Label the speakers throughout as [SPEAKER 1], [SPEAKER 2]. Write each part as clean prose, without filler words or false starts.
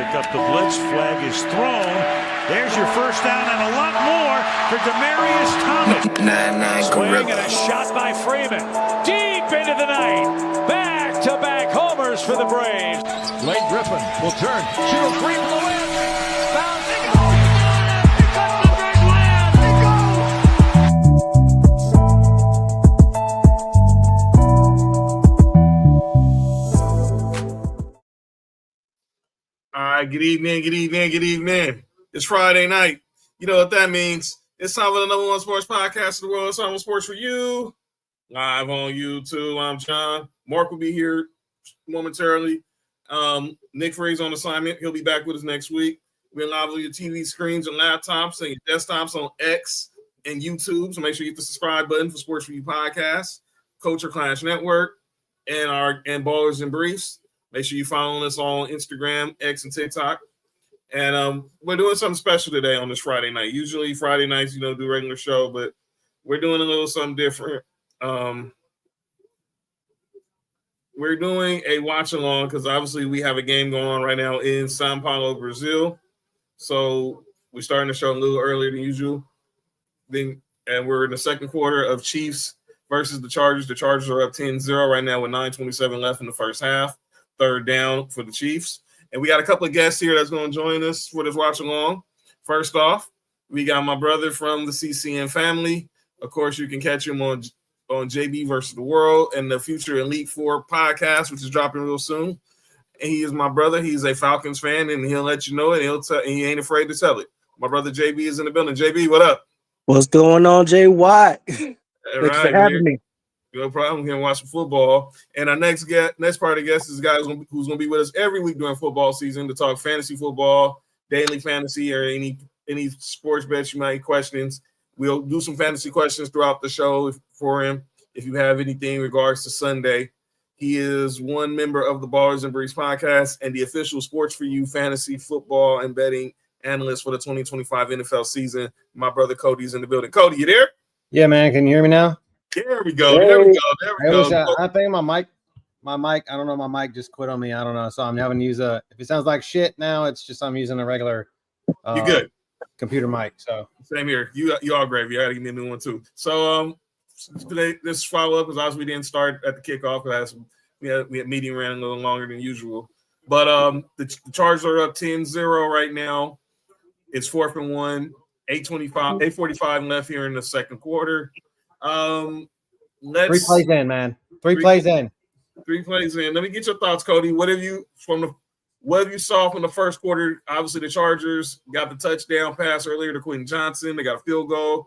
[SPEAKER 1] pick up the blitz. Flag is thrown. There's your first down and a lot more for Demaryius Thomas. Swing and a shot by Freeman. Deep into the night. Back-to-back homers for the Braves. Blake Griffin will turn. Shoot a three from the win. Bounce. They go. They got the big land. They go.
[SPEAKER 2] All right, good evening. It's Friday night. You know what that means. It's time for the number one sports podcast in the world. It's time for Sports for You. Live on YouTube. I'm John. Mark will be here momentarily. Nick Frey's on assignment. He'll be back with us next week. We're live on your TV screens and laptops and your desktops on X and YouTube. So make sure you hit the subscribe button for Sports for You podcast, Culture Clash Network, and Ballers and Briefs. Make sure you follow us on Instagram, X, and TikTok. And we're doing something special today on this Friday night. Usually Friday nights, do regular show, but we're doing a little something different. We're doing a watch along because obviously we have a game going on right now in Sao Paulo, Brazil. So we're starting the show a little earlier than usual. And we're in the second quarter of Chiefs versus the Chargers. The Chargers are up 10-0 right now with 9:27 left in the first half. Third down for the Chiefs. And we got a couple of guests here that's going to join us for this watch along. First off, we got my brother from the CCN family. Of course, you can catch him on JB versus the World and the Future Elite Four podcast, which is dropping real soon. And he is my brother. He's a Falcons fan, and he'll let you know it. And he ain't afraid to tell it. My brother JB is in the building. JB, what up?
[SPEAKER 3] What's going on, Jay Watt? Thanks for having me.
[SPEAKER 2] No problem. We're going to watch some football. And our next part of the guest is a guy who's going to be with us every week during football season to talk fantasy football, daily fantasy, or any sports bets you might have questions. We'll do some fantasy questions throughout the show for him if you have anything in regards to Sunday. He is one member of the Ballers and Briefs podcast and the official Sports for You fantasy football and betting analyst for the 2025 NFL season. My brother Cody's in the building. Cody, you there?
[SPEAKER 4] Yeah, man. Can you hear me now?
[SPEAKER 2] There we go. There we go.
[SPEAKER 4] I think my mic, I don't know, my mic just quit on me. I don't know. So I'm having to use if it sounds like shit now, it's just I'm using a regular
[SPEAKER 2] you good
[SPEAKER 4] computer mic. So
[SPEAKER 2] same here. You all gravy. I gotta give me a new one too. So today this follow up because obviously we didn't start at the kickoff because we had meeting ran a little longer than usual. But the Chargers are up 10-0 right now. It's 4th and 1, 8:45 left here in the second quarter.
[SPEAKER 4] 3 plays in, man. 3 plays in.
[SPEAKER 2] 3 plays in. Let me get your thoughts, Cody. What have you saw from the first quarter? Obviously, the Chargers got the touchdown pass earlier to Quentin Johnson. They got a field goal,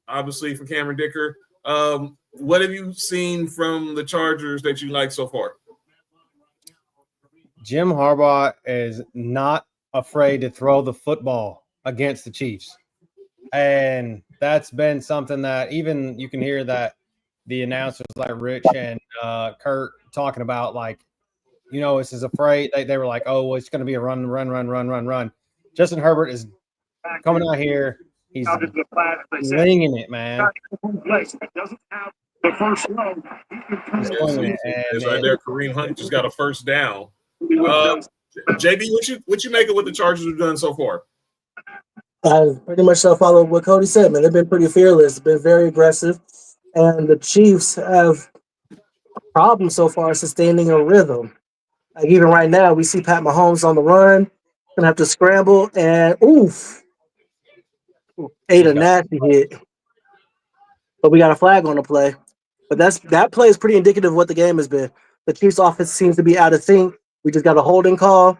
[SPEAKER 2] obviously, for Cameron Dicker. What have you seen from the Chargers that you like so far?
[SPEAKER 4] Jim Harbaugh is not afraid to throw the football against the Chiefs. And that's been something that even you can hear that the announcers like Rich and Kurt talking about, like, this is afraid. They were like, oh, well, it's going to be a run. Justin Herbert is coming out here. He's winging it, man. He's
[SPEAKER 2] winging it. It's right there. Kareem Hunt just got a first down. JB, what you make of what the Chargers have done so far?
[SPEAKER 3] I pretty much follow what Cody said, man. They've been pretty fearless, been very aggressive, and the Chiefs have problems so far sustaining a rhythm. Like even right now, we see Pat Mahomes on the run, gonna have to scramble, and ate a nasty hit. But we got a flag on the play. But that play is pretty indicative of what the game has been. The Chiefs' offense seems to be out of sync. We just got a holding call.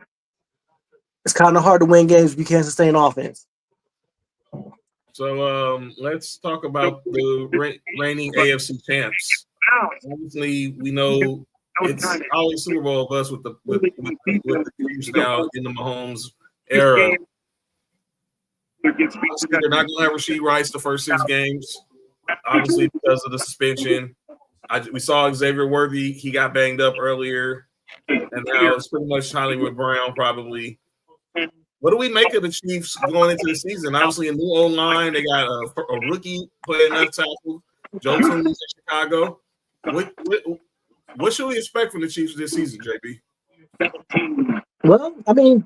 [SPEAKER 3] It's kind of hard to win games if you can't sustain offense.
[SPEAKER 2] So let's talk about the reigning AFC champs. Obviously, we know it's always Super Bowl bust with the Chiefs now in the Mahomes era. They're not going to have Rasheed Rice the first 6 games, obviously because of the suspension. We saw Xavier Worthy; he got banged up earlier, and now it's pretty much Hollywood Brown probably. What do we make of the Chiefs going into the season? Obviously, a new O-line. They got a rookie playing left tackle, Joe Tooney in Chicago. What should we expect from the Chiefs this season, JB?
[SPEAKER 3] Well, I mean,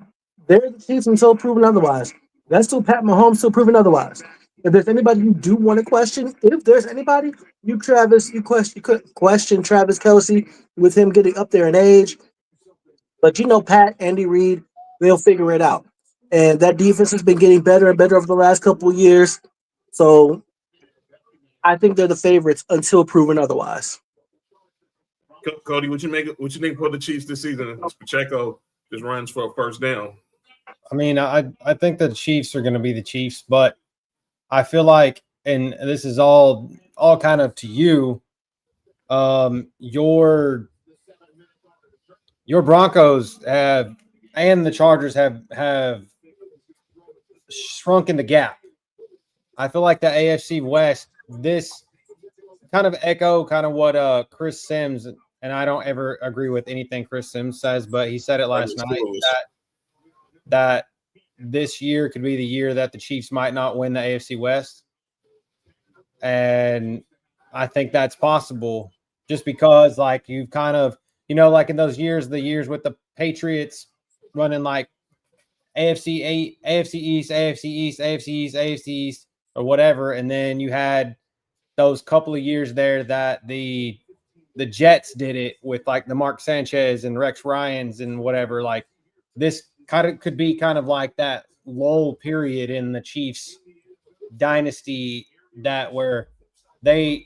[SPEAKER 3] They're the Chiefs until proven otherwise. That's still Pat Mahomes still proven otherwise. If there's anybody you do want to question, if there's anybody, you question Travis Kelce with him getting up there in age. But Pat, Andy Reid, they'll figure it out. And that defense has been getting better and better over the last couple of years. So I think they're the favorites until proven otherwise.
[SPEAKER 2] Cody, what you think for the Chiefs this season? Pacheco just runs for a first down.
[SPEAKER 4] I mean, I think the Chiefs are going to be the Chiefs, but I feel like, and this is all kind of to you, your Broncos have and the Chargers have shrunken the gap. I feel like the AFC West, this kind of echo kind of what Chris Sims, and I don't ever agree with anything Chris Sims says, but he said it last night that this year could be the year that the Chiefs might not win the AFC West. And I think that's possible just because, like, you've kind of, like in those years, the years with the Patriots running like AFC East, AFC East, or whatever. And then you had those couple of years there that the Jets did it with like the Mark Sanchez and Rex Ryans and whatever. Like, this kind of could be kind of like that lull period in the Chiefs dynasty that where they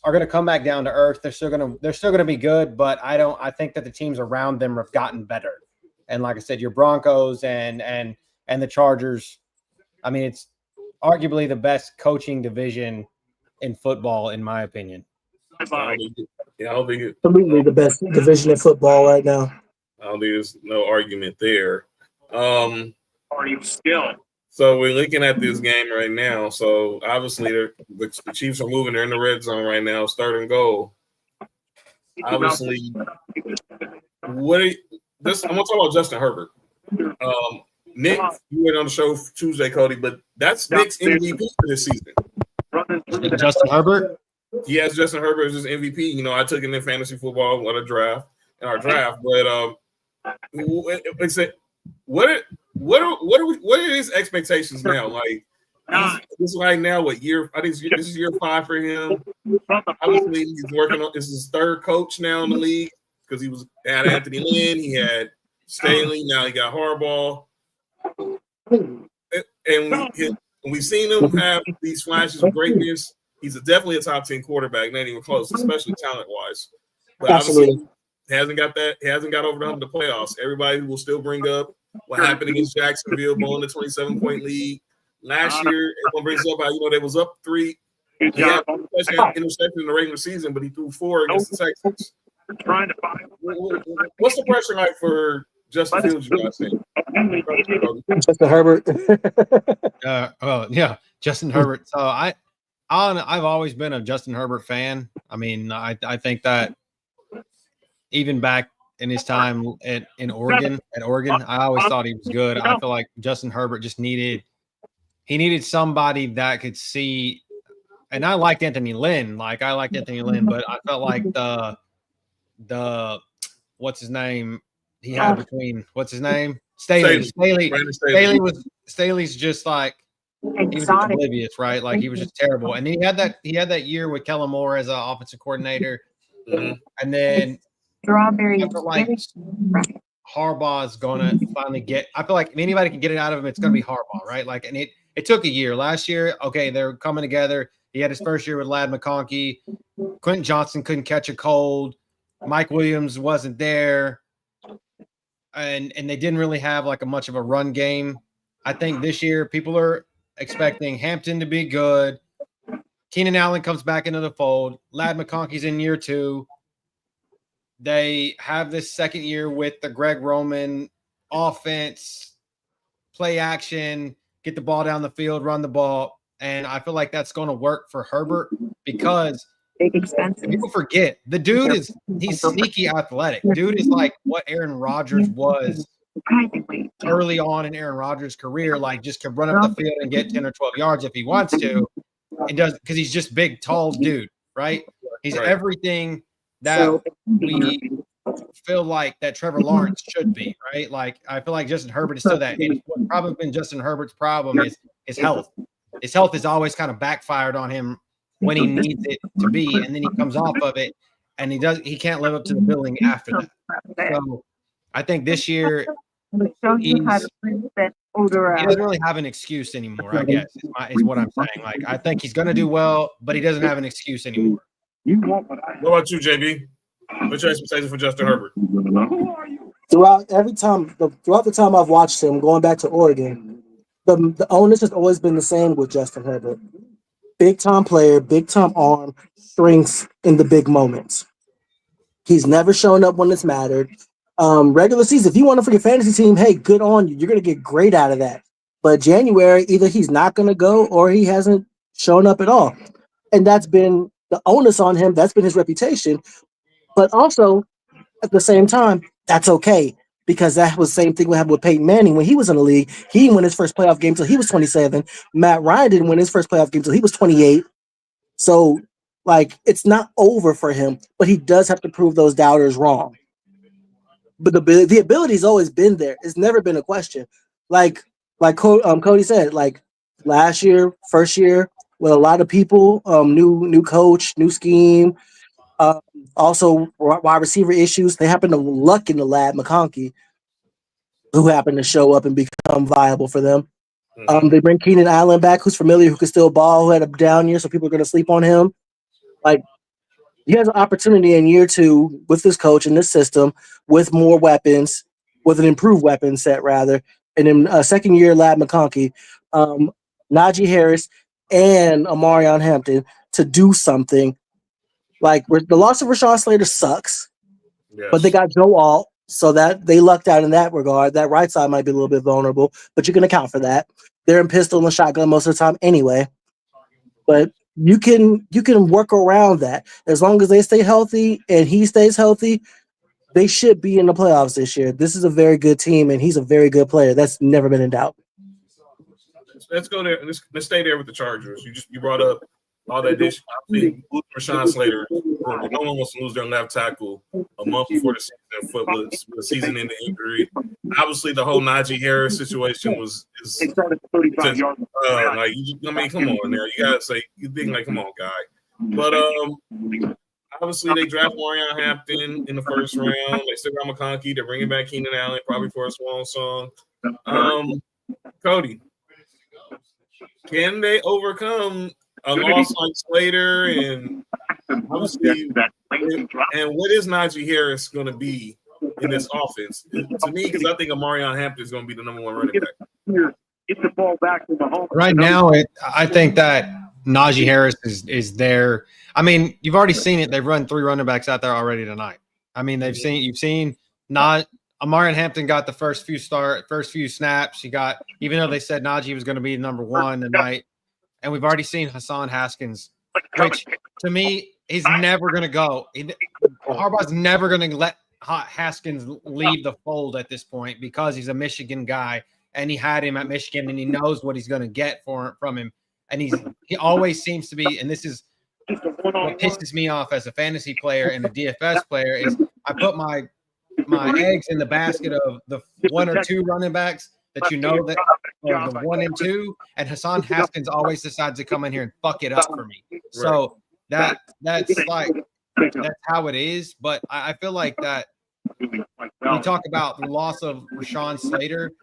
[SPEAKER 4] are going to come back down to earth. They're still going to be good, but I think that the teams around them have gotten better. And like I said, your Broncos and the Chargers, I mean, it's arguably the best coaching division in football, in my opinion.
[SPEAKER 2] Absolutely
[SPEAKER 3] the best division in football right now.
[SPEAKER 2] I don't think there's no argument there. So we're looking at this game right now. So obviously the Chiefs are moving. They're in the red zone right now, start and goal. Obviously, I'm going to talk about Justin Herbert. Nick, you went on the show Tuesday, Cody, but that's Nick's MVP for this season.
[SPEAKER 4] Justin Herbert?
[SPEAKER 2] Yes, Justin Herbert is his MVP. I took him in fantasy football in our draft. But what are his expectations now? Like, this is like now what year? I think this is year 5 for him. Obviously, he's working on. This is his 3rd coach now in the league because he had Anthony Lynn, he had Staley, now he got Harbaugh, and we've seen him have these flashes of greatness. He's definitely a top 10 quarterback, not even close, especially talent wise. But obviously, he hasn't got over the hump of the playoffs. Everybody will still bring up what happened against Jacksonville, blowing the 27-point lead last year. Everyone brings up how they was up 3. He had interception in the regular season, but he threw 4 against the Texans. What's the pressure like for Justin Fields? You guys think?
[SPEAKER 3] Justin Herbert.
[SPEAKER 4] Justin Herbert. So I've always been a Justin Herbert fan. I mean, I think that even back in his time in Oregon, I always thought he was good. I feel like Justin Herbert just needed somebody that could see. And I liked Anthony Lynn. But I felt like the what's his name? He had between what's his name? Staley's just like he was just oblivious, right? Like he was just terrible. And he had that year with Kellen Moore as an offensive coordinator. Mm-hmm. And then
[SPEAKER 5] strawberry.
[SPEAKER 4] I feel like Harbaugh's gonna finally get. I feel like if anybody can get it out of him, it's gonna be Harbaugh, right? Like, and it took a year. Last year, okay, they're coming together. He had his first year with Ladd McConkey. Quentin Johnson couldn't catch a cold. Mike Williams wasn't there, and they didn't really have like much of a run game. I think this year people are expecting Hampton to be good. Keenan Allen comes back into the fold. Ladd McConkey's in year 2. They have this second year with the Greg Roman offense, play action, get the ball down the field, run the ball. And I feel like that's going to work for Herbert because people forget the dude he's sneaky athletic. Dude is like what Aaron Rodgers was early on in Aaron Rodgers' career, like just can run up the field and get 10 or 12 yards if he wants to. It does because he's just big, tall dude, right? He's everything that we feel like that Trevor Lawrence should be, right? Like I feel like Justin Herbert is still that. And what's probably been Justin Herbert's problem is his health. His health has always kind of backfired on him when he needs it to be, and then he comes off of it, and he can't live up to the billing after that. So I think this year he doesn't really have an excuse anymore, I guess, is what I'm saying. Like I think he's going to do well, but he doesn't have an excuse anymore.
[SPEAKER 2] What about you, JB? What's your expectation for Justin Herbert?
[SPEAKER 3] Throughout the time I've watched him, going back to Oregon, the onus has always been the same with Justin Herbert. Big time player, big time arm, strengths in the big moments. He's never shown up when it's mattered. Regular season, if you want to for your fantasy team, hey, good on you. You're going to get great out of that. But January, either he's not going to go or he hasn't shown up at all. And that's been the onus on him. That's been his reputation. But also, at the same time, that's okay. Because that was the same thing what happened with Peyton Manning when he was in the league. He didn't win his first playoff game until he was 27. Matt Ryan didn't win his first playoff game until he was 28. So, like, it's not over for him, but he does have to prove those doubters wrong. But the ability's always been there. It's never been a question. Like Cody said, like last year, first year, with a lot of people, new coach, new scheme, also wide receiver issues. They happen to luck in the lab McConkey, who happened to show up and become viable for them. They bring Keenan Allen back, who's familiar, who can still ball, who had a down year, so people are going to sleep on him. Like, he has an opportunity in year 2 with this coach and this system, with more weapons, with an improved weapon set, rather. And in second year, Lab McConkey, Najee Harris, and Amarion Hampton to do something. Like, the loss of Rashawn Slater sucks, but they got Joe Alt, so that they lucked out in that regard. That right side might be a little bit vulnerable, but you can account for that. They're in pistol and shotgun most of the time anyway. But you can work around that. As long as they stay healthy and he stays healthy, they should be in the playoffs this year. This is a very good team, and he's a very good player. That's never been in doubt.
[SPEAKER 2] Let's go there. Let's stay there with the Chargers. You brought up all that dish. Rashawn Slater. No one wants to lose their left tackle a month before the season, the season-ending injury. Obviously, the whole Najee Harris situation was just, come on there. You gotta say, you think like, come on, guy. But obviously, they draft Marion Hampton in the first round. They still got McConkey. They're bringing back Keenan Allen probably for a swan song. Cody, can they overcome a loss like Slater and obviously, and what is Najee Harris going to be in this offense? To me, because I think Amarion Hampton is going to be the number 1 running back.
[SPEAKER 5] Get the ball back to the home.
[SPEAKER 4] Right now, I think that Najee Harris is there. I mean, you've already seen it. They've run 3 running backs out there already tonight. I mean, you've seen Amarion Hampton got the first few snaps. He got, even though they said Najee was going to be number 1 tonight, and we've already seen Hassan Haskins, which to me, he's never going to go. Harbaugh's never going to let Haskins leave the fold at this point because he's a Michigan guy, and he had him at Michigan, and he knows what he's going to get from him. And he always seems to be, and this is what pisses me off as a fantasy player and a DFS player, is I put my eggs in the basket of the 1 or 2 running backs that you know that are the 1 and 2, and Hassan Haskins always decides to come in here and fuck it up for me. So that's how it is. But I feel like that when you talk about the loss of Rashawn Slater,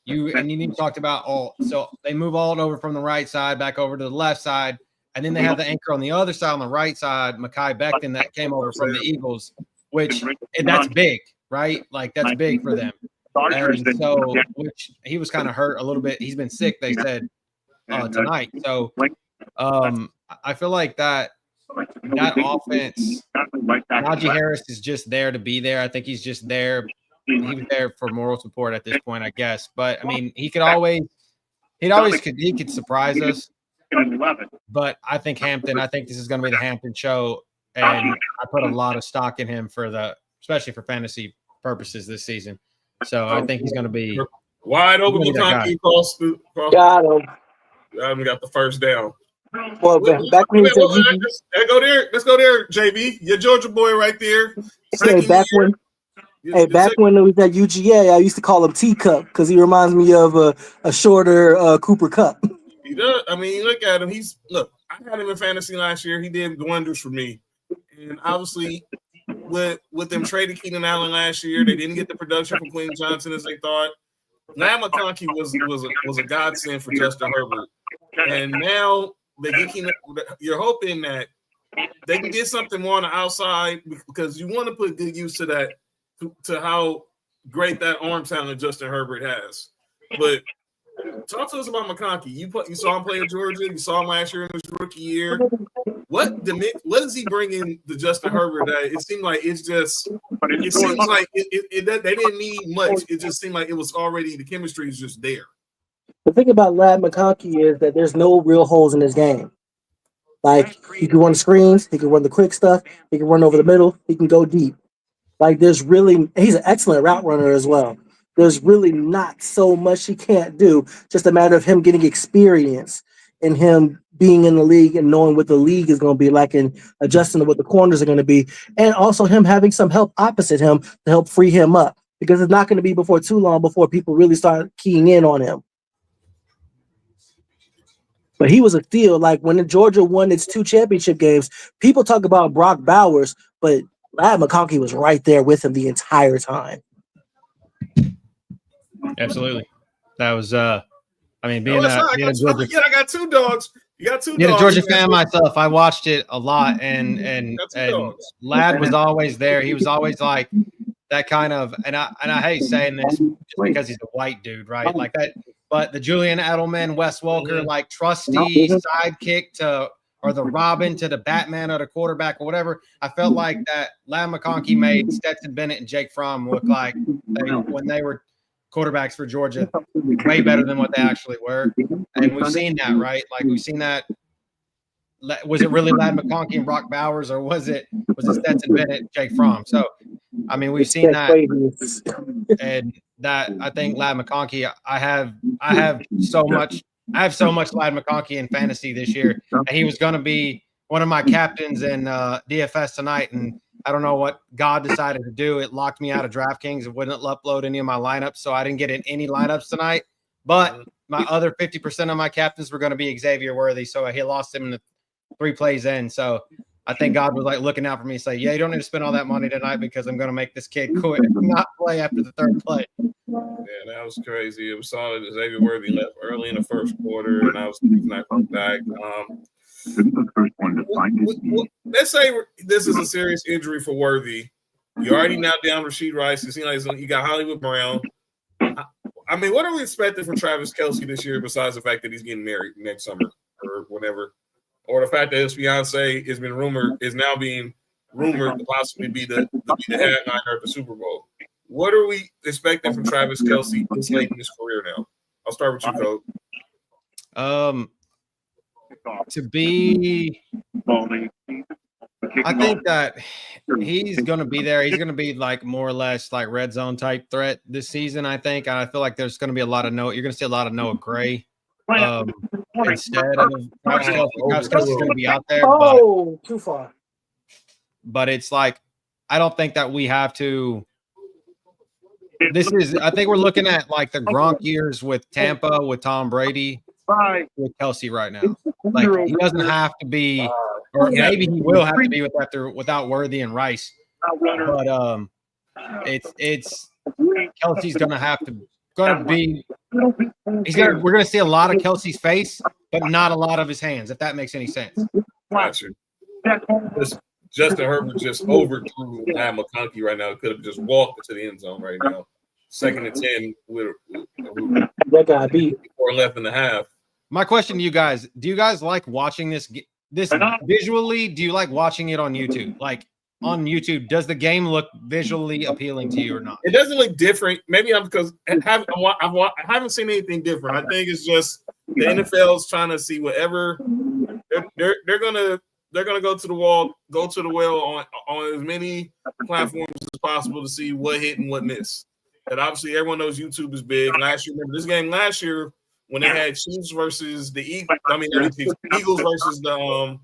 [SPEAKER 4] you need to talk about Alt. So they move Alt over from the right side back over to the left side, and then they have the anchor on the other side on the right side, Mekhi Becton, that came over from the Eagles, which that's big, right? Like that's big for them. And so, which he was kind of hurt a little bit. He's been sick, they said, tonight. So I feel like that offense, Najee Harris is just there to be there. I think he's just there. He was there for moral support at this point, I guess. But I mean, he could surprise us. But I think this is going to be the Hampton show, and I put a lot of stock in him especially for fantasy purposes this season. So I think he's going to be
[SPEAKER 2] wide open. McConkey cross.
[SPEAKER 3] Got him.
[SPEAKER 2] I haven't got the first down.
[SPEAKER 3] Well, back when
[SPEAKER 2] let's go there, JB. Your Georgia boy right there.
[SPEAKER 3] Hey, back
[SPEAKER 2] It's
[SPEAKER 3] when it was at UGA, I used to call him Teacup because he reminds me of a shorter Cooper Cup.
[SPEAKER 2] he does. I mean, look at him. I had him in fantasy last year. He did wonders for me. And obviously, with them trading Keenan Allen last year, they didn't get the production from Quentin Johnson as they thought. Lamb McConkey was a godsend for Justin Herbert. And now they get Keenan. You're hoping that they can get something more on the outside because you want to put good use to that, to how great that arm talent Justin Herbert has. But talk to us about McConkey. You saw him play in Georgia. You saw him last year in his rookie year. What does he bring in to Justin Herbert? It seemed like it seems like they didn't need much. It just seemed like it was already, the chemistry is just there.
[SPEAKER 3] The thing about Lad McConkey is that there's no real holes in his game. Like, he can run screens, he can run the quick stuff, he can run over the middle, he can go deep. Like, he's an excellent route runner as well. There's really not so much he can't do. Just a matter of him getting experience and him being in the league and knowing what the league is going to be like and adjusting to what the corners are going to be. And also him having some help opposite him to help free him up. Because it's not going to be before too long before people really start keying in on him. But he was a steal. Like, when Georgia won its 2 championship games, people talk about Brock Bowers, but Lad McConkey was right there with him the entire time.
[SPEAKER 4] Absolutely. That was I got
[SPEAKER 2] 2 dogs. You got 2 dogs.
[SPEAKER 4] Being a Georgia fan myself, I watched it a lot, and Lad was always there. He was always like that kind of, and I hate saying this just because he's a white dude, right? Like that, but the Julian Edelman, Wes Welker, like trusty sidekick or the Robin to the Batman or the quarterback or whatever. I felt like that Lad McConkey made Stetson Bennett and Jake Fromm look like when they were quarterbacks for Georgia way better than what they actually were. And we've seen that, right? Like, we've seen that. Was it really Lad McConkey and Brock Bowers, or was it Stetson Bennett and Jake Fromm? So, I mean, we've seen that. And that, I think Lad McConkey, I have so much Lad McConkey in fantasy this year. And he was going to be one of my captains in DFS tonight. And I don't know what God decided to do. It locked me out of DraftKings. It wouldn't upload any of my lineups, so I didn't get in any lineups tonight. But my other 50% of my captains were going to be Xavier Worthy, so he lost him in the 3 plays in. So I think God was like looking out for me and say, yeah, you don't need to spend all that money tonight because I'm going to make this kid quit, not play after the 3rd play.
[SPEAKER 2] Yeah, that was crazy. It was solid. Xavier Worthy left early in the 1st quarter, and I was not coming back. Let's say this is a serious injury for Worthy. You already now down Rashid Rice. It seems like you got Hollywood Brown. I mean, what are we expecting from Travis Kelce this year besides the fact that he's getting married next summer or whatever? Or the fact that his fiance is now being rumored to possibly be the headliner at the Super Bowl. What are we expecting from Travis Kelce this late in his career now? I'll start with you, Coach.
[SPEAKER 4] I think that he's going to be there. He's going to be like more or less like red zone type threat this season, I think. And I feel like there's going to be you're going to see a lot of Noah Gray instead of Travis Kelce. Travis Kelce's going to be out there.
[SPEAKER 3] Too far.
[SPEAKER 4] But it's like, I don't think that we have to. I think we're looking at like the Gronk years with Tampa, with Tom Brady, with Kelce right now. Like, he doesn't have to be, or maybe he will have to be without Worthy and Rice. But it's Kelce's gonna be. We're gonna see a lot of Kelce's face, but not a lot of his hands. If that makes any sense.
[SPEAKER 2] Gotcha. Justin Herbert just overthrew Lad McConkey right now. Could have just walked into the end zone right now. 2nd and 10 with
[SPEAKER 3] that guy beat
[SPEAKER 2] 4 left in the half.
[SPEAKER 4] My question to you guys: do you guys like watching this visually? Do you like watching it on YouTube? Like, on YouTube, does the game look visually appealing to you or not?
[SPEAKER 2] It doesn't look different. Maybe I'm because I haven't seen anything different. I think it's just the NFL's trying to see whatever they're gonna go to the well on as many platforms as possible to see what hit and what missed. And obviously, everyone knows YouTube is big. Last year, remember this game last year when they had Chiefs versus the Eagles. I mean, Eagles versus the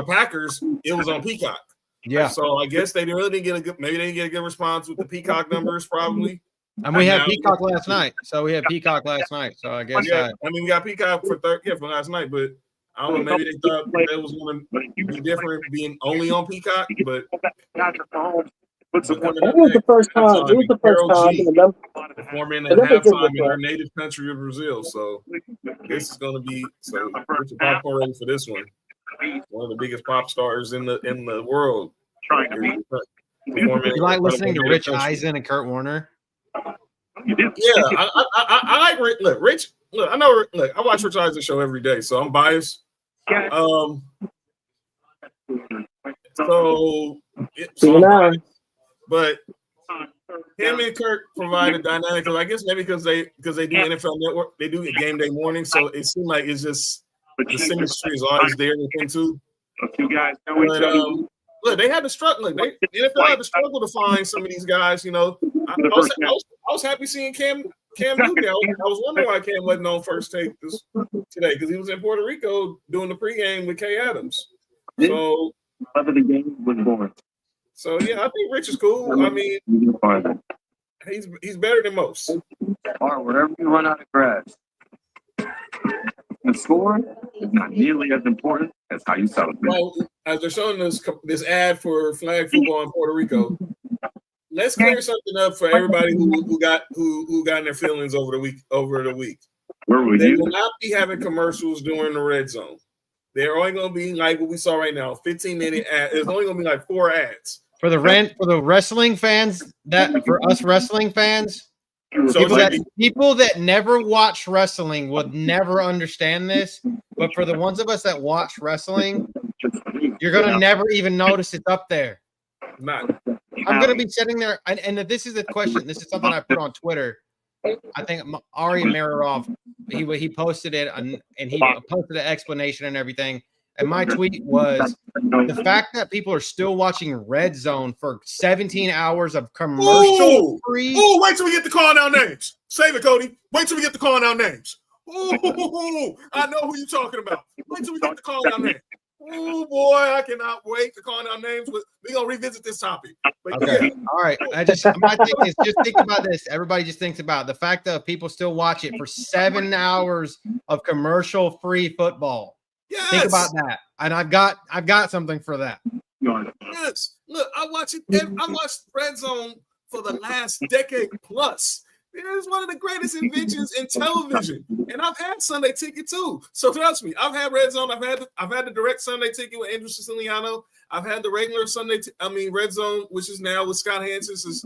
[SPEAKER 2] Packers. It was on Peacock.
[SPEAKER 4] Yeah.
[SPEAKER 2] So I guess they really didn't get a good. Maybe they didn't get a good response with the Peacock numbers, probably.
[SPEAKER 4] And we had Peacock last night. So I guess
[SPEAKER 2] yeah. I mean, we got Peacock for last night, but I don't know. Maybe they thought that was going to be different, being only on Peacock. But
[SPEAKER 3] it was the first time. It was the first time.
[SPEAKER 2] Performing at halftime in their native country of Brazil. So this is going to be put your popcorn ready for this one. One of the biggest pop stars in the world.
[SPEAKER 4] You like listening to Rich Eisen and Kurt Warner?
[SPEAKER 2] Yeah, I like Rich. Look, Rich. Look, I know. Look, I watch Rich Eisen show every day, so I'm biased. But him and Kirk provide a dynamic. Because I guess maybe because they do NFL Network, they do a game day morning, so it seems like it's just the chemistry is always there with them too. But look, they had to struggle. The NFL had to struggle to find some of these guys. You know, I was happy seeing Cam Newton. I was wondering why Cam wasn't on First Take today because he was in Puerto Rico doing the pregame with Kay Adams. So
[SPEAKER 5] the game was born.
[SPEAKER 2] So yeah, I think Rich is cool. I mean, he's better than most.
[SPEAKER 5] Or wherever you run out of grass, the score is not nearly as important as how you celebrate.
[SPEAKER 2] Well, as they're showing this ad for flag football in Puerto Rico, let's clear something up for everybody who got in their feelings over the week. They will not be having commercials during the red zone. They're only going to be like what we saw right now, 15-minute ad. There's only going to be like 4 ads. For the
[SPEAKER 4] wrestling fans, for us wrestling fans, people that never watch wrestling would never understand this. But for the ones of us that watch wrestling, you're gonna never even notice it's up there.
[SPEAKER 2] Not.
[SPEAKER 4] I'm gonna be sitting there, and this is a question. This is something I put on Twitter. I think Ari Merirov, he posted it, and he posted an explanation and everything. And my tweet was the fact that people are still watching Red Zone for 17 hours of commercial free.
[SPEAKER 2] Oh, wait till we get to calling out names. Save it, Cody. Wait till we get to calling out names. Oh, I know who you're talking about. Wait till we get to calling out names. Oh boy, I cannot wait to call out names. We're gonna revisit this topic. But
[SPEAKER 4] okay, yeah. All right. My thing is just think about this. Everybody just thinks about the fact that people still watch it for 7 hours of commercial-free football.
[SPEAKER 2] Yes.
[SPEAKER 4] Think about that, and I've got something for that.
[SPEAKER 2] Yes. Look, I watched Red Zone for the last decade plus. It is one of the greatest inventions in television, and I've had Sunday Ticket too. So trust me, I've had Red Zone. I've had the direct Sunday Ticket with Andrew Siciliano. I've had the regular Red Zone, which is now with Scott Hansen since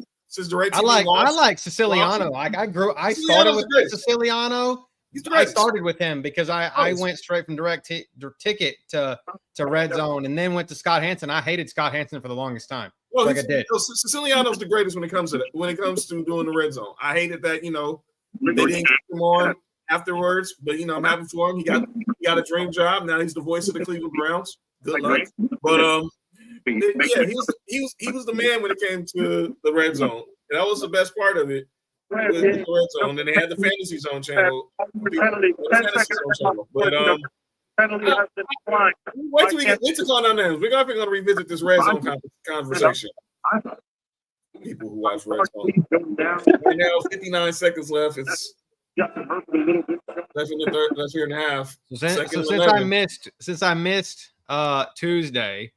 [SPEAKER 2] direct.
[SPEAKER 4] I like Siciliano. I started with Siciliano. I started with him because I went straight from direct ticket to Red Zone and then went to Scott Hansen. I hated Scott Hansen for the longest time.
[SPEAKER 2] Well, I did. Siciliano's the greatest when it comes to doing the Red Zone. I hated that, they didn't get him on afterwards, but I'm happy for him. He got a dream job. Now he's the voice of the Cleveland Browns. Good luck. But yeah, he was the man when it came to the Red Zone. And that was the best part of it. With the Red Zone, and they had the Fantasy Zone channel. But wait till we get to call down names. We're definitely going to revisit this Red Zone conversation. People who watch Red Zone. Right now, 59 seconds left. It's less than here and a half.
[SPEAKER 4] Since I missed Tuesday,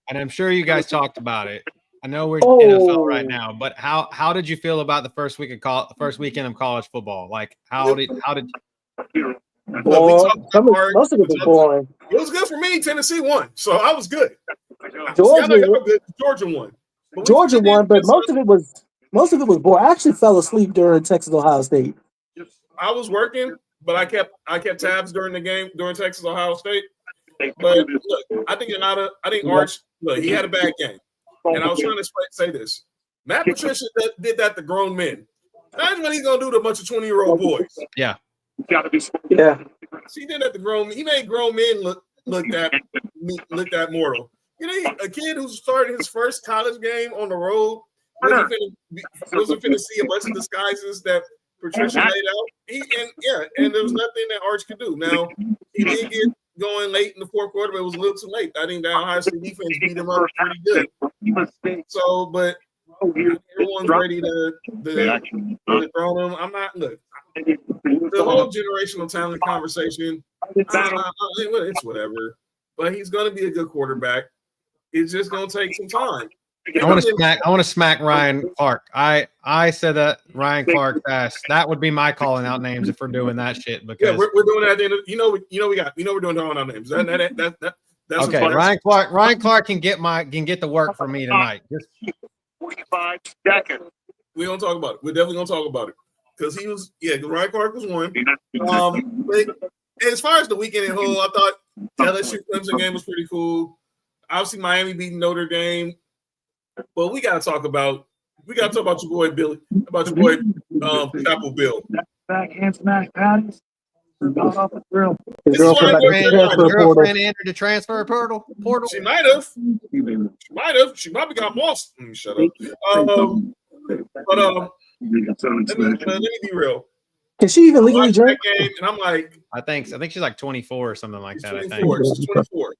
[SPEAKER 4] and I'm sure you guys talked about it. I know we're NFL right now, but how did you feel about the first weekend of college football? Like how did
[SPEAKER 3] most of it was boring.
[SPEAKER 2] It was good for me. Tennessee won, so I was good. Georgia won.
[SPEAKER 3] But most of it was boring. I actually fell asleep during Texas Ohio State.
[SPEAKER 2] I was working, but I kept tabs during the game during Texas Ohio State. But look, I think Arch. Look, he had a bad game. And I was trying to say this. Matt Patricia did that to grown men. Imagine what he's going to do to a bunch of 20-year-old boys.
[SPEAKER 4] Yeah.
[SPEAKER 3] Yeah.
[SPEAKER 2] He did that to grown men. He made grown men look that mortal. A kid who started his first college game on the road wasn't finna see a bunch of disguises that Patricia laid out. And there was nothing that Arch could do. Now, he did get going late in the fourth quarter, but it was a little too late. I think that Ohio State defense beat them up pretty good. So, but everyone's ready to throw them. I'm not. Look, the whole generational talent conversation. It's whatever. But he's going to be a good quarterback. It's just going to take some time.
[SPEAKER 4] I want to smack Ryan Clark. I said that Ryan Clark fast. That would be my calling out names if we're doing that shit. Because
[SPEAKER 2] we're doing that. At the end of, we're doing calling out names. That's
[SPEAKER 4] okay. Ryan Clark can get the work for me tonight. Just
[SPEAKER 5] 45 seconds.
[SPEAKER 2] We're gonna talk about it. We're definitely gonna talk about it because he was. Yeah, Ryan Clark was one. But as far as the weekend in whole, I thought LSU Clemson game was pretty cool. Obviously, Miami beating Notre Dame. But we gotta talk about your boy Billy, about your boy Chapel Bill.
[SPEAKER 5] Backhand smash patties. Got off the grill.
[SPEAKER 3] His
[SPEAKER 4] girlfriend entered the transfer portal.
[SPEAKER 2] She might have. She probably got lost. Shut up. Let me be real.
[SPEAKER 3] Can she even legally drink?
[SPEAKER 2] Game, and I'm like,
[SPEAKER 4] I think she's like 24 or something like that.
[SPEAKER 2] 24.
[SPEAKER 4] I think
[SPEAKER 2] She's 24.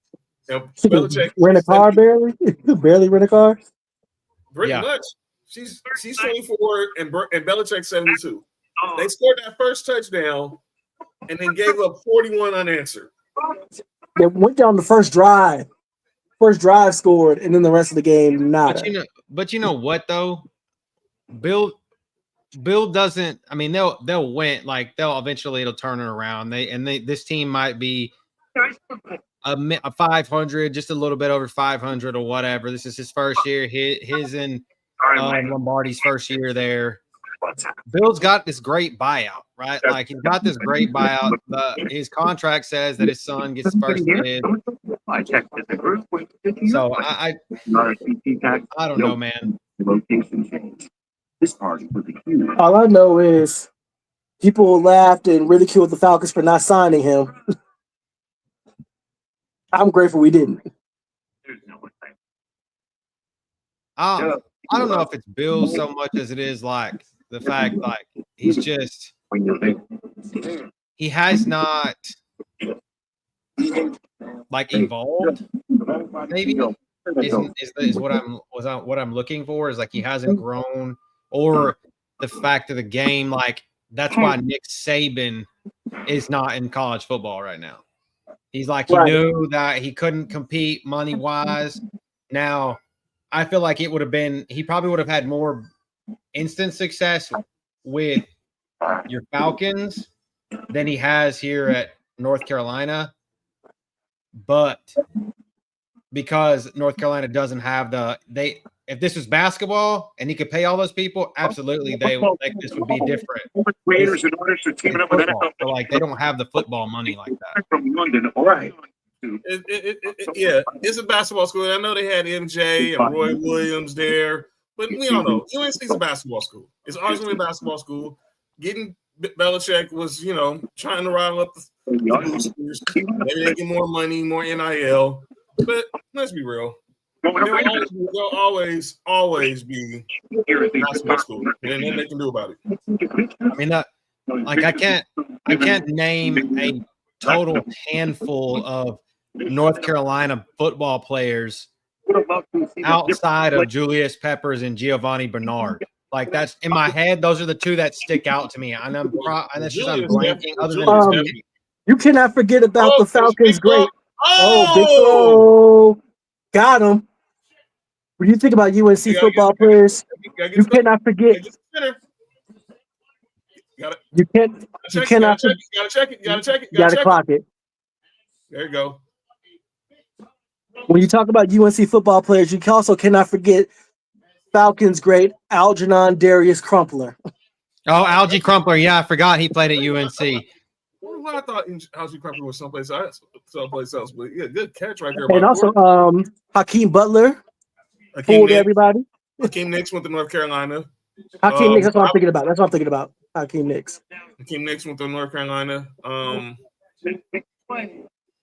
[SPEAKER 3] She can rent a car barely. Barely rent a car.
[SPEAKER 2] Pretty much. She's 24 and Belichick's 72. They scored that first touchdown and then gave up 41 unanswered.
[SPEAKER 3] They went down the first drive. First drive scored, and then the rest of the game not.
[SPEAKER 4] But you know what though, Bill doesn't. I mean, they'll win. Like it'll turn it around. This team might be a 500, just a little bit over 500 or whatever. This is his first year. His and Lombardi's first year there. Bill's got this great buyout, right? Like he's got this great buyout. His contract says that his son gets the first kid. So I don't know, man.
[SPEAKER 3] All I know is people laughed and ridiculed the Falcons for not signing him. I'm grateful we didn't.
[SPEAKER 4] I don't know if it's Bill so much as it is like the fact like he's just he has not like evolved. Maybe is what I'm looking for is like he hasn't grown, or the fact of the game like that's why Nick Saban is not in college football right now. He's like he knew that he couldn't compete money wise. Now I feel like it would have been he probably would have had more instant success with your Falcons than he has here at North Carolina. But because North Carolina doesn't have if this was basketball and he could pay all those people, absolutely this would be different.
[SPEAKER 5] Raiders and orders are teaming up with NFL.
[SPEAKER 4] So like they don't have the football money like that.
[SPEAKER 5] From London, right?
[SPEAKER 2] Yeah, it's a basketball school. I know they had MJ and Roy Williams there, but we all know UNC's a basketball school. It's always been a basketball school. Getting Belichick was, trying to rile up the boosters. Maybe they get more money, more NIL. But let's be real. They'll always be basketball school, and then they can do about it.
[SPEAKER 4] I mean, I can't name a total handful of North Carolina football players outside of Julius Peppers and Giovanni Bernard. Like that's in my head. Those are the two that stick out to me. And I'm blanking. Other than
[SPEAKER 3] you cannot forget about the Falcons' great. Big throw. Got him. When you think about UNC football players, you cannot forget. You cannot.
[SPEAKER 2] You gotta check it.
[SPEAKER 3] You gotta clock it.
[SPEAKER 2] There you go.
[SPEAKER 3] When you talk about UNC football players, you also cannot forget Falcons great Algernon Darius Crumpler.
[SPEAKER 4] Oh, Algie Crumpler. Yeah, I forgot he played at UNC.
[SPEAKER 2] Well, I thought Algie Crumpler was someplace else. But yeah, good catch right there.
[SPEAKER 3] And also Hakeem Butler. Fooled everybody.
[SPEAKER 2] Hakeem Nicks went to North Carolina.
[SPEAKER 3] Hakeem Nicks, that's what I'm thinking about. Hakeem Nicks.
[SPEAKER 2] Hakeem Nicks went to North Carolina.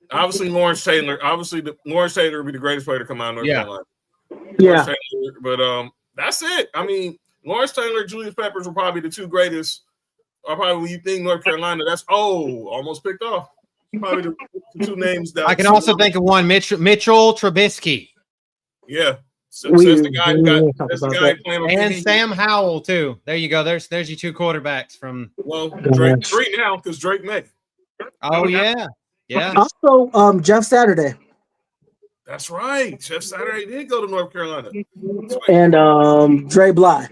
[SPEAKER 2] Obviously, Lawrence Taylor. Lawrence Taylor would be the greatest player to come out of North Carolina.
[SPEAKER 3] Yeah.
[SPEAKER 2] Taylor, but that's it. I mean, Lawrence Taylor, Julius Peppers were probably the two greatest. Or probably when you think North Carolina, that's almost picked off. Probably the two names that
[SPEAKER 4] I can also think of one, Mitchell Trubisky.
[SPEAKER 2] Yeah. So,
[SPEAKER 3] We
[SPEAKER 2] that's the guy who got
[SPEAKER 3] talk
[SPEAKER 2] that's the
[SPEAKER 3] about
[SPEAKER 2] guy
[SPEAKER 3] that.
[SPEAKER 2] playing with
[SPEAKER 4] And
[SPEAKER 2] me.
[SPEAKER 4] Sam Howell, too. There you go. There's your two quarterbacks from.
[SPEAKER 2] Well, Drake 3 now because Drake may.
[SPEAKER 4] Oh, yeah. Yeah.
[SPEAKER 3] Also, Jeff Saturday
[SPEAKER 2] That's right. Jeff Saturday did go to North Carolina.
[SPEAKER 3] and Dre Bly.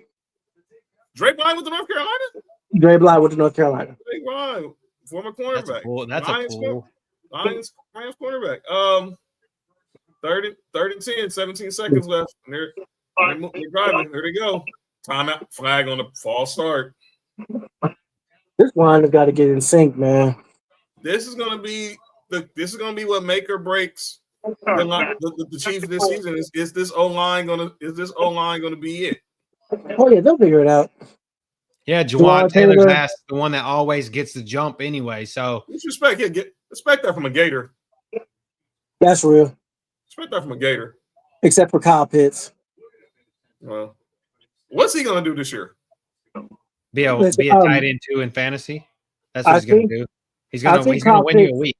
[SPEAKER 2] Drake Bly with the North Carolina?
[SPEAKER 3] Dre Bly with the North Carolina.
[SPEAKER 2] Drake Bly, former cornerback.
[SPEAKER 4] That's a pull.
[SPEAKER 2] Lions cornerback. 30 and 10, 17 seconds left. And they're driving. There they go. Timeout. Flag on the false start.
[SPEAKER 3] This line has got to get in sync, man.
[SPEAKER 2] This is gonna be what make or breaks the Chiefs this season. Is this O line gonna be it?
[SPEAKER 3] Oh yeah, they'll figure it out.
[SPEAKER 4] Yeah, Jawad Taylor's ass, the one that always gets the jump anyway. So
[SPEAKER 2] respect that from a Gator.
[SPEAKER 3] That's real.
[SPEAKER 2] Expect that from a Gator.
[SPEAKER 3] Except for Kyle Pitts.
[SPEAKER 2] Well, what's he gonna do this year?
[SPEAKER 4] Be a tight end too in fantasy. That's what he's gonna do. He's gonna win you a week.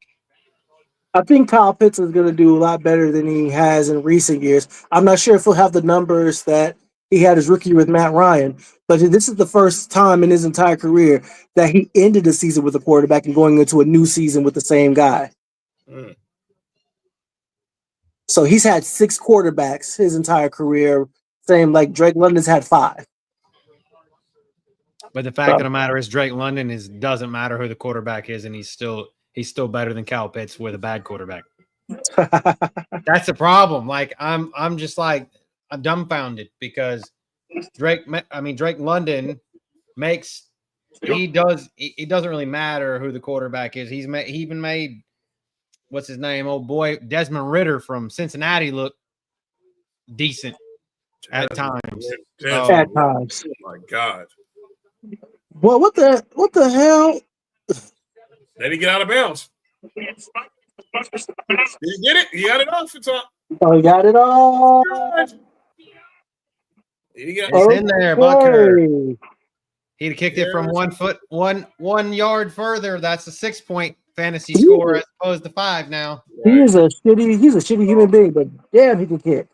[SPEAKER 3] I think Kyle Pitts is going to do a lot better than he has in recent years. I'm not sure if he'll have the numbers that he had his rookie with Matt Ryan, but this is the first time in his entire career that he ended the season with a quarterback and going into a new season with the same guy.
[SPEAKER 2] Mm.
[SPEAKER 3] So he's had 6 quarterbacks his entire career, same like Drake London's had 5.
[SPEAKER 4] But the fact of the matter is Drake London doesn't matter who the quarterback is, and he's still better than Kyle Pitts with a bad quarterback. That's the problem. Like I'm just like I'm dumbfounded because Drake London makes it doesn't really matter who the quarterback is. He even made what's his name? Oh boy, Desmond Ridder from Cincinnati look decent at times.
[SPEAKER 3] At times.
[SPEAKER 2] Oh my God.
[SPEAKER 3] Well, what the hell?
[SPEAKER 2] Let it get out of bounds. Did you get it? You got it off the top.
[SPEAKER 3] Oh, he got it all.
[SPEAKER 4] It's in there, Bucker. He'd have kicked it from 1 yard further. That's a 6-point fantasy score as opposed to 5 now.
[SPEAKER 3] He's a shitty human being, but damn, he can kick.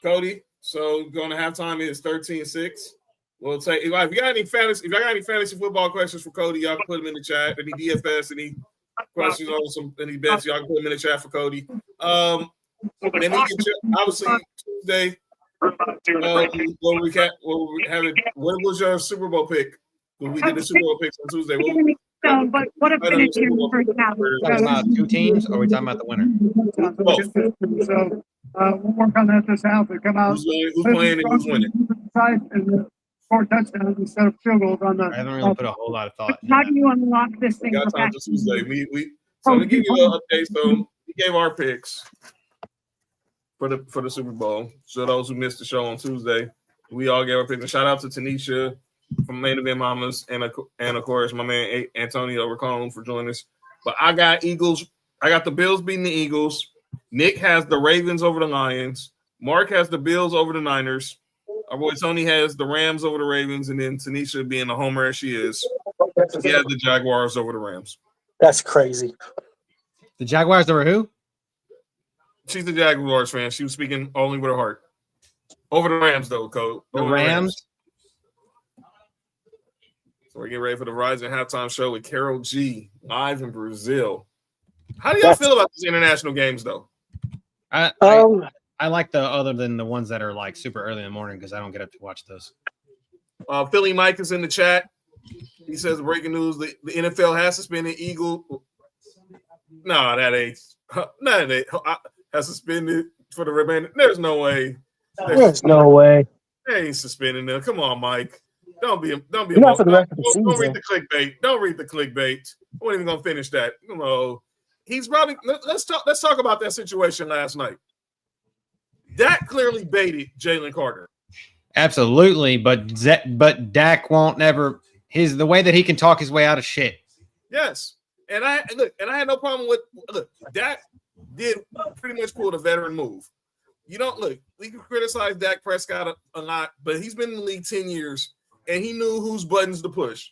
[SPEAKER 2] Cody, so going to halftime is 13-6. We'll take if you got any fantasy football questions for Cody, y'all can put them in the chat. Any DFS, any questions on any bets, y'all can put them in the chat for Cody. And he can obviously Tuesday. What was your Super Bowl pick? When we did the Super Bowl picks on Tuesday.
[SPEAKER 6] But what if finished in the first half?
[SPEAKER 4] Are we talking about 2 teams or are we talking about the winner?
[SPEAKER 2] Both.
[SPEAKER 6] So we'll work on that this half. They come out.
[SPEAKER 2] Who's playing and who's winning?
[SPEAKER 6] And 4 touchdowns instead of field goals on the.
[SPEAKER 4] I haven't really put a whole lot of thought.
[SPEAKER 6] How do you unlock this thing?
[SPEAKER 2] We got time to Tuesday. So to give you a little update, so we gave our picks for the Super Bowl. So those who missed the show on Tuesday, we all gave our picks. And shout out to Tanisha from Main Event Mamas and of course my man Antonio Ricone for joining us. But I got Eagles. I got the Bills beating the Eagles. Nick has the Ravens over the Lions. Mark has the Bills over the Niners. Our boy Tony has the Rams over the Ravens, and then Tanisha, being the homer as she is, he has the Jaguars over the Rams.
[SPEAKER 3] That's crazy.
[SPEAKER 4] The Jaguars over who?
[SPEAKER 2] She's the Jaguars fan. She was speaking only with her heart. Over the Rams, though, Code.
[SPEAKER 4] The Rams?
[SPEAKER 2] So we're getting ready for the Rising Halftime Show with Carol G, live in Brazil. How do y'all feel about these international games, though?
[SPEAKER 4] I like the other than the ones that are like super early in the morning because I don't get up to watch those.
[SPEAKER 2] Philly Mike is in the chat. He says breaking news: the NFL has suspended Eagle. No, that ain't. Has suspended for the remainder. There's no way.
[SPEAKER 3] There's no way.
[SPEAKER 2] They ain't suspending them. Come on, Mike. Don't be.
[SPEAKER 3] Not for the rest of the season.
[SPEAKER 2] Don't read the clickbait. Don't read the clickbait. I wasn't even gonna finish that. He's probably. Let's talk about that situation last night. That clearly baited Jalen Carter.
[SPEAKER 4] Absolutely, but Dak won't never. The way that he can talk his way out of shit.
[SPEAKER 2] Yes, and I had no problem with Dak did pretty much pull the veteran move. We can criticize Dak Prescott a lot, but he's been in the league 10 years and he knew whose buttons to push.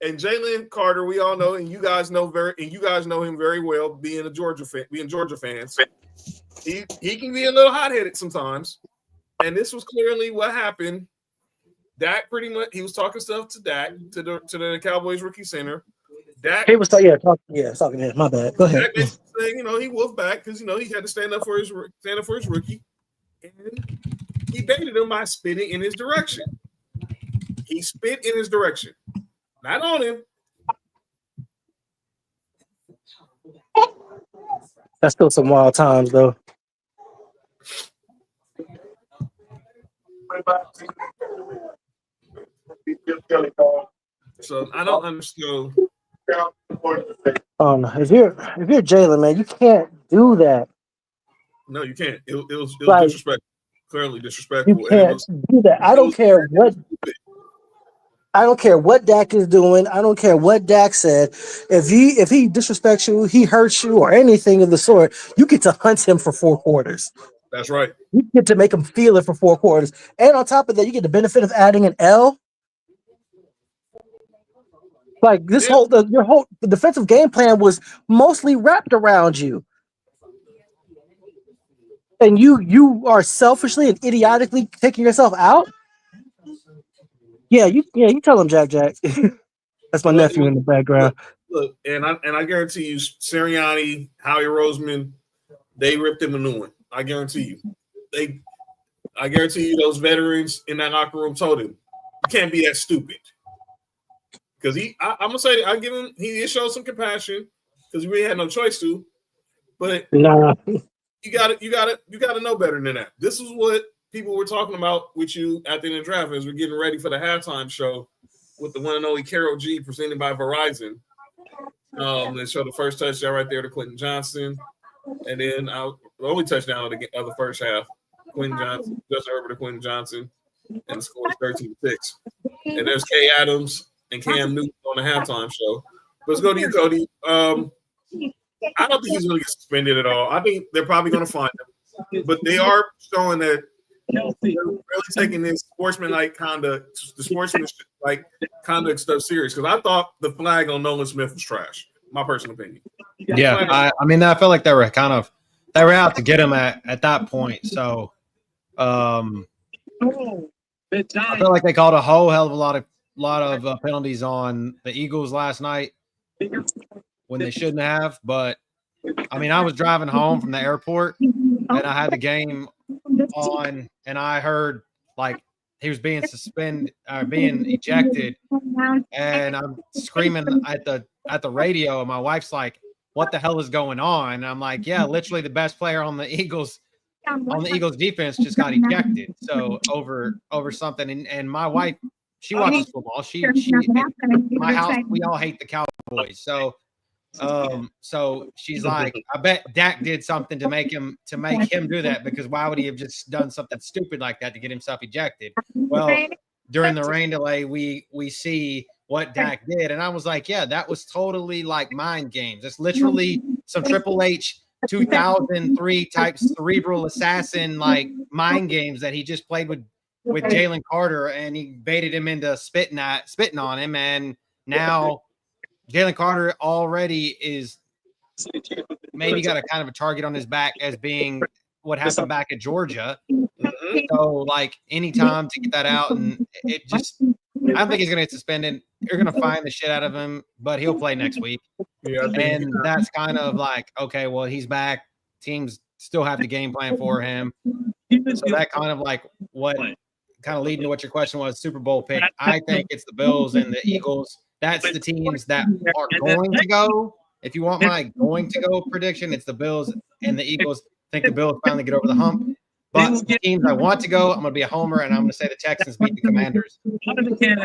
[SPEAKER 2] And Jalen Carter, we all know, and you guys know him very well, being Georgia fans. He can be a little hot-headed sometimes. And this was clearly what happened. Dak pretty much, he was talking stuff to Dak, to the Cowboys rookie center. Dak,
[SPEAKER 3] He was talking to him. My bad. Go ahead.
[SPEAKER 2] Dak basically saying, he wolfed back because he had to stand up for his rookie, and he baited him by spitting in his direction. He spit in his direction, not on him.
[SPEAKER 3] That's still some wild times, though.
[SPEAKER 2] So I don't understand.
[SPEAKER 3] No. If you're Jalen, man, you can't do that.
[SPEAKER 2] No, you can't. It was
[SPEAKER 3] Like,
[SPEAKER 2] disrespectful. Clearly disrespectful.
[SPEAKER 3] You can't do that. I don't care what Dak is doing. I don't care what Dak said. If he disrespects you, he hurts you, or anything of the sort, you get to hunt him for 4 quarters.
[SPEAKER 2] That's right.
[SPEAKER 3] You get to make him feel it for 4 quarters. And on top of that, you get the benefit of adding an L. Like your whole defensive game plan was mostly wrapped around you. And you are selfishly and idiotically taking yourself out? Yeah, you tell him, Jack. That's my nephew in the background.
[SPEAKER 2] Look, and I guarantee you, Sirianni, Howie Roseman, they ripped him a new one. I guarantee you. I guarantee you those veterans in that locker room told him, you can't be that stupid. Because I'm gonna say I give him, he showed some compassion because he really had no choice to. But you gotta know better than that. This is what people were talking about with you at the end of the draft as we're getting ready for the halftime show with the one and only Karol G presented by Verizon. They showed the first touchdown right there to Quentin Johnson, and then the only touchdown of the first half, Quentin Johnson, Justin Herbert to Quentin Johnson, and the score is 13-6. And there's Kay Adams and Cam Newton on the halftime show. Let's go to you, Cody. I don't think he's going to get suspended at all. I think they're probably going to find him, but they are showing that they're really taking this sportsmanlike conduct, the sportsmanship like conduct stuff serious. Because I thought the flag on Nolan Smith was trash. My personal opinion.
[SPEAKER 4] Yeah, I mean, I felt like they were out to get him at that point. So, I feel like they called a whole hell of a lot of penalties on the Eagles last night when they shouldn't have. But I mean, I was driving home from the airport and I had the game on, and I heard like he was being being ejected, and I'm screaming at the radio, and my wife's like, "What the hell is going on?" And I'm like, "Yeah, literally the best player on the Eagles defense just got ejected." So over something, and my wife, she watches football. She my house, we all hate the Cowboys. So she's like, I bet Dak did something to make him do that, because why would he have just done something stupid like that to get himself ejected? Well, during the rain delay, we see what Dak did, and I was like, yeah, that was totally like mind games. It's literally some Triple H 2003 type cerebral assassin like mind games that he just played with Jalen Carter, and he baited him into spitting on him, and now Jalen Carter already is maybe got a kind of a target on his back as being what happened back at Georgia. So, like, anytime to get that out, and it just – I don't think he's going to get suspended. You're going to find the shit out of him, but he'll play next week. Yeah, and that's kind of like, okay, well, he's back. Teams still have the game plan for him. So that kind of like what – kind of leading to what your question was, Super Bowl pick. I think it's the Bills and the Eagles. That's the teams that are going to go. If you want my going to go prediction, it's the Bills and the Eagles. I think the Bills finally get over the hump. But the teams I want to go, I'm going to be a homer, and I'm going to say the Texans beat the Commanders.
[SPEAKER 2] Okay.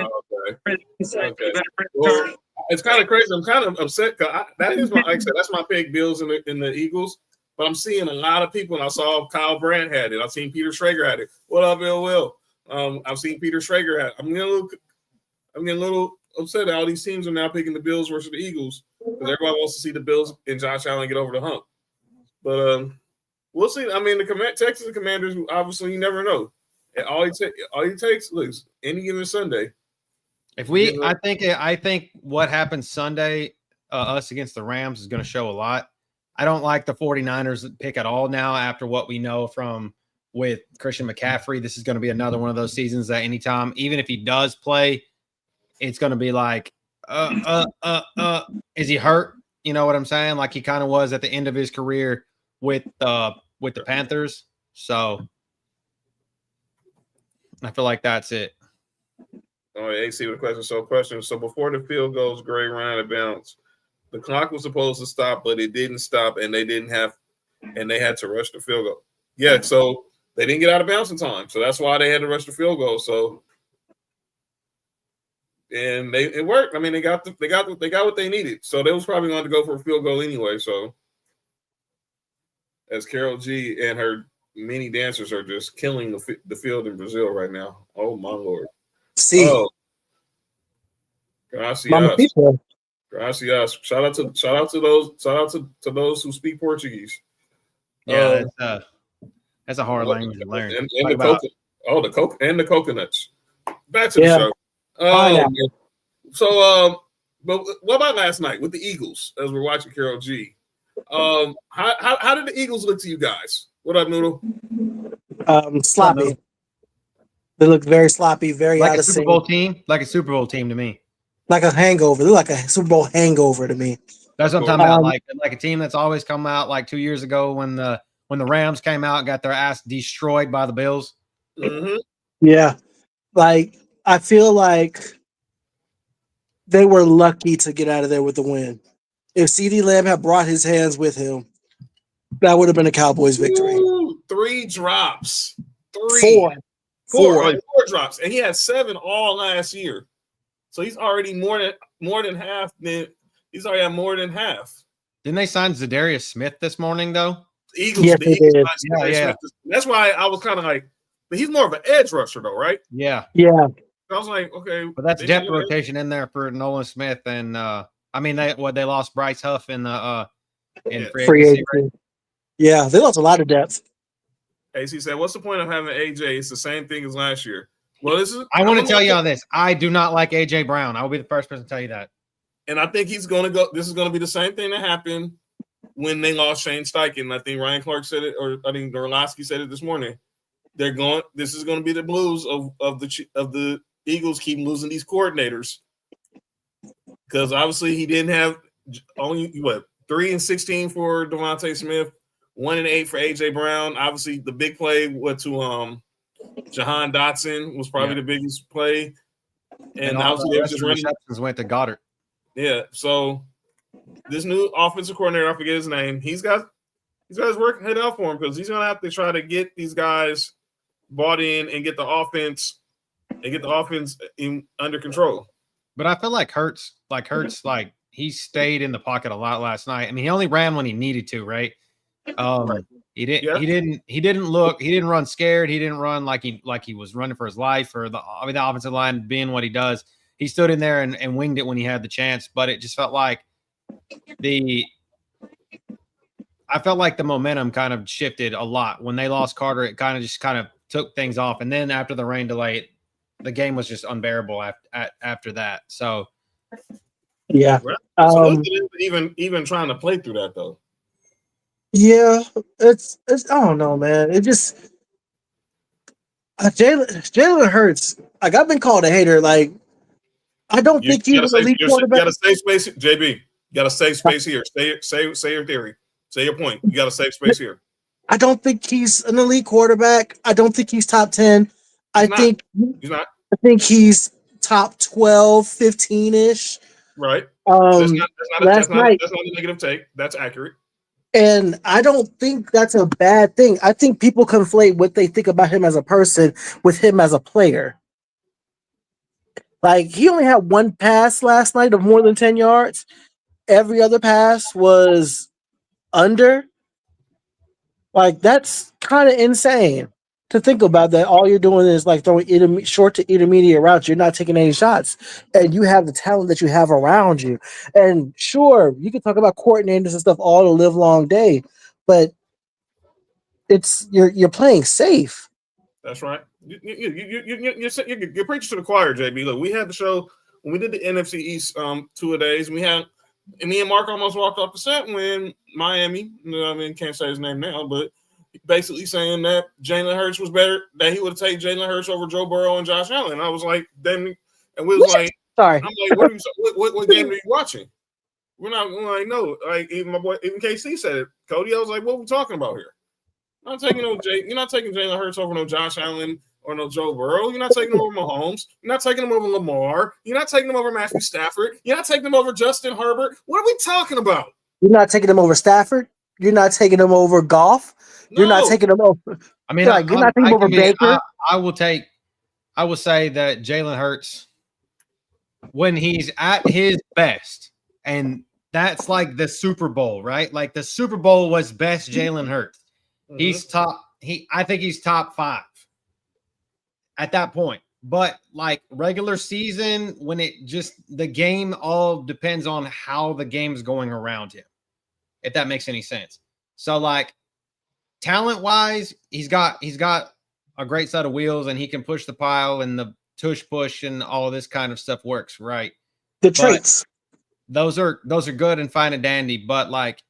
[SPEAKER 2] Well, it's kind of crazy. I'm kind of upset because that is like I said, that's my pick, Bills and the Eagles. But I'm seeing a lot of people, and I saw Kyle Brandt had it. I've seen Peter Schrager had it. What up, Bill Will? I've seen Peter Schrager had it. I'm getting a little upset that all these teams are now picking the Bills versus the Eagles because everybody wants to see the Bills and Josh Allen get over the hump. But we'll see. I mean, the Texas Commanders, obviously, you never know. And all he takes, look, any given Sunday,
[SPEAKER 4] I think what happens Sunday, us against the Rams, is going to show a lot. I don't like the 49ers pick at all now after what we know from with Christian McCaffrey. This is going to be another one of those seasons that anytime, even if he does play, it's going to be like, is he hurt? You know what I'm saying? Like he kind of was at the end of his career with the Panthers. So I feel like that's it.
[SPEAKER 2] Oh, AC with a question. So before the field goes, Gray ran out of bounds. The clock was supposed to stop, but it didn't stop, and they had to rush the field goal. Yeah, so they didn't get out of bounds in time, so that's why they had to rush the field goal. So, and it worked. I mean, they got what they needed. So they was probably going to go for a field goal anyway. So, as Carol G and her mini dancers are just killing the field in Brazil right now. Oh my Lord!
[SPEAKER 3] See,
[SPEAKER 2] gracias. Gracias. Shout out to those who speak Portuguese.
[SPEAKER 4] Yeah, that's a hard language to learn.
[SPEAKER 2] And the coconuts. Back to the show. But what about last night with the Eagles? As we're watching Carol G, how did the Eagles look to you guys? What up, Noodle?
[SPEAKER 3] Sloppy. They look very sloppy, very
[SPEAKER 4] like
[SPEAKER 3] out
[SPEAKER 4] a
[SPEAKER 3] of
[SPEAKER 4] Super
[SPEAKER 3] sync.
[SPEAKER 4] Bowl team, like a Super Bowl team to me.
[SPEAKER 3] Like a hangover. They look like a Super Bowl hangover to me.
[SPEAKER 4] That's what I'm talking about. Like a team that's always come out like 2 years ago when the Rams came out and got their ass destroyed by the Bills.
[SPEAKER 2] Mm-hmm.
[SPEAKER 3] Yeah. Like, I feel like they were lucky to get out of there with the win. If CeeDee Lamb had brought his hands with him, that would have been a Cowboys victory.
[SPEAKER 2] Ooh, 3 drops.
[SPEAKER 3] Four
[SPEAKER 2] drops. And he had 7 all last year. So he's already more than half. He's already at more than half.
[SPEAKER 4] Didn't they sign Zadarius Smith this morning though?
[SPEAKER 2] Eagles.
[SPEAKER 3] Yes, they did.
[SPEAKER 4] Yeah.
[SPEAKER 2] That's why I was kind of like, but he's more of an edge rusher though, right?
[SPEAKER 4] Yeah.
[SPEAKER 3] Yeah.
[SPEAKER 2] I was like, okay.
[SPEAKER 4] But that's depth rotation in there for Nolan Smith and they lost Bryce Huff in the free agency. Right?
[SPEAKER 3] Yeah, they lost a lot of depth.
[SPEAKER 2] AC said, "What's the point of having AJ? It's the same thing as last year." Well,
[SPEAKER 4] I want to tell you on this. I do not like AJ Brown. I will be the first person to tell you that.
[SPEAKER 2] And I think he's going to go. This is going to be the same thing that happened when they lost Shane Steichen. I think Ryan Clark said it, or I think Orlowski said it this morning. This is going to be the blues of the Eagles keep losing these coordinators because obviously he didn't have only 3-16 for Devontae Smith, 1-8 for AJ Brown. Obviously, the big play went to Jahan Dotson was probably the biggest play, and obviously they were just running.
[SPEAKER 4] Receptions went to Goddard.
[SPEAKER 2] Yeah, so this new offensive coordinator, I forget his name. He's got work head out for him because he's gonna have to try to get these guys bought in and get the offense under control.
[SPEAKER 4] But I feel like Hurts, he stayed in the pocket a lot last night. I mean, he only ran when he needed to, right?
[SPEAKER 2] Right.
[SPEAKER 4] He didn't run scared. He didn't run like he was running for his life or the offensive line being what he does. He stood in there and winged it when he had the chance, but it just felt like the momentum kind of shifted a lot. When they lost Carter, it kind of took things off. And then after the rain delay, the game was just unbearable after that. So
[SPEAKER 3] yeah.
[SPEAKER 2] So even trying to play through that though.
[SPEAKER 3] Yeah, it's I don't know, man. It just Jalen Hurts. Like, I've been called a hater. Like, I don't think he's an elite quarterback.
[SPEAKER 2] You got to save space, JB. You got to save space here. Say your theory. Say your point. You got to save space here.
[SPEAKER 3] I don't think he's an elite quarterback. I don't think he's top 10.
[SPEAKER 2] He's not.
[SPEAKER 3] I think he's top 12, 15-ish.
[SPEAKER 2] Right. That's not a negative take. That's accurate.
[SPEAKER 3] And I don't think that's a bad thing. I think people conflate what they think about him as a person with him as a player. Like, he only had one pass last night of more than 10 yards. Every other pass was under. Like, that's kind of insane to think about, that all you're doing is like throwing short to intermediate routes. You're not taking any shots, and you have the talent that you have around you. And sure, you can talk about coordinators and stuff all the live long day, but it's you're playing safe.
[SPEAKER 2] That's right. You're preaching to the choir, JB. Look, we had the show when we did the NFC East 2 days, and me and Mark almost walked off the set when Miami, can't say his name now, but basically saying that Jalen Hurts was better, that he would take Jalen Hurts over Joe Burrow and Josh Allen. And I was like, then, and we was
[SPEAKER 3] What?
[SPEAKER 2] like,
[SPEAKER 3] Sorry.
[SPEAKER 2] I'm like, what game are you watching? We're like, no, like even my boy, even KC said it. Cody, I was like, what are we talking about here? I'm not taking you're not taking Jalen Hurts over no Josh Allen or no Joe Burrow. You're not taking him over Mahomes. You're not taking him over Lamar. You're not taking him over Matthew Stafford. You're not taking him over Justin Herbert. What are we talking about?
[SPEAKER 3] You're not taking him over Stafford. You're not taking him over Goff. You're not taking him over.
[SPEAKER 4] I mean,
[SPEAKER 3] you're not taking him over Baker.
[SPEAKER 4] I will say that Jalen Hurts, when he's at his best, and that's like the Super Bowl, right? Like the Super Bowl was best Jalen Hurts. Mm-hmm. He's top. I think he's top 5 at that point. But like regular season, when the game all depends on how the game's going around him, if that makes any sense. So like talent wise, he's got a great set of wheels, and he can push the pile, and the tush push and all of this kind of stuff works, right?
[SPEAKER 3] The traits.
[SPEAKER 4] Those are good and fine and dandy, but like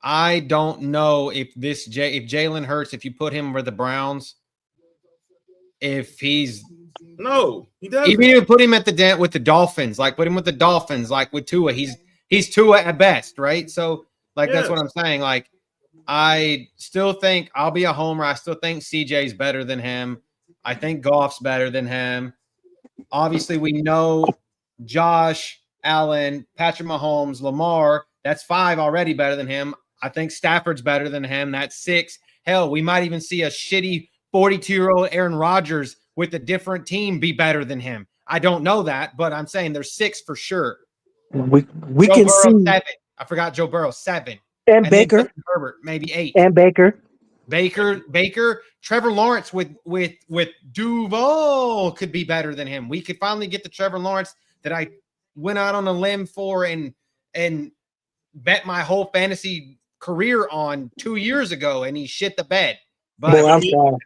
[SPEAKER 4] I don't know if Jalen Hurts, if you put him with the Browns, if he's
[SPEAKER 2] no, he doesn't.
[SPEAKER 4] Even if you put him at the with the Dolphins, like put him with the Dolphins, like with Tua, he's Tua at best, right? So like that's what I'm saying. Like I still think I'll be a homer. I still think CJ's better than him. I think Goff's better than him. Obviously, we know Josh Allen, Patrick Mahomes, Lamar, that's 5 already better than him. I think Stafford's better than him. That's 6. Hell, we might even see a shitty 42-year-old Aaron Rodgers with a different team be better than him. I don't know that, but I'm saying there's 6 for sure.
[SPEAKER 3] We
[SPEAKER 4] Joe
[SPEAKER 3] can
[SPEAKER 4] Burrow,
[SPEAKER 3] see
[SPEAKER 4] 7. I forgot Joe Burrow, 7.
[SPEAKER 3] And Baker.
[SPEAKER 4] Herbert, maybe 8.
[SPEAKER 3] And Baker.
[SPEAKER 4] Trevor Lawrence with Duval could be better than him. We could finally get the Trevor Lawrence that I went out on a limb for and bet my whole fantasy career on 2 years ago, and he shit the bed. But
[SPEAKER 3] Boy, I'm sorry.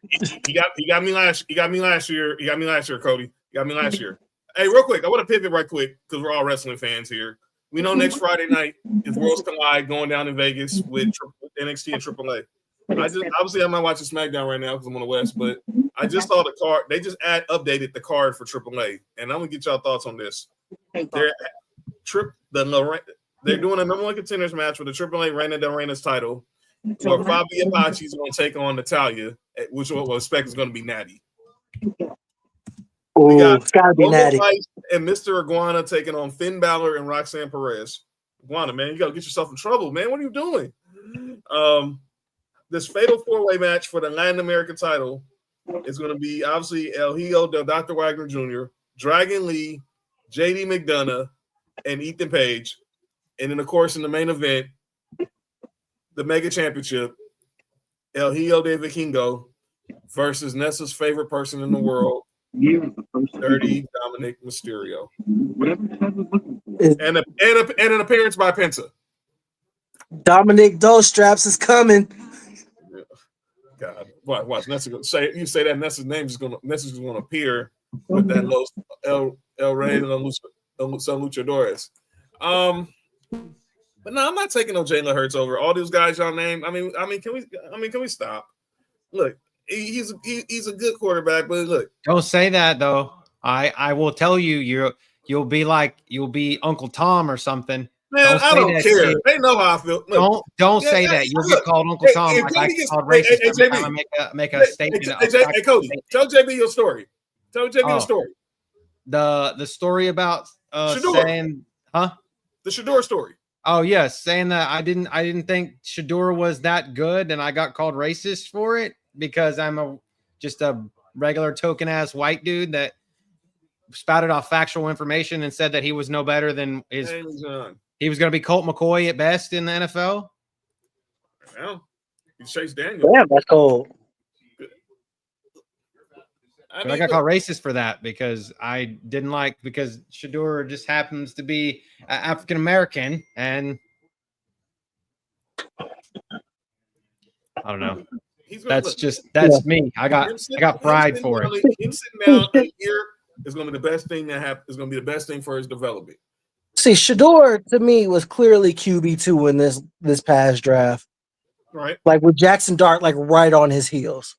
[SPEAKER 2] You got me last year. You got me last year, Cody. You got me last year. Hey, real quick, I want to pivot right quick because we're all wrestling fans here. We know next Friday night is Worlds Collide going down in Vegas with NXT and AAA. I'm not watching SmackDown right now because I'm on the West, but I just saw the card. They just updated the card for AAA, and I'm gonna get y'all thoughts on this. They're doing a number 1 contenders match with the AAA Reina del Reina's title, where Fabi Apache is going to take on Natalia, which we'll expect is going to be Natty. We got
[SPEAKER 3] it's gotta be Natty.
[SPEAKER 2] And Mr. Iguana taking on Finn Balor and Roxanne Perez. Iguana, man, you got to get yourself in trouble, man. What are you doing? This fatal 4-way match for the Latin American title is going to be obviously El Hijo del Dr. Wagner Jr., Dragon Lee, JD McDonough, and Ethan Page. And then, of course, in the main event, the Mega Championship, El Hijo de Vikingo versus Nessa's favorite person in the world, Dirty Dominic Mysterio. And an appearance by Penta.
[SPEAKER 3] Dominic Dos Straps is coming.
[SPEAKER 2] God, watch Nessa you say that Nessa's name is gonna appear with that El Rey and Son Luchadores. But no, I'm not taking no Jalen Hurts over all these guys y'all named. I mean, can we stop? Look, he's a good quarterback, but look,
[SPEAKER 4] don't say that though. I will tell you, you'll be Uncle Tom or something.
[SPEAKER 2] Man, I don't care. Shit. They know how I feel. Look,
[SPEAKER 4] don't say that. You'll get called Uncle Tom. Like I get called racist every time I make a statement.
[SPEAKER 2] Hey, Cody, tell JB your story. Tell JB your story.
[SPEAKER 4] The story about saying, huh?
[SPEAKER 2] The Shador story.
[SPEAKER 4] Oh yes, saying that I didn't think Shador was that good, and I got called racist for it because I'm just a regular token ass white dude that spouted off factual information and said that he was no better than his. He was going to be Colt McCoy at best in the NFL.
[SPEAKER 2] Well, he's Chase Daniel.
[SPEAKER 3] Yeah, that's cold.
[SPEAKER 4] I got called racist for that because I didn't because Shador just happens to be African American, and I don't know. That's me. I got pride for it.
[SPEAKER 2] Him sitting down is going to be the best thing that happens. Is going to be the best thing for his development.
[SPEAKER 3] See, Shador to me was clearly QB2 in this past draft.
[SPEAKER 2] Right.
[SPEAKER 3] Like with Jackson Dart, like right on his heels.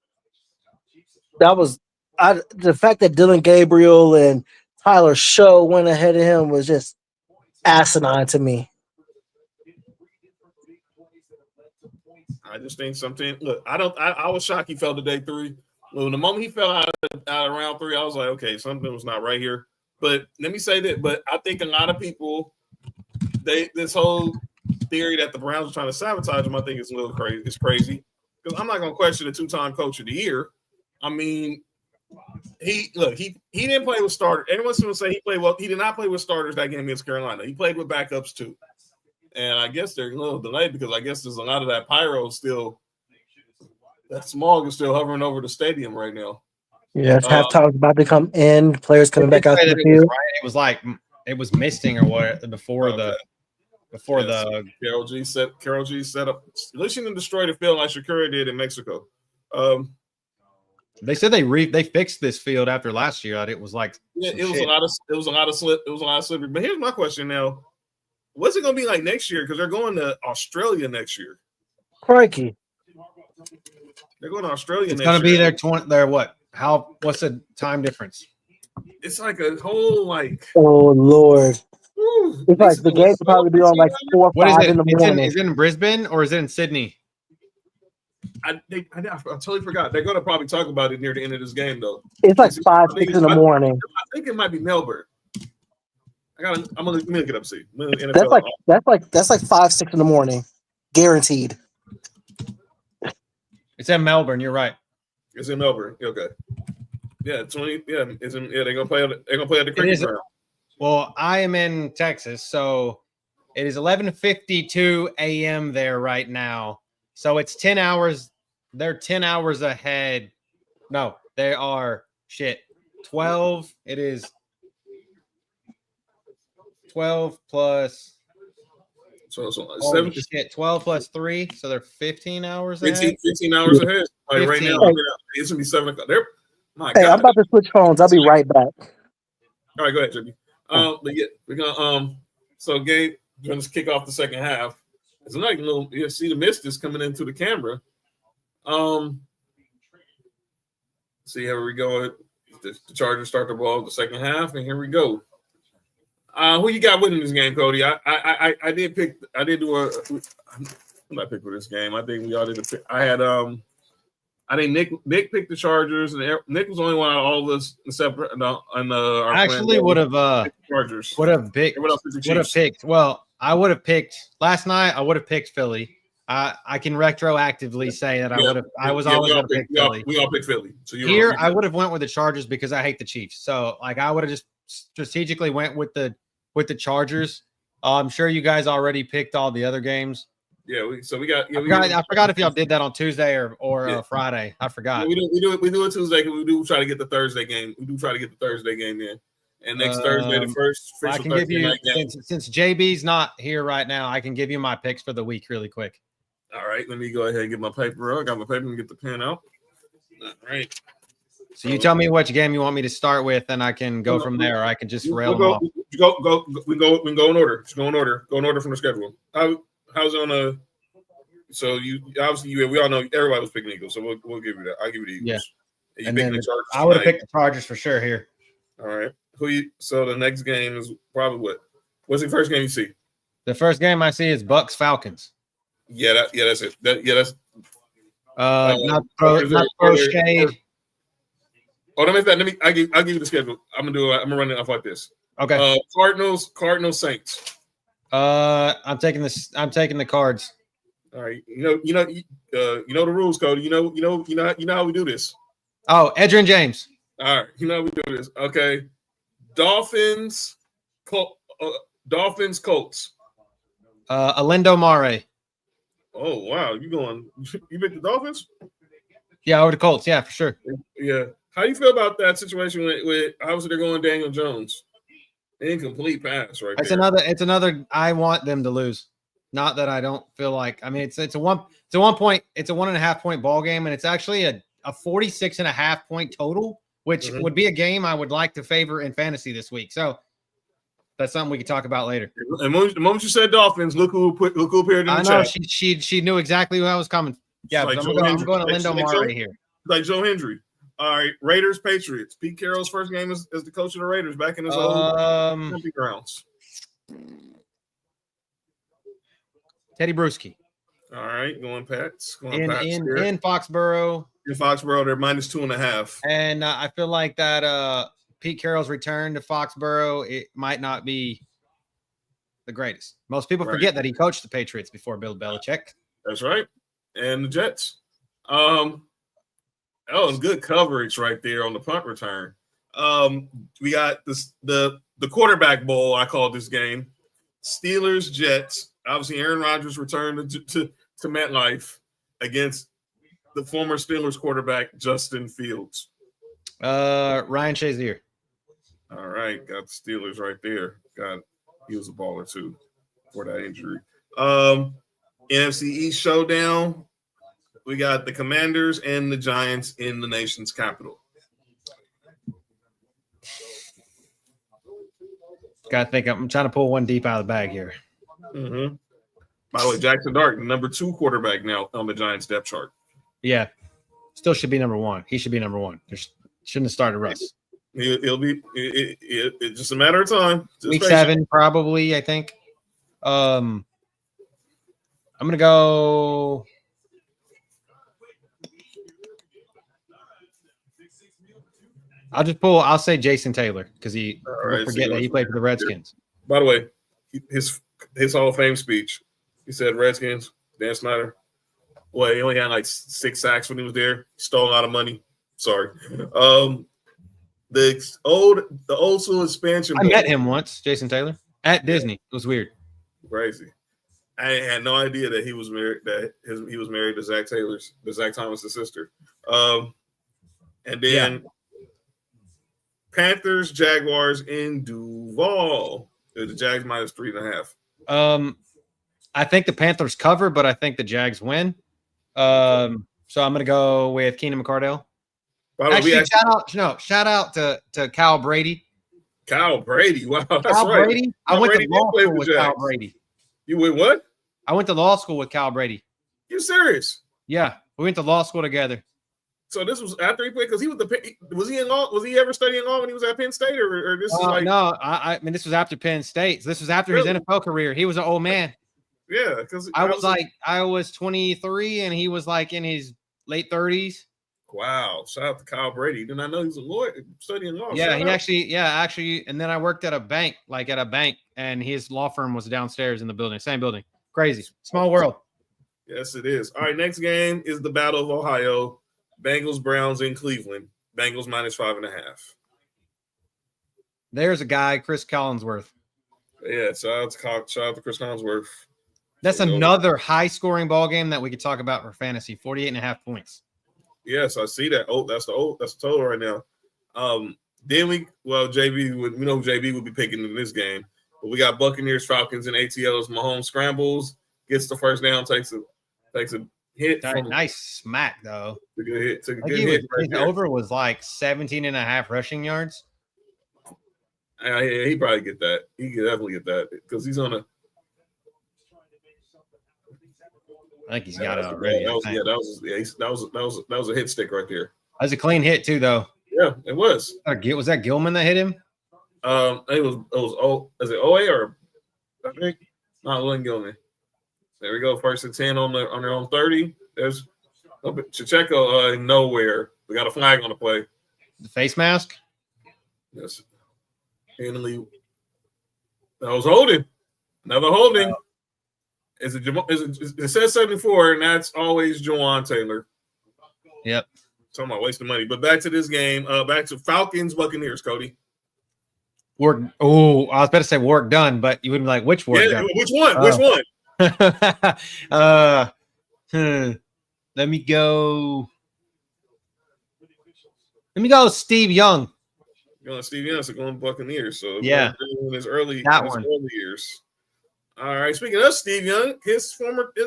[SPEAKER 3] That was the fact that Dylan Gabriel and Tyler Show went ahead of him was just asinine to me.
[SPEAKER 2] I just think something. Look, I was shocked he fell to day 3. Well, the moment he fell out of round 3, I was like, okay, something was not right here. But let me say that. But I think a lot of people, this whole theory that the Browns are trying to sabotage him, I think it's a little crazy. It's crazy because I'm not going to question the 2-time coach of the year. I mean, he didn't play with starters. Everyone's going to say he played well. He did not play with starters that game against Carolina. He played with backups too. And I guess they're a little delayed because I guess there's a lot of that pyro still. That smog is still hovering over the stadium right now.
[SPEAKER 3] Yeah, halftime's about to come in. Players coming back out to the field.
[SPEAKER 4] It was like it was misting or what before the
[SPEAKER 2] Carol G set up. At least she didn't destroy the field like Shakira did in Mexico.
[SPEAKER 4] They said they fixed this field after last year. It was like
[SPEAKER 2] it was a lot of slippery. But here's my question now: what's it going to be like next year? Because they're going to Australia next year.
[SPEAKER 3] Crikey.
[SPEAKER 2] They're going to Australia
[SPEAKER 4] it's
[SPEAKER 2] next year.
[SPEAKER 4] It's going to be their what? What's the time difference?
[SPEAKER 2] It's like a whole like.
[SPEAKER 3] Oh Lord! It's like the game will probably be on like 4 or 5 in the morning.
[SPEAKER 4] Is it in Brisbane or is it in Sydney?
[SPEAKER 2] I totally forgot. They're going to probably talk about it near the end of this game, though.
[SPEAKER 3] It's like 5, 6 in the morning.
[SPEAKER 2] I think it might be Melbourne. I'm gonna look it up. See,
[SPEAKER 3] that's like 5, 6 in the morning, guaranteed.
[SPEAKER 4] It's in Melbourne. You're right.
[SPEAKER 2] It's in Melbourne. Okay. Yeah, 20. Yeah, it's in. Yeah, they're gonna play at the cricket ground.
[SPEAKER 4] Well, I am in Texas, so it is 11:52 a.m. there right now. So it's 10 hours. They're 10 hours ahead. No, they are 12. It is 12 plus.
[SPEAKER 2] So
[SPEAKER 4] 12 plus 3. So they're 15 hours ahead.
[SPEAKER 2] 15 hours ahead. Like 15. Right now, it's gonna be 7 o'clock.
[SPEAKER 3] I'm about to switch phones. I'll be right back.
[SPEAKER 2] All right, go ahead, Jimmy. But yeah, we're gonna so Gabe, we're gonna kick off the second half. It's like you see the mist is coming into the camera. See how we go. The Chargers start the ball the second half, and here we go. Who you got winning this game, Cody? I did pick. I did do a. Who did I pick for this game? I think we all did. I had I think Nick picked the Chargers, and Nick was the only one out of all of us except our
[SPEAKER 4] actually would have
[SPEAKER 2] Chargers.
[SPEAKER 4] Would have picked. Well, I would have picked last night. I would have picked Philly. I can retroactively say that I was always going to pick Philly.
[SPEAKER 2] We all picked Philly. So
[SPEAKER 4] I would have went with the Chargers because I hate the Chiefs. So like I would have just strategically went with the Chargers. I'm sure you guys already picked all the other games.
[SPEAKER 2] Yeah, we got.
[SPEAKER 4] I forgot if y'all did that on Tuesday or Friday. I forgot.
[SPEAKER 2] Yeah, we do it Tuesday because we do try to get the Thursday game. We do try to get the Thursday game in. And next Thursday, the first.
[SPEAKER 4] I can give you since JB's not here right now. I can give you my picks for the week really quick.
[SPEAKER 2] All right, let me go ahead and get my paper. I got my paper and get the pen out. All right.
[SPEAKER 4] So you tell me which game you want me to start with, and I can go from there. Or I can just rail them off.
[SPEAKER 2] We go in order. Just go in order. Go in order from the schedule. How's on a? So we all know everybody was picking Eagles, so we'll give you that. I'll give you the Eagles.
[SPEAKER 4] Yeah. And then the Chargers I would have picked the Chargers for sure here.
[SPEAKER 2] All right. So the next game is probably what? What's the first game you see?
[SPEAKER 4] The first game I see is Bucks Falcons.
[SPEAKER 2] Yeah, that's it. That's
[SPEAKER 4] not pro shade.
[SPEAKER 2] I'll give you the schedule. I'm gonna run it off like this.
[SPEAKER 4] Okay.
[SPEAKER 2] Cardinals, Saints.
[SPEAKER 4] I'm taking the Cards.
[SPEAKER 2] All right. You know the rules, Cody. You know how we do this.
[SPEAKER 4] Oh, Edgerrin James.
[SPEAKER 2] All right. You know how we do this. Okay. Dolphins, Colts.
[SPEAKER 4] Alindo Mare.
[SPEAKER 2] Oh wow, you picked the Dolphins?
[SPEAKER 4] Yeah, over the Colts. Yeah, for sure.
[SPEAKER 2] Yeah. How do you feel about that situation with obviously they're going Daniel Jones? Incomplete pass, right?
[SPEAKER 4] It's another. I want them to lose. Not that I don't feel like. I mean, it's a 1.5 point ball game, and it's actually a 46.5 point total. which would be a game I would like to favor in fantasy this week. So that's something we can talk about later.
[SPEAKER 2] And the moment you said Dolphins, look who appeared in the
[SPEAKER 4] chat.
[SPEAKER 2] She
[SPEAKER 4] knew exactly who I was coming. Yeah,
[SPEAKER 2] like
[SPEAKER 4] I'm going to Lindo Mar right here.
[SPEAKER 2] Like Joe Hendry. All right, Raiders, Patriots. Pete Carroll's first game as the coach of the Raiders back in his old camping grounds.
[SPEAKER 4] Teddy Bruschi.
[SPEAKER 2] All right, going Pats.
[SPEAKER 4] In Foxborough.
[SPEAKER 2] In Foxborough, they're -2.5.
[SPEAKER 4] And I feel like that Pete Carroll's return to Foxborough, it might not be the greatest. Most people forget that he coached the Patriots before Bill Belichick.
[SPEAKER 2] That's right. And the Jets. And good coverage right there on the punt return. We got the quarterback bowl, I call this game. Steelers, Jets. Obviously, Aaron Rodgers returned to MetLife against the former Steelers quarterback, Justin Fields.
[SPEAKER 4] Ryan Shazier.
[SPEAKER 2] All right, got the Steelers right there. He was a baller too for that injury. NFC East showdown. We got the Commanders and the Giants in the nation's capital.
[SPEAKER 4] Gotta think. I'm trying to pull one deep out of the bag here.
[SPEAKER 2] Mm-hmm. By the way, Jackson Dart, number 2 quarterback now on the Giants depth chart.
[SPEAKER 4] Yeah, still should be number 1. He should be number 1. Shouldn't have started Russ.
[SPEAKER 2] He'll be. It's just a matter of time.
[SPEAKER 4] Week 7, probably. I think. I'm gonna go. I'll say Jason Taylor because forget that he played for the Redskins.
[SPEAKER 2] By the way, his Hall of Fame speech, he said Redskins, Dan Snyder. Well, he only had like 6 sacks when he was there. He stole a lot of money. Sorry. The old school expansion.
[SPEAKER 4] I met him once, Jason Taylor, at Disney. It was weird.
[SPEAKER 2] Crazy. I had no idea that he was married. He was married to Zach Thomas' sister. And then Panthers, Jaguars in Duval. The Jags -3.5.
[SPEAKER 4] I think the Panthers cover, but I think the Jags win. So I'm going to go with Keenan McCardell. Actually, shout out to Kyle Brady.
[SPEAKER 2] Kyle Brady, wow, that's
[SPEAKER 4] Kyle
[SPEAKER 2] right.
[SPEAKER 4] Brady. I went to law school with Kyle Brady.
[SPEAKER 2] You went what?
[SPEAKER 4] I went to law school with Kyle Brady.
[SPEAKER 2] You serious?
[SPEAKER 4] Yeah, we went to law school together.
[SPEAKER 2] So this was after he played because he was he in law? Was he ever studying law when he was at Penn State, or this is like?
[SPEAKER 4] No, I mean this was after Penn State. So this was after his NFL career. He was an old man.
[SPEAKER 2] Yeah, because
[SPEAKER 4] I was 23 and he was like in his late 30s.
[SPEAKER 2] Wow! Shout out to Kyle Brady. Did I know he was a lawyer studying law?
[SPEAKER 4] Yeah, actually, and then I worked at a bank, and his law firm was downstairs in the building, same building. Crazy, small world.
[SPEAKER 2] Yes, it is. All right, next game is the Battle of Ohio. Bengals, Browns in Cleveland. Bengals -5.5.
[SPEAKER 4] There's a guy, Chris Collinsworth.
[SPEAKER 2] Yeah, shout out to Chris Collinsworth.
[SPEAKER 4] That's another high-scoring ball game that we could talk about for fantasy. 48.5 points.
[SPEAKER 2] Yes, I see that. That's the total right now. JB we know who JB would be picking in this game, but we got Buccaneers, Falcons, and ATLs. Mahomes scrambles, gets the first down, takes a hit.
[SPEAKER 4] Nice smack though.
[SPEAKER 2] Took a good hit.
[SPEAKER 4] His over was like 17.5 rushing yards.
[SPEAKER 2] He probably get that. He could definitely get that because he's on a.
[SPEAKER 4] I think he's got it already.
[SPEAKER 2] That was a hit stick right there.
[SPEAKER 4] That was a clean hit too, though.
[SPEAKER 2] Yeah, it was.
[SPEAKER 4] Was that Gilman that hit him?
[SPEAKER 2] It was. Is it OA or? I think not Lynn Gilman. There we go. 1st and 10 on their own 30. There's Chicheco nowhere. We got a flag on the play.
[SPEAKER 4] The face mask.
[SPEAKER 2] Yes. Handily. That was holding. Another holding. It says 74, and that's always Jawan Taylor.
[SPEAKER 4] Yep.
[SPEAKER 2] Talking about wasting money. But back to this game. Back to Falcons, Buccaneers, Cody.
[SPEAKER 4] Work. Oh, I was about to say work done, but you wouldn't be like, which work done?
[SPEAKER 2] Which one? Which one?
[SPEAKER 4] Let me go Steve Young.
[SPEAKER 2] Steve Young, so going Buccaneers. So
[SPEAKER 4] yeah,
[SPEAKER 2] in his early years. All right. Speaking of Steve Young, his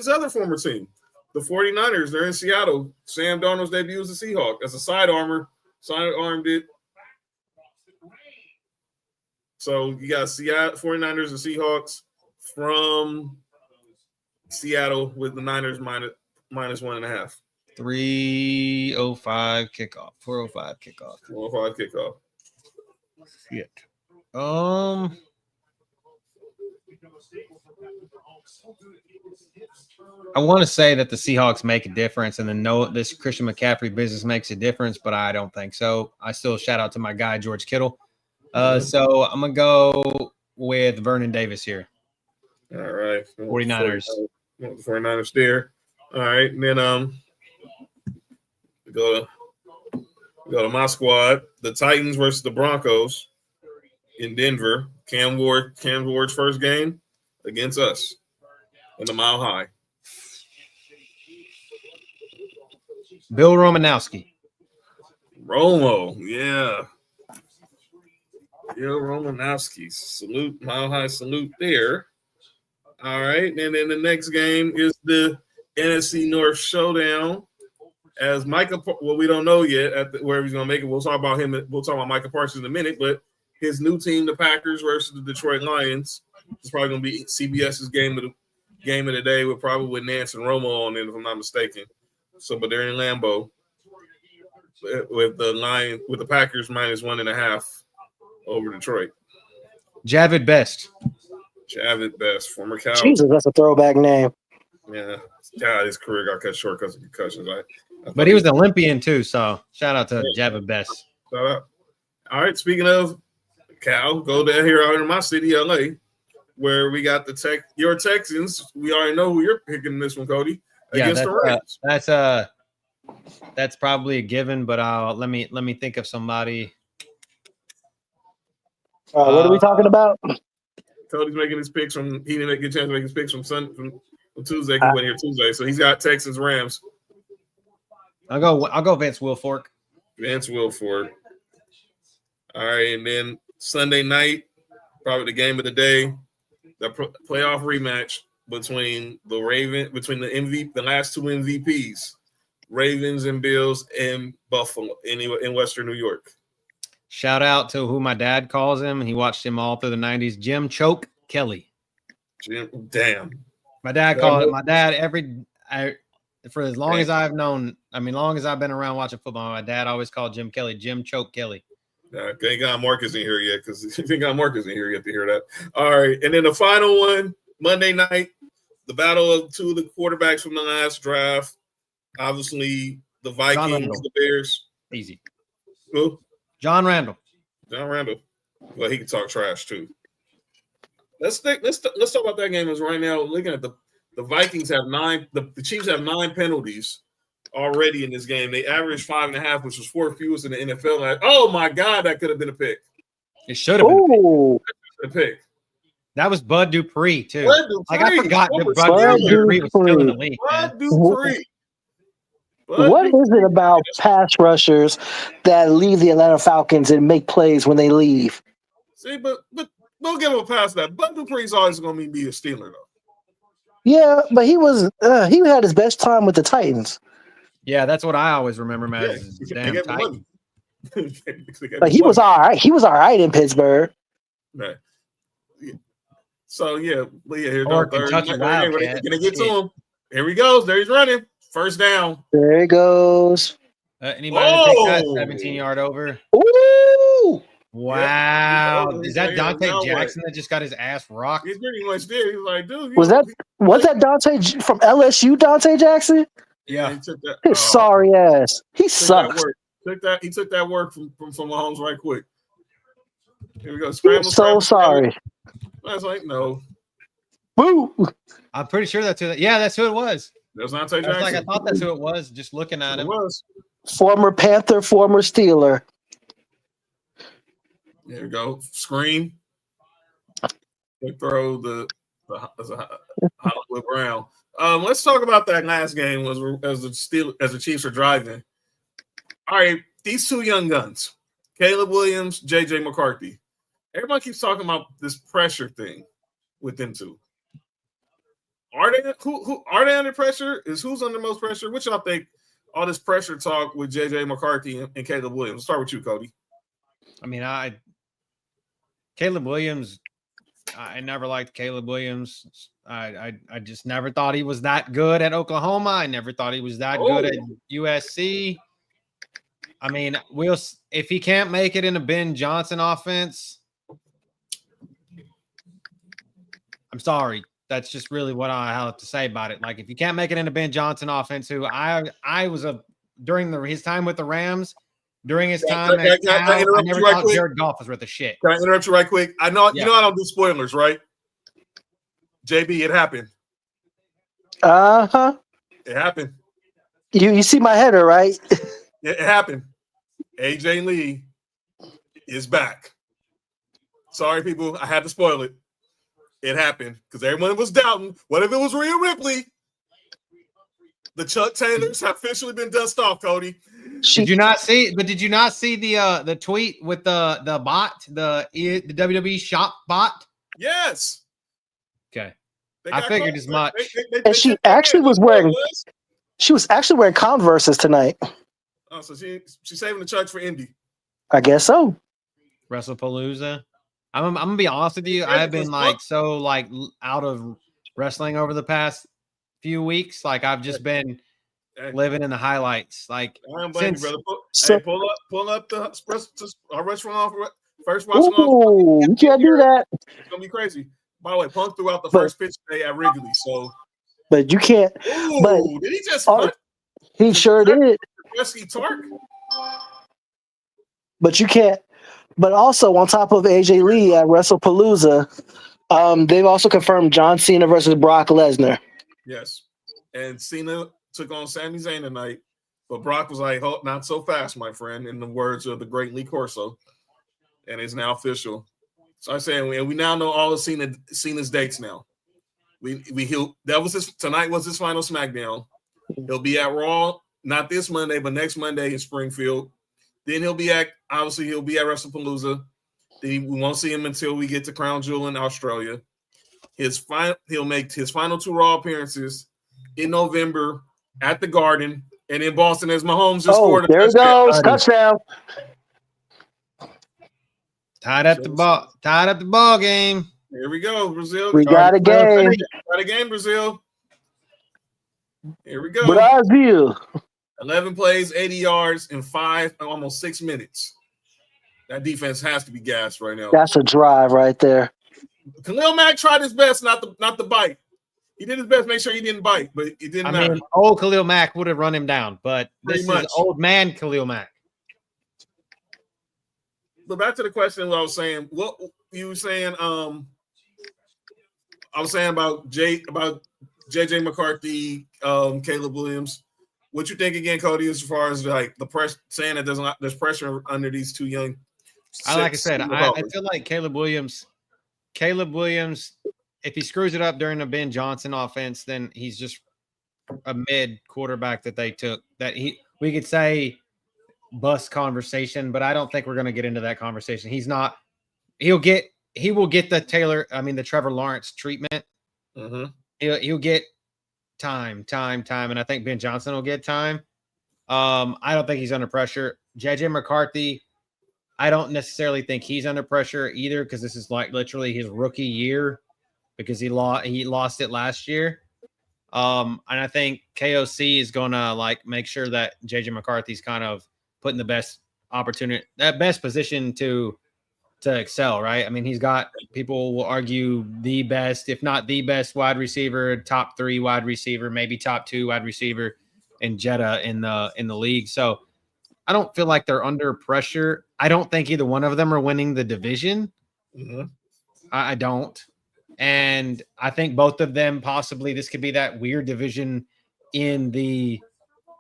[SPEAKER 2] other former team, the 49ers, they're in Seattle. Sam Darnold's debut as a Seahawk as a sidearmer sidearmed it. So you got Seattle 49ers and Seahawks from Seattle with the Niners minus 1.5.
[SPEAKER 4] 3:05 kickoff. 4:05 kickoff.
[SPEAKER 2] 4:05 kickoff.
[SPEAKER 4] Shit. I want to say that the Seahawks make a difference, and then this Christian McCaffrey business makes a difference, but I don't think so. I still shout out to my guy George Kittle. So I'm gonna go with Vernon Davis here.
[SPEAKER 2] All right,
[SPEAKER 4] 49ers.
[SPEAKER 2] 49ers there. All right, and then go to my squad. The Titans versus the Broncos in Denver. Cam Ward's first game against us in the Mile High.
[SPEAKER 4] Bill Romanowski.
[SPEAKER 2] Romo, yeah. Bill Romanowski. Salute, Mile High salute there. All right, and then the next game is the NFC North Showdown. As Micah, well, we don't know yet where he's going to make it. We'll talk about him. We'll talk about Micah Parsons in a minute, but his new team, the Packers versus the Detroit Lions, is probably going to be CBS's game of the day with Nance and Romo on it, if I'm not mistaken. So, but they're in Lambeau with the Packers minus 1.5 over Detroit.
[SPEAKER 4] Javid Best.
[SPEAKER 2] Former Cow.
[SPEAKER 3] Jesus, that's a throwback name.
[SPEAKER 2] Yeah, God, his career got cut short because of concussions.
[SPEAKER 4] But he was an Olympian too, so shout out to Javid Best.
[SPEAKER 2] Shout out. All right, speaking of Cal, go down here out in my city, LA, where we got your Texans. We already know who you're picking this one, Cody. Against the Rams.
[SPEAKER 4] That's probably a given, but let me think of somebody.
[SPEAKER 3] What are we talking about?
[SPEAKER 2] Cody's making his picks he didn't get a chance to make his picks from Tuesday. He went here Tuesday, so he's got Texans Rams.
[SPEAKER 4] I'll go Vince Wilfork.
[SPEAKER 2] All right, and then Sunday night, probably the game of the day, the playoff rematch between the last two MVPs, Ravens and Bills in Buffalo in Western New York.
[SPEAKER 4] Shout out to who my dad calls him. He watched him all through the 90s. Jim Choke Kelly.
[SPEAKER 2] Damn.
[SPEAKER 4] My dad called it. My dad for as long as I've known. Long as I've been around watching football, my dad always called Jim Kelly Jim Choke Kelly.
[SPEAKER 2] Ain't got Marcus in here yet because if you ain't got Marcus in here, you have to hear that. All right, and then the final one, Monday night, the battle of two of the quarterbacks from the last draft. Obviously, the Vikings, the Bears.
[SPEAKER 4] Easy.
[SPEAKER 2] Who?
[SPEAKER 4] John Randall.
[SPEAKER 2] Well, he can talk trash too. Let's talk about that game. Is right now looking at the Vikings have 9. The Chiefs have 9 penalties already in this game. They averaged 5.5, which was 4th fewest in the NFL. Oh my God, that could have been a pick.
[SPEAKER 4] It should have been
[SPEAKER 2] a pick.
[SPEAKER 4] That was Bud Dupree too.
[SPEAKER 2] I
[SPEAKER 4] forgot that Bud Dupree was still in the league.
[SPEAKER 2] Bud Dupree.
[SPEAKER 3] What is it about pass rushers that leave the Atlanta Falcons and make plays when they leave?
[SPEAKER 2] See, but we'll give him a pass that. Bud Dupree's always going to be a Steeler, though.
[SPEAKER 3] Yeah, but he had his best time with the Titans.
[SPEAKER 4] Yeah, that's what I always remember him as. Damn Titan.
[SPEAKER 3] But he was all right. He was all right in Pittsburgh.
[SPEAKER 2] Right. So, here
[SPEAKER 4] or Kentucky Wildcat.
[SPEAKER 2] Can I get to him? Here he goes. There he's running. First down.
[SPEAKER 3] There he goes.
[SPEAKER 4] Anybody take that 17-yard over?
[SPEAKER 3] Ooh!
[SPEAKER 4] Wow.
[SPEAKER 2] Yep.
[SPEAKER 4] Is that Dante Jackson that just got his ass rocked?
[SPEAKER 2] He's pretty much there. He's like, dude.
[SPEAKER 3] Was that Dante from LSU, Dante Jackson?
[SPEAKER 2] Yeah. He took that.
[SPEAKER 3] His sorry ass. He sucks.
[SPEAKER 2] He took that work from Mahomes right quick. Here we go.
[SPEAKER 3] Sorry.
[SPEAKER 2] I was like, no.
[SPEAKER 3] Woo!
[SPEAKER 4] I'm pretty sure that's who. That's who it was.
[SPEAKER 2] That's not Dante Jackson.
[SPEAKER 4] I thought that's who it was. Just looking at him.
[SPEAKER 2] It was.
[SPEAKER 3] Former Panther, former Steeler.
[SPEAKER 2] There we go. Screen. They throw the Hollywood Brown. Let's talk about that last game as the Chiefs are driving. All right, these two young guns, Caleb Williams, JJ McCarthy. Everybody keeps talking about this pressure thing with them two. Are they under pressure? Who's under most pressure? Which y'all think all this pressure talk with J.J. McCarthy and Caleb Williams? Let's start with you, Cody.
[SPEAKER 4] I mean, Caleb Williams, I never liked Caleb Williams. I just never thought he was that good at Oklahoma. I never thought he was that good at USC. I mean, if he can't make it in a Ben Johnson offense, I'm sorry. That's just really what I have to say about it. Like, if you can't make it in a Ben Johnson offense, who I was during his time with the Rams, during his time at Cal, I never thought Jared Goff was worth a shit.
[SPEAKER 2] Can I interrupt you right quick? I know you know I don't do spoilers, right? JB, it happened.
[SPEAKER 3] Uh-huh.
[SPEAKER 2] It happened.
[SPEAKER 3] You see my header, right?
[SPEAKER 2] It happened. AJ Lee is back. Sorry, people. I had to spoil it. It happened because everyone was doubting. What if it was Rhea Ripley? The Chuck Taylors have officially been dusted off, Cody.
[SPEAKER 4] Did you not see? But did you not see the tweet with the bot, the WWE shop bot?
[SPEAKER 2] Yes.
[SPEAKER 4] Okay. I figured as much.
[SPEAKER 3] And she actually was wearing. She was actually wearing Converses tonight.
[SPEAKER 2] Oh, so she's saving the chucks for Indy.
[SPEAKER 3] I guess so.
[SPEAKER 4] WrestlePalooza. I'm gonna be honest with you. I have been so out of wrestling over the past few weeks. Like, I've just been living in the highlights. Like,
[SPEAKER 2] I don't blame you, brother. Pull up the restaurant off first watch.
[SPEAKER 3] Ooh, you can't do that.
[SPEAKER 2] It's gonna be crazy. By the way, Punk threw out the first pitch today at Wrigley. So,
[SPEAKER 3] but you can't.
[SPEAKER 2] Ooh,
[SPEAKER 3] but
[SPEAKER 2] did he just?
[SPEAKER 3] He sure did.
[SPEAKER 2] Rescue Tark.
[SPEAKER 3] But you can't. But also, on top of AJ Lee at WrestlePalooza, they've also confirmed John Cena versus Brock Lesnar.
[SPEAKER 2] Yes. And Cena took on Sami Zayn tonight, but Brock was like, oh, not so fast, my friend, in the words of the great Lee Corso. And it's now official. So I'm saying we now know all of Cena's dates now. Tonight was his final SmackDown. He'll be at Raw, not this Monday, but next Monday in Springfield. Then he'll be at WrestlePalooza. Then we won't see him until we get to Crown Jewel in Australia. He'll make his final 2 Raw appearances in November at the Garden, and in Boston as Mahomes just scored a
[SPEAKER 3] touchdown. There he goes, touchdown.
[SPEAKER 4] Tied up the ball game.
[SPEAKER 2] Here we go, Brazil.
[SPEAKER 3] We got a game.
[SPEAKER 2] Got a game, Brazil. Here we go.
[SPEAKER 3] Brazil.
[SPEAKER 2] 11 plays, 80 yards in almost 6 minutes. That defense has to be gassed right now.
[SPEAKER 3] That's a drive right there.
[SPEAKER 2] Khalil Mack tried his best not to bite. He did his best to make sure he didn't bite, but it didn't matter.
[SPEAKER 4] Mean, old Khalil Mack would have run him down, but this is old man Khalil Mack.
[SPEAKER 2] But back to the question I was saying. What you were saying, I was saying about J.J. McCarthy, Caleb Williams. What you think again, Cody, as far as like the press saying that there's pressure under these two young?
[SPEAKER 4] Like I said, I feel like Caleb Williams, if he screws it up during the Ben Johnson offense, then he's just a mid quarterback that they took. We could say bust conversation, but I don't think we're going to get into that conversation. He's not. He will get the Trevor Lawrence treatment.
[SPEAKER 2] Mm-hmm.
[SPEAKER 4] He'll get time, and I think Ben Johnson will get time. I don't think he's under pressure. JJ McCarthy, I don't necessarily think he's under pressure either, because this is like literally his rookie year, because he lost it last year. And I think KOC is gonna make sure that JJ McCarthy's kind of put in the best position to excel, right? I mean, he's got, people will argue, the best, if not the best wide receiver, top 3 wide receiver, maybe top 2 wide receiver in Jeddah in the league. So I don't feel like they're under pressure. I don't think either one of them are winning the division.
[SPEAKER 2] Mm-hmm.
[SPEAKER 4] I don't. And I think both of them, possibly this could be that weird division in the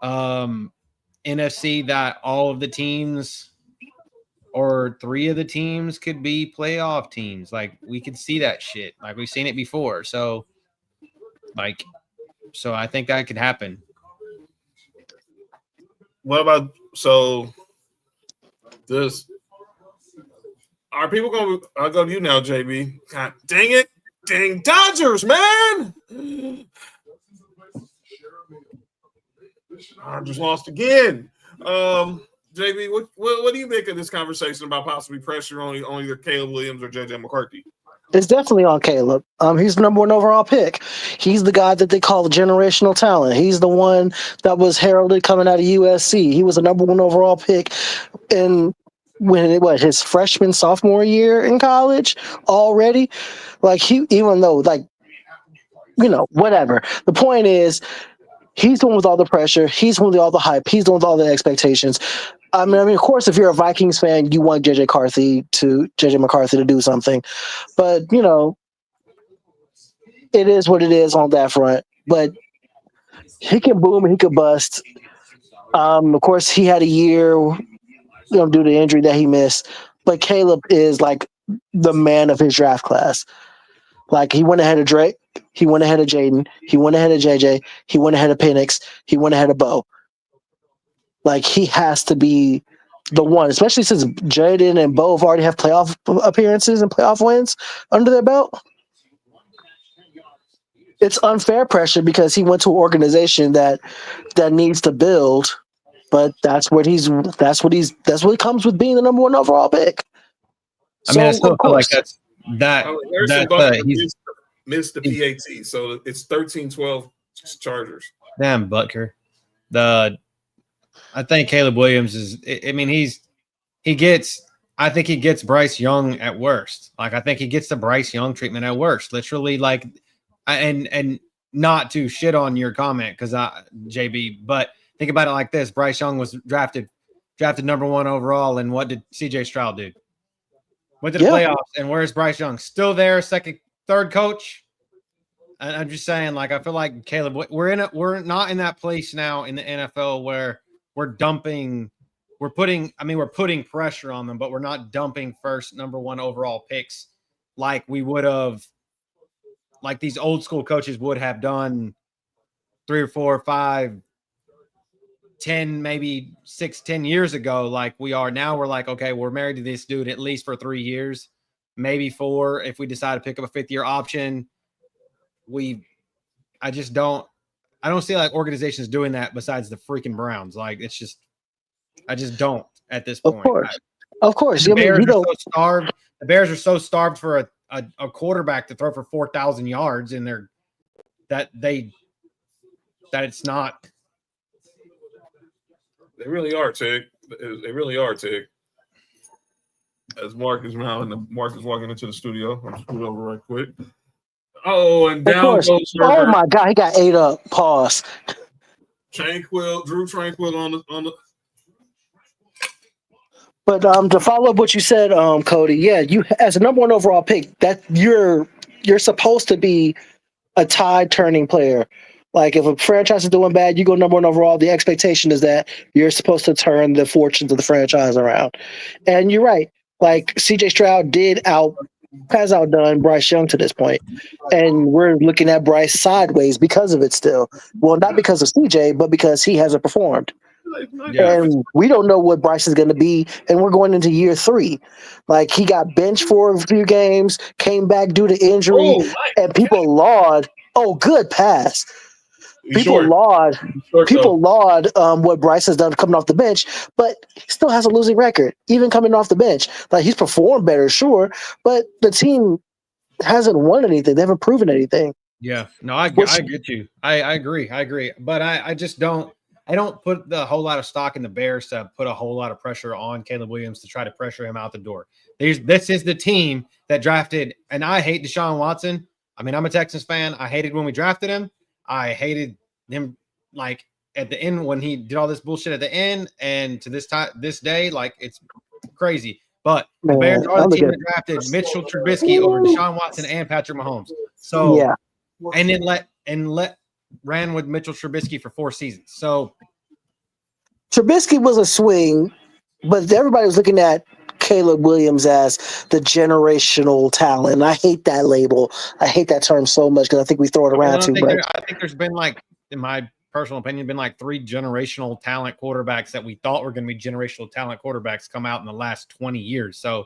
[SPEAKER 4] NFC that all of the teams, or 3 of the teams, could be playoff teams. Like, we could see that shit. Like, we've seen it before. So I think that could happen.
[SPEAKER 2] What about this? Are people going to? I'll go to you now, JB. God dang it. Dang Dodgers, man. Chargers lost again. JB, what do you think of this conversation about possibly pressure on either Caleb Williams or JJ McCarthy?
[SPEAKER 3] It's definitely on Caleb. He's the number one overall pick. He's the guy that they call the generational talent. He's the one that was heralded coming out of USC. He was the number one overall pick in when it was his freshman, sophomore year in college already. Like even though whatever. The point is, he's the one with all the pressure. He's the one with all the hype. He's the one with all the expectations. I mean, of course, if you're a Vikings fan, you want JJ McCarthy to do something. But, it is what it is on that front. But he can boom and he could bust. Of course, he had a year, due to the injury that he missed. But Caleb is like the man of his draft class. Like, he went ahead of Drake. He went ahead of Jaden. He went ahead of JJ. He went ahead of Penix. He went ahead of Bo. Like, he has to be the one, especially since Jaden and Bo have already have playoff appearances and playoff wins under their belt. It's unfair pressure because he went to an organization that needs to build, but that's what comes with being the number one overall pick.
[SPEAKER 4] I mean, I still feel like he's
[SPEAKER 2] missed the PAT, so it's 13-12 Chargers.
[SPEAKER 4] Damn, Butker. I think Caleb Williams is. I mean, I think he gets Bryce Young at worst. Like, I think he gets the Bryce Young treatment at worst. Literally, like, and not to shit on your comment because JB, but think about it like this: Bryce Young was drafted number one overall, and what did CJ Stroud do? Went to the playoffs, and where's Bryce Young? Still there, third coach. And I'm just saying, like, I feel like Caleb, we're not in that place now in the NFL where we're putting pressure on them, but we're not dumping first number one overall picks like we would have, like these old school coaches would have done 3 or 4 or 5, 10, maybe 6, 10 years ago. Like we are now. We're like, okay, we're married to this dude at least for 3 years, maybe 4 if we decide to pick up a 5th-year option. I don't see like organizations doing that besides the freaking Browns. Like it's just, I just don't at this point.
[SPEAKER 3] Of course.
[SPEAKER 4] The Bears are so starved. The Bears are so starved for a quarterback to throw for 4,000 yards in there that it's not.
[SPEAKER 2] They really are, Tig. They really are, Tig. As Mark is walking into the studio. I'm scoot over right quick. Oh, and down goes
[SPEAKER 3] Oh my God, he got ate up. Pause.
[SPEAKER 2] Drew Tranquil on the.
[SPEAKER 3] But to follow up what you said, Cody, yeah, you as a number one overall pick, that you're supposed to be a tide turning player. Like if a franchise is doing bad, you go number one overall. The expectation is that you're supposed to turn the fortunes of the franchise around. And you're right. Like CJ Stroud has outdone Bryce Young to this point. And we're looking at Bryce sideways because of it still. Well, not because of CJ, but because he hasn't performed. Yeah. And we don't know what Bryce is going to be, and we're going into year 3. Like he got benched for a few games, came back due to injury, and people laud. Oh, good pass. People laud what Bryce has done coming off the bench, but he still has a losing record, even coming off the bench. Like he's performed better, sure, but the team hasn't won anything. They haven't proven anything.
[SPEAKER 4] Yeah, no, I get you. I agree. But I just don't. I don't put a whole lot of stock in the Bears to put a whole lot of pressure on Caleb Williams to try to pressure him out the door. This is the team that drafted, and I hate Deshaun Watson. I mean, I'm a Texans fan. I hated when we drafted him. I hated him like at the end when he did all this bullshit at the end, and to this day, like it's crazy. But the Bears are the team that drafted Mitchell Trubisky over Deshaun Watson and Patrick Mahomes. So
[SPEAKER 3] yeah,
[SPEAKER 4] and then ran with Mitchell Trubisky for 4 seasons. So
[SPEAKER 3] Trubisky was a swing, but everybody was looking at Caleb Williams as the generational talent. And I hate that label. I hate that term so much because I think we throw it around too much.
[SPEAKER 4] I think there's been like, in my personal opinion, been like 3 generational talent quarterbacks that we thought were going to be generational talent quarterbacks come out in the last 20 years. So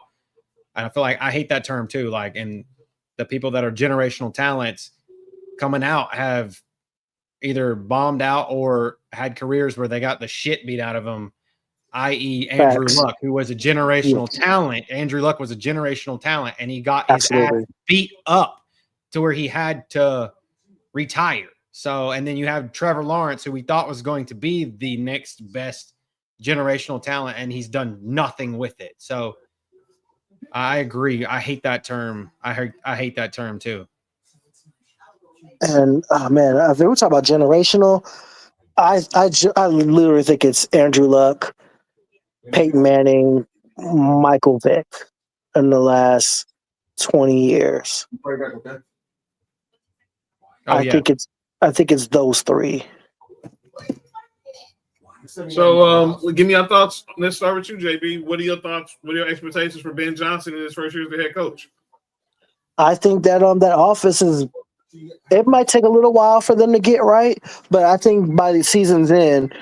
[SPEAKER 4] I feel like I hate that term too. Like, and the people that are generational talents coming out either bombed out or had careers where they got the shit beat out of them, i.e. Andrew Luck, who was a generational talent. Andrew Luck was a generational talent, and he got his ass beat up to where he had to retire. So, and then you have Trevor Lawrence, who we thought was going to be the next best generational talent, and he's done nothing with it. So I agree. I hate that term. I hate that term too.
[SPEAKER 3] And man, if we talk about generational, I literally think it's Andrew Luck, Peyton Manning, Michael Vick in the last 20 years. I think it's those three.
[SPEAKER 2] So, give me your thoughts. Let's start with you, JB. What are your thoughts? What are your expectations for Ben Johnson in his first year as the head coach?
[SPEAKER 3] I think that that offense it might take a little while for them to get right, but I think by the season's end,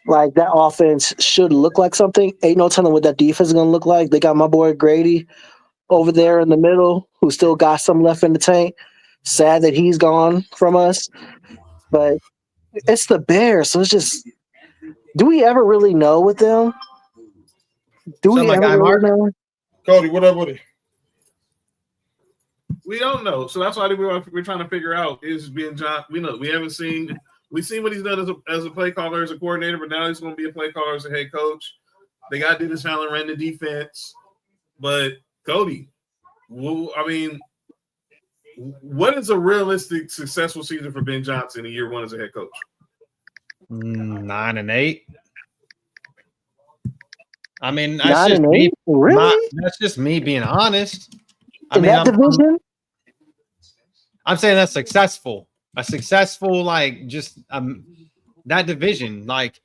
[SPEAKER 3] like that offense should look like something. Ain't no telling what that defense is gonna look like. They got my boy Grady over there in the middle, who still got some left in the tank. Sad that he's gone from us, but it's the Bears, so it's just. Do we ever really know with them? Do we ever really know?
[SPEAKER 2] Cody, what up with it? We don't know, so that's why we're trying to figure out is Ben Johnson. We haven't seen. We've seen what he's done as a play caller, as a coordinator, but now he's going to be a play caller as a head coach. They got Dennis Allen ran the defense, but Cody, I mean, what is a realistic, successful season for Ben Johnson in year one as a head coach?
[SPEAKER 4] 9-8. I mean, that's just me being honest. I mean,
[SPEAKER 3] that division?
[SPEAKER 4] I'm saying that's successful. A successful, like, just that division, like,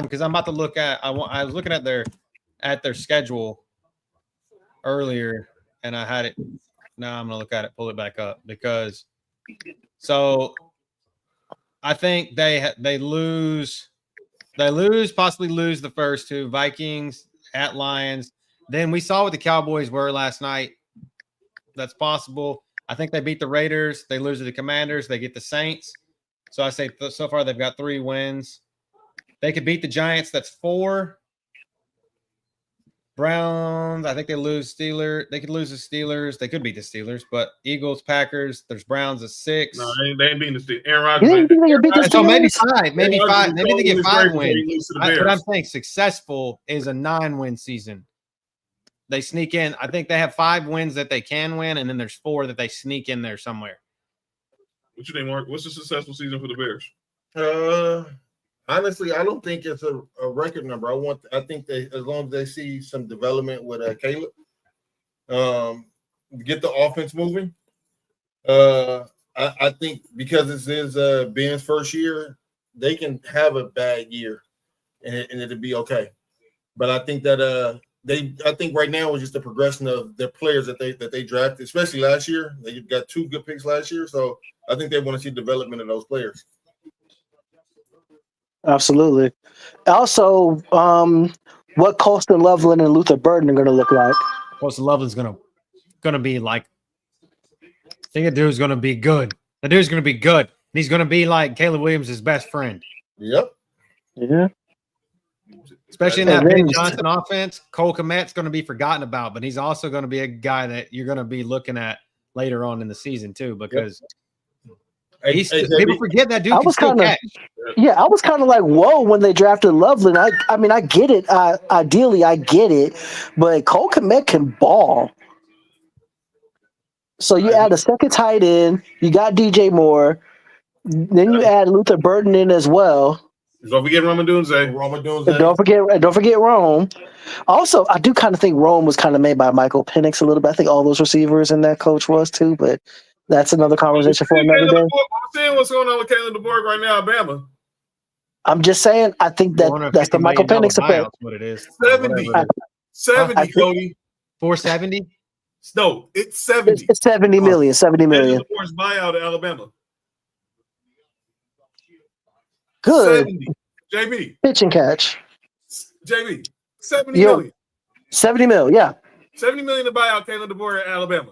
[SPEAKER 4] because I'm about to look at. I was looking at their schedule earlier, and I had it. Now I'm gonna look at it, pull it back up because. So, I think they possibly lose the first two. Vikings at Lions. Then we saw what the Cowboys were last night. That's possible. I think they beat the Raiders. They lose to the Commanders. They get the Saints. So I say so far they've got 3 wins. They could beat the Giants. That's 4. Browns. I think they lose Steelers. They could lose the Steelers. They could beat the Steelers. But Eagles, Packers. There's Browns at 6.
[SPEAKER 2] No, they ain't beating the Steelers. Aaron Rodgers.
[SPEAKER 4] So maybe 5. Maybe 5. Maybe they get 5 wins. But I'm saying successful is a 9-win season. They sneak in. I think they have 5 wins that they can win, and then there's 4 that they sneak in there somewhere.
[SPEAKER 2] What you think, Mark? What's a successful season for the Bears?
[SPEAKER 7] Honestly, I don't think it's a record number. I think they, as long as they see some development with Caleb, get the offense moving. I think because this is Ben's first year, they can have a bad year, and it'll be okay. But I think that I think right now is just the progression of their players that they drafted, especially last year. They got 2 good picks last year, so I think they want to see development of those players.
[SPEAKER 3] Absolutely. Also, what Colston Loveland and Luther Burden are going to look like?
[SPEAKER 4] Colston Loveland's going to be like. I think that dude's going to be good. The dude's going to be good. He's going to be like Caleb Williams' best friend.
[SPEAKER 7] Yep.
[SPEAKER 3] Yeah.
[SPEAKER 4] Especially in that Ben Johnson offense, Cole Kmet's going to be forgotten about, but he's also going to be a guy that you're going to be looking at later on in the season too, because people forget that dude can still catch.
[SPEAKER 3] Yeah, I was kind of like, whoa, when they drafted Loveland. I mean, I get it. Ideally, I get it, but Cole Kmet can ball. So you add a second tight end, you got DJ Moore, then you add Luther Burden in as well.
[SPEAKER 2] Don't forget Rome Odunze.
[SPEAKER 3] Don't forget Rome. Also, I do kind of think Rome was kind of made by Michael Penix a little bit. I think all those receivers and that coach was too, but that's another conversation for another day.
[SPEAKER 2] I'm seeing what's going on with Caleb DeBoer right now, Alabama.
[SPEAKER 3] I'm just saying, I think that's the Michael Penix effect.
[SPEAKER 4] What it is.
[SPEAKER 2] 70, Cody.
[SPEAKER 4] 470?
[SPEAKER 2] No, it's 70.
[SPEAKER 3] It's 70 million. 70 million.
[SPEAKER 2] DeBoer's buyout at Alabama.
[SPEAKER 3] Good.
[SPEAKER 2] 70. JB.
[SPEAKER 3] Pitch and catch.
[SPEAKER 2] JB. 70 million.
[SPEAKER 3] 70 mil, yeah.
[SPEAKER 2] 70 million to buy out Caleb DeBoer at Alabama.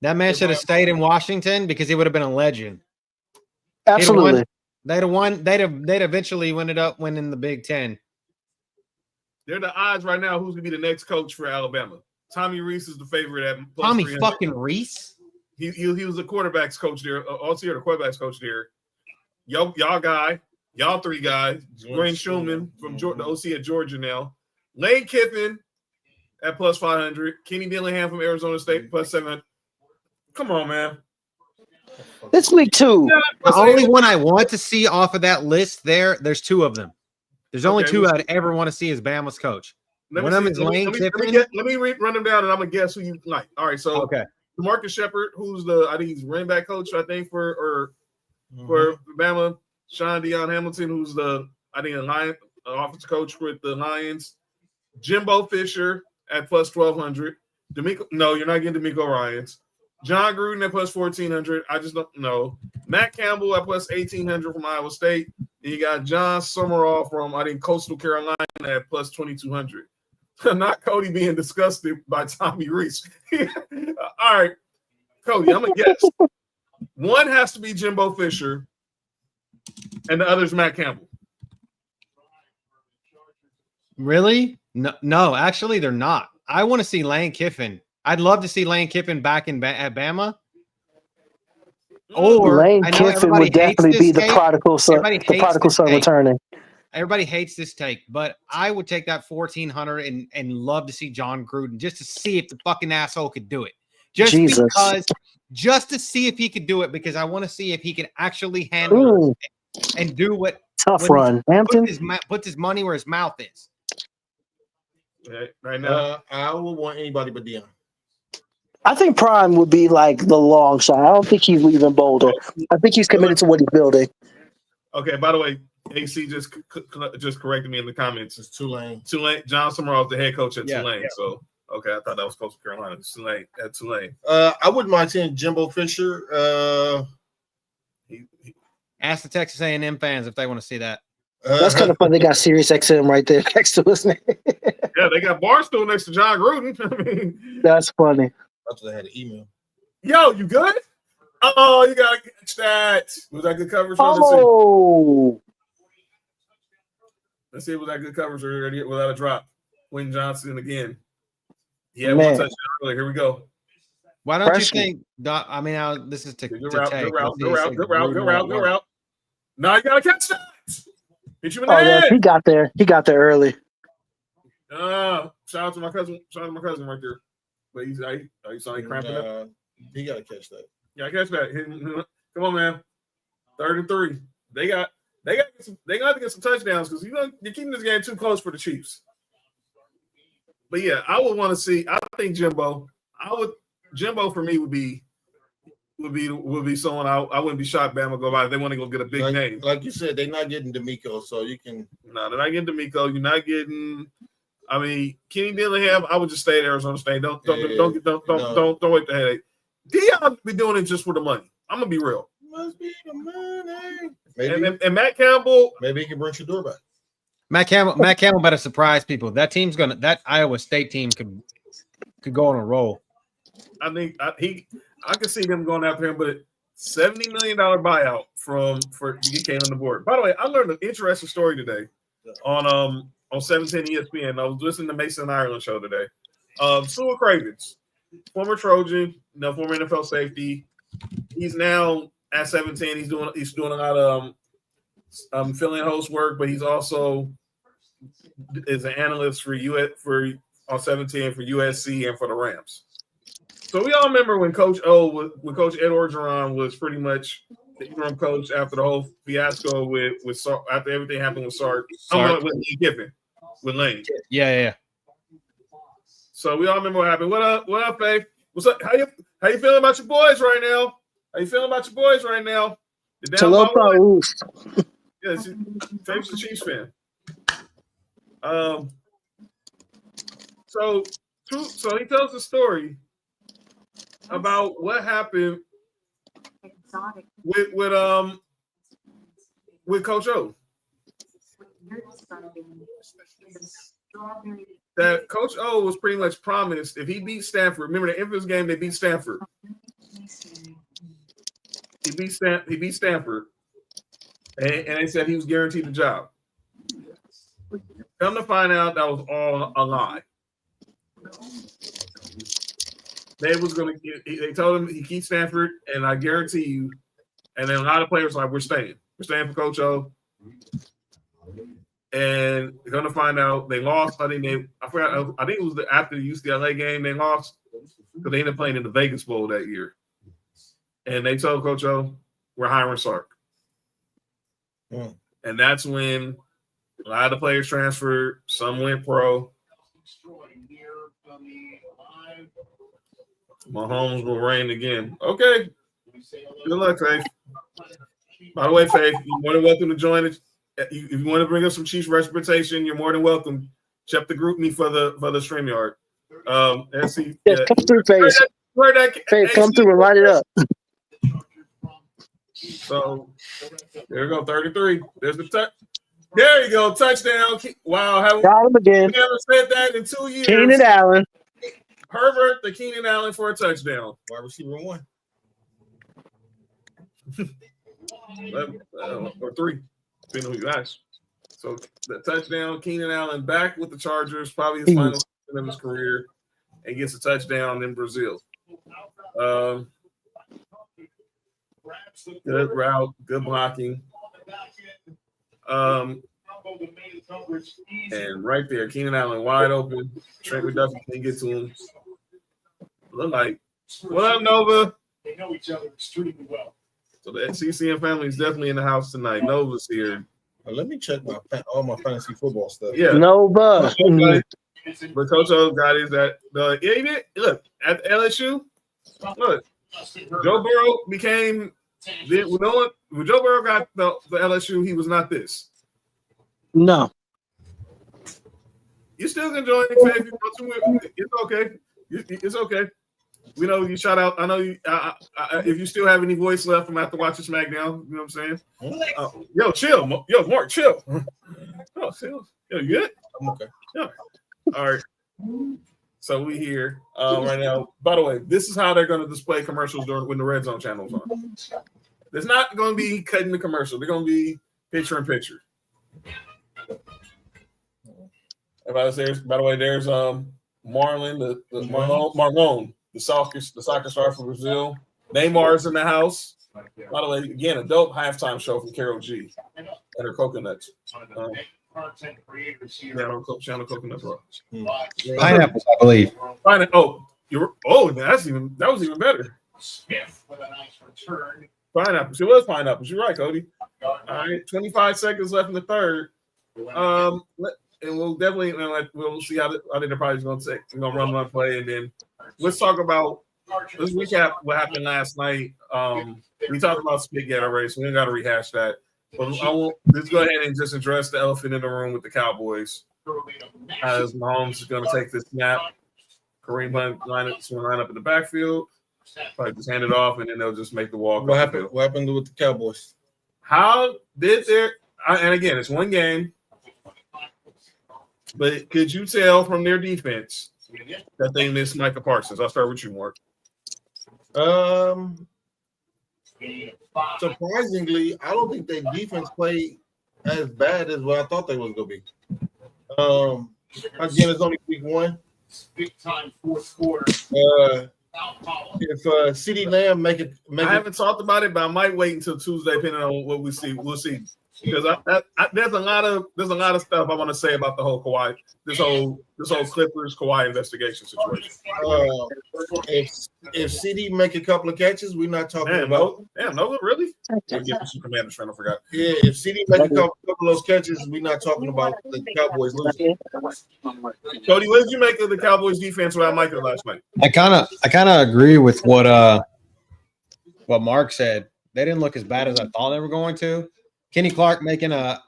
[SPEAKER 4] That man should have stayed in Washington because he would have been a legend.
[SPEAKER 3] Absolutely.
[SPEAKER 4] They'd have won. They'd eventually ended up winning the Big Ten.
[SPEAKER 2] They're the odds right now. Who's gonna be the next coach for Alabama? Tommy Reese is the favorite at plus
[SPEAKER 4] Tommy
[SPEAKER 2] 300.
[SPEAKER 4] fucking Reese.
[SPEAKER 2] He was a quarterbacks coach there. Also, the quarterbacks coach there. Y'all three guys. Dwayne Schulman from the OC at Georgia now. Lane Kiffin at plus 500. Kenny Dillingham from Arizona State plus 700. Come on, man.
[SPEAKER 8] It's week 2.
[SPEAKER 4] The only one I want to see off of that list there's 2 of them. There's only 2 I'd ever want to see as Bama's coach. One of them is Lane Kiffin.
[SPEAKER 2] Let me run them down, and I'm going to guess who you like. All right, so Marcus Shepard, who's I think he's running back coach, for Bama. Sean Deion Hamilton, who's I think offensive coach with the Lions. Jimbo Fisher at plus 1,200. No, you're not getting D'Amico Ryans. John Gruden at plus 1,400. I just don't know. Matt Campbell at plus 1,800 from Iowa State. And you got John Summerall from, I think, Coastal Carolina at plus 2,200. Not Cody being disgusted by Tommy Reese. All right, Cody, I'm going to guess. One has to be Jimbo Fisher, and the other's Matt Campbell.
[SPEAKER 4] Really? No, actually, they're not. I want to see Lane Kiffin. I'd love to see Lane Kiffin back at Bama. Or
[SPEAKER 8] Lane Kiffin would definitely be the prodigal son returning.
[SPEAKER 4] Everybody hates this take, but I would take that 1,400 and love to see John Gruden just to see if the fucking asshole could do it. Just to see if he could do it, because I want to see if he can actually handle it and do what
[SPEAKER 8] Hampton
[SPEAKER 4] puts his money where his mouth is.
[SPEAKER 2] Right now,
[SPEAKER 7] I would want anybody but Deion.
[SPEAKER 8] I think Prime would be like the long shot. I don't think he's leaving Boulder. I think he's committed to what he's building.
[SPEAKER 2] Okay, by the way, AC just corrected me in the comments.
[SPEAKER 7] It's Tulane.
[SPEAKER 2] John Summerall is the head coach at Tulane.
[SPEAKER 7] Yeah.
[SPEAKER 2] So, okay, I thought that was Coastal Carolina. It's Tulane. At Tulane.
[SPEAKER 7] I wouldn't mind seeing Jimbo Fisher.
[SPEAKER 4] Ask the Texas A&M fans if they want to see that.
[SPEAKER 8] That's kind of fun. They got Sirius XM right there next to us.
[SPEAKER 2] Yeah, they got Barstool next to John Gruden. I mean,
[SPEAKER 8] that's funny.
[SPEAKER 7] I thought they had an email.
[SPEAKER 2] Yo, you good? Oh, you gotta catch that. Was that good coverage?
[SPEAKER 8] Oh,
[SPEAKER 2] let's see. Was that good coverage or without a drop? Quentin Johnson again. Yeah, one touchdown earlier. Here we go.
[SPEAKER 4] Why don't you think? I mean, this is to
[SPEAKER 2] good
[SPEAKER 4] route.
[SPEAKER 2] Good route. Now you gotta catch that. Hit you in the
[SPEAKER 8] head.
[SPEAKER 2] Yeah,
[SPEAKER 8] he got there early.
[SPEAKER 2] Shout out to my cousin. Shout out to my cousin right there. But you saw him cramping up.
[SPEAKER 7] He gotta catch that.
[SPEAKER 2] Yeah, catch that. Come on, man. 3rd and 3. They got to get some touchdowns because you're keeping this game too close for the Chiefs. But yeah, I would want to see. I think Jimbo for me would be someone I wouldn't be shocked Bama go by. They want to go get a big name.
[SPEAKER 7] Like you said, they're not getting D'Amico, so you can.
[SPEAKER 2] No, they're not getting D'Amico. You're not getting. I mean, Kenny Dillingham. I would just stay at Arizona State. Don't wait the headache. Deion be doing it just for the money. I'm gonna be real.
[SPEAKER 7] Must be the money.
[SPEAKER 2] Maybe. And Matt Campbell.
[SPEAKER 7] Maybe he can bring Shador back.
[SPEAKER 4] Matt Campbell better surprise people. That Iowa State team could go on a roll.
[SPEAKER 2] I think I could see them going after him, but $70 million buyout for to get Kane on the board. By the way, I learned an interesting story today on 710 ESPN. I was listening to Mason Ireland show today. Sua Cravens, former Trojan, former NFL safety. He's now at 710. He's doing a lot of fill-in host work, but he's also is an analyst for on 710 for USC and for the Rams. So we all remember when Coach Ed Orgeron was pretty much the interim coach after the whole fiasco with after everything happened with Sark. With Lane Kiffin. With Lane.
[SPEAKER 4] Yeah.
[SPEAKER 2] So we all remember what happened. What up, Faith? What's up? How you feeling about your boys right now? The down yeah, Faith's a Chiefs fan. So he tells the story about what happened with Coach O. That Coach O was pretty much promised if he beat Stanford. Remember the infamous game they beat Stanford. He beat Stanford, and they said he was guaranteed the job. Come to find out, that was all a lie. They told him he keeps Stanford, and I guarantee you. And then a lot of players were like, we're staying for Coach O. And they're gonna find out they lost. I think it was after the UCLA game they lost because they ended up playing in the Vegas Bowl that year. And they told Coach O, we're hiring Sark.
[SPEAKER 7] Mm.
[SPEAKER 2] And that's when a lot of the players transferred. Some went pro. Mahomes will reign again. Okay. Good luck, Faith. By the way, Faith, you're more than welcome to join us. If you want to bring us some Chiefs representation, you're more than welcome. Check the group me for the StreamYard. Let's see.
[SPEAKER 8] Yes, come through, Faith. Faith, come through and light it up.
[SPEAKER 2] So there we go, 33. There's the touch. There you go, touchdown. Wow,
[SPEAKER 8] Got him again.
[SPEAKER 2] never said that in 2 years.
[SPEAKER 8] Keenan Allen.
[SPEAKER 2] Herbert to Keenan Allen for a touchdown.
[SPEAKER 7] Wide receiver 1.
[SPEAKER 2] Or 3, depending on who you ask. So the touchdown, Keenan Allen back with the Chargers, probably his final season of his career, and gets a touchdown in Brazil. Good route, good blocking. And right there, Keenan Allen wide open. Trent McDuffie can't get to him. Look like, what up, Nova?
[SPEAKER 6] They know each other extremely well.
[SPEAKER 2] So the CCM family is definitely in the house tonight. Nova's here.
[SPEAKER 7] Let me check all my fantasy football stuff.
[SPEAKER 2] Yeah.
[SPEAKER 8] Nova.
[SPEAKER 2] But Coach O got his he did. Look, at LSU, look, Joe Burrow became when Joe Burrow got the LSU, he was not this.
[SPEAKER 8] No.
[SPEAKER 2] You still can join it. It's okay. It's okay. We know you shout out. I know you. If you still have any voice left from after watching SmackDown, you know what I'm saying? Yo, chill. Yo, Mark, chill. Oh, chill. Yo, you good?
[SPEAKER 7] I'm okay.
[SPEAKER 2] Yeah. All right. So we here right now. By the way, this is how they're going to display commercials when the Red Zone channel is on. It's not going to be cutting the commercial. They're going to be picture in picture. By the way, there's Marlon, Marlon, the soccer star from Brazil. Neymar's in the house. By the way, again, a dope halftime show from Carol G and her coconuts.
[SPEAKER 6] Content creators here.
[SPEAKER 2] Channel Coconut Bro.
[SPEAKER 4] Pineapples, I believe.
[SPEAKER 2] That was even better.
[SPEAKER 6] Smith with a nice return.
[SPEAKER 2] Pineapples. It was pineapples. You're right, Cody. All right, 25 seconds left in the third. And we'll definitely we'll see how the party's going to take. We're going to run one play, and then let's recap what happened last night. We talked about Spaghetti already, so we ain't got to rehash that. But let's go ahead and just address the elephant in the room with the Cowboys. As Mahomes is going to take this snap, Kareem Hunt line up in the backfield, probably just hand it off, and then they'll just make the walk.
[SPEAKER 7] What happened with the Cowboys?
[SPEAKER 2] How did and again, it's one game, but could you tell from their defense that they missed Micah Parsons? I'll start with you, Mark.
[SPEAKER 7] Surprisingly, I don't think their defense played as bad as what I thought they was gonna be. Again, it's only week 1.
[SPEAKER 6] Big time fourth quarter.
[SPEAKER 7] If CeeDee Lamb make it,
[SPEAKER 2] I haven't talked about it, but I might wait until Tuesday, depending on what we see. We'll see, because there's a lot of stuff I want to say about the whole Kawhi, this whole Clippers Kawhi investigation situation.
[SPEAKER 7] If CeeDee make a couple of catches, we're not talking about.
[SPEAKER 2] No, really? I'm getting some Commanders trying to forget.
[SPEAKER 7] Yeah, if CeeDee make a couple of those catches, we're not talking about the Cowboys losing.
[SPEAKER 2] Cody, what did you make of the Cowboys defense without Micah last night?
[SPEAKER 4] I kind of agree with what Mark said. They didn't look as bad as I thought they were going to. Kenny Clark making a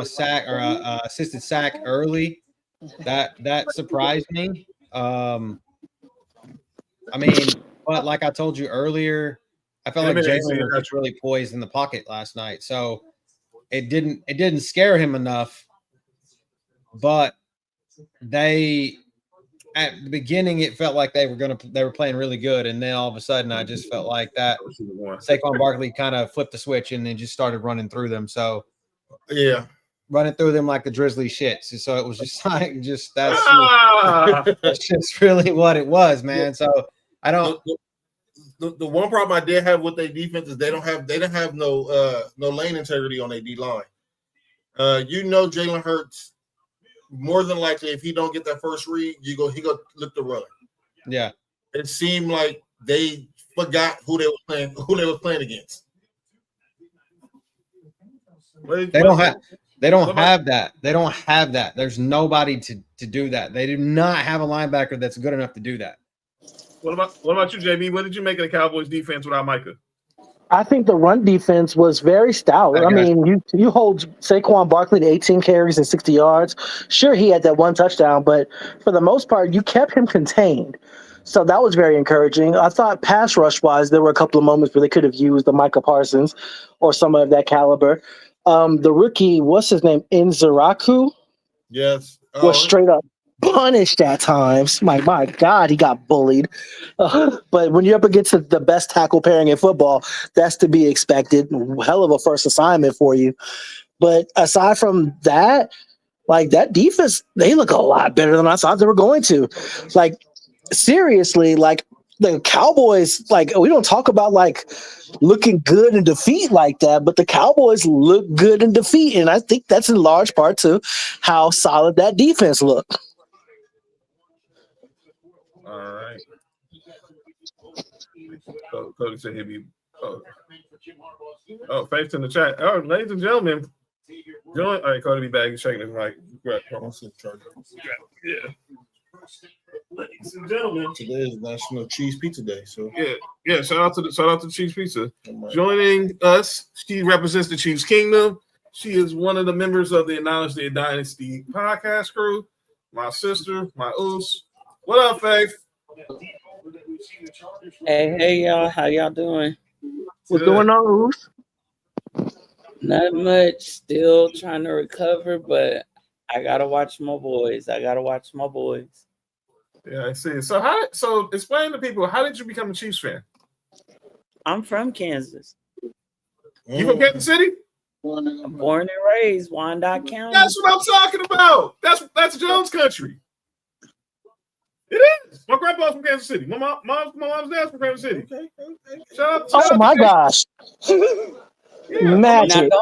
[SPEAKER 4] sack or a assisted sack early, that surprised me. I mean, but like I told you earlier, I felt like Jalen was really poised in the pocket last night, so it didn't scare him enough. But they at the beginning it felt like they were playing really good, and then all of a sudden I just felt like that Saquon Barkley kind of flipped the switch and then just started running through them. So
[SPEAKER 7] yeah,
[SPEAKER 4] running through them like the Drizzly shits. So it was just like that's just really what it was, man. So I don't.
[SPEAKER 7] The one problem I did have with their defense is they don't have no lane integrity on their D line. Jalen Hurts, more than likely, if he don't get that first read, he go look to run.
[SPEAKER 4] Yeah.
[SPEAKER 7] It seemed like they forgot who they were playing against.
[SPEAKER 4] They don't have that. They don't have that. There's nobody to do that. They do not have a linebacker that's good enough to do that.
[SPEAKER 2] What about you, JB? What did you make of the Cowboys defense without Micah?
[SPEAKER 8] I think the run defense was very stout. I mean, you hold Saquon Barkley to 18 carries and 60 yards. Sure, he had that one touchdown, but for the most part, you kept him contained. So that was very encouraging. I thought pass rush-wise, there were a couple of moments where they could have used the Micah Parsons or someone of that caliber. The rookie, what's his name, Nzeraku?
[SPEAKER 7] Yes.
[SPEAKER 8] Was straight up punished at times. My God, he got bullied. But when you're up against the best tackle pairing in football, that's to be expected. Hell of a first assignment for you. But aside from that, like that defense, they look a lot better than I thought they were going to. Like, seriously, like the Cowboys, like we don't talk about like looking good in defeat like that, but the Cowboys look good in defeat. And I think that's in large part to how solid that defense looked.
[SPEAKER 2] All right. Cody said he'd be. Oh, Faith in the chat. Oh, ladies and gentlemen. All right, Cody be back. He's shaking his mic. Yeah. Ladies and gentlemen.
[SPEAKER 7] Today is National Cheese Pizza Day. So
[SPEAKER 2] yeah. Shout out to Chiefs Pizza. Joining us, she represents the Chiefs Kingdom. She is one of the members of the Acknowledge the Dynasty podcast crew. My sister, my oos. What up, Faith?
[SPEAKER 9] Hey, y'all. How y'all doing?
[SPEAKER 8] What's going on, Oos?
[SPEAKER 9] Not much. Still trying to recover, but I gotta watch my boys.
[SPEAKER 2] Yeah, I see. So explain to people, how did you become a Chiefs fan?
[SPEAKER 9] I'm from Kansas.
[SPEAKER 2] You from Kansas City?
[SPEAKER 9] I'm born and raised, Wyandotte County.
[SPEAKER 2] That's what I'm talking about. That's Jones country. It is. My grandpa's from Kansas City. My mom's dad's from Kansas City. Okay. Shout out
[SPEAKER 8] my gosh.
[SPEAKER 2] Yeah.
[SPEAKER 8] Magic.
[SPEAKER 9] Now,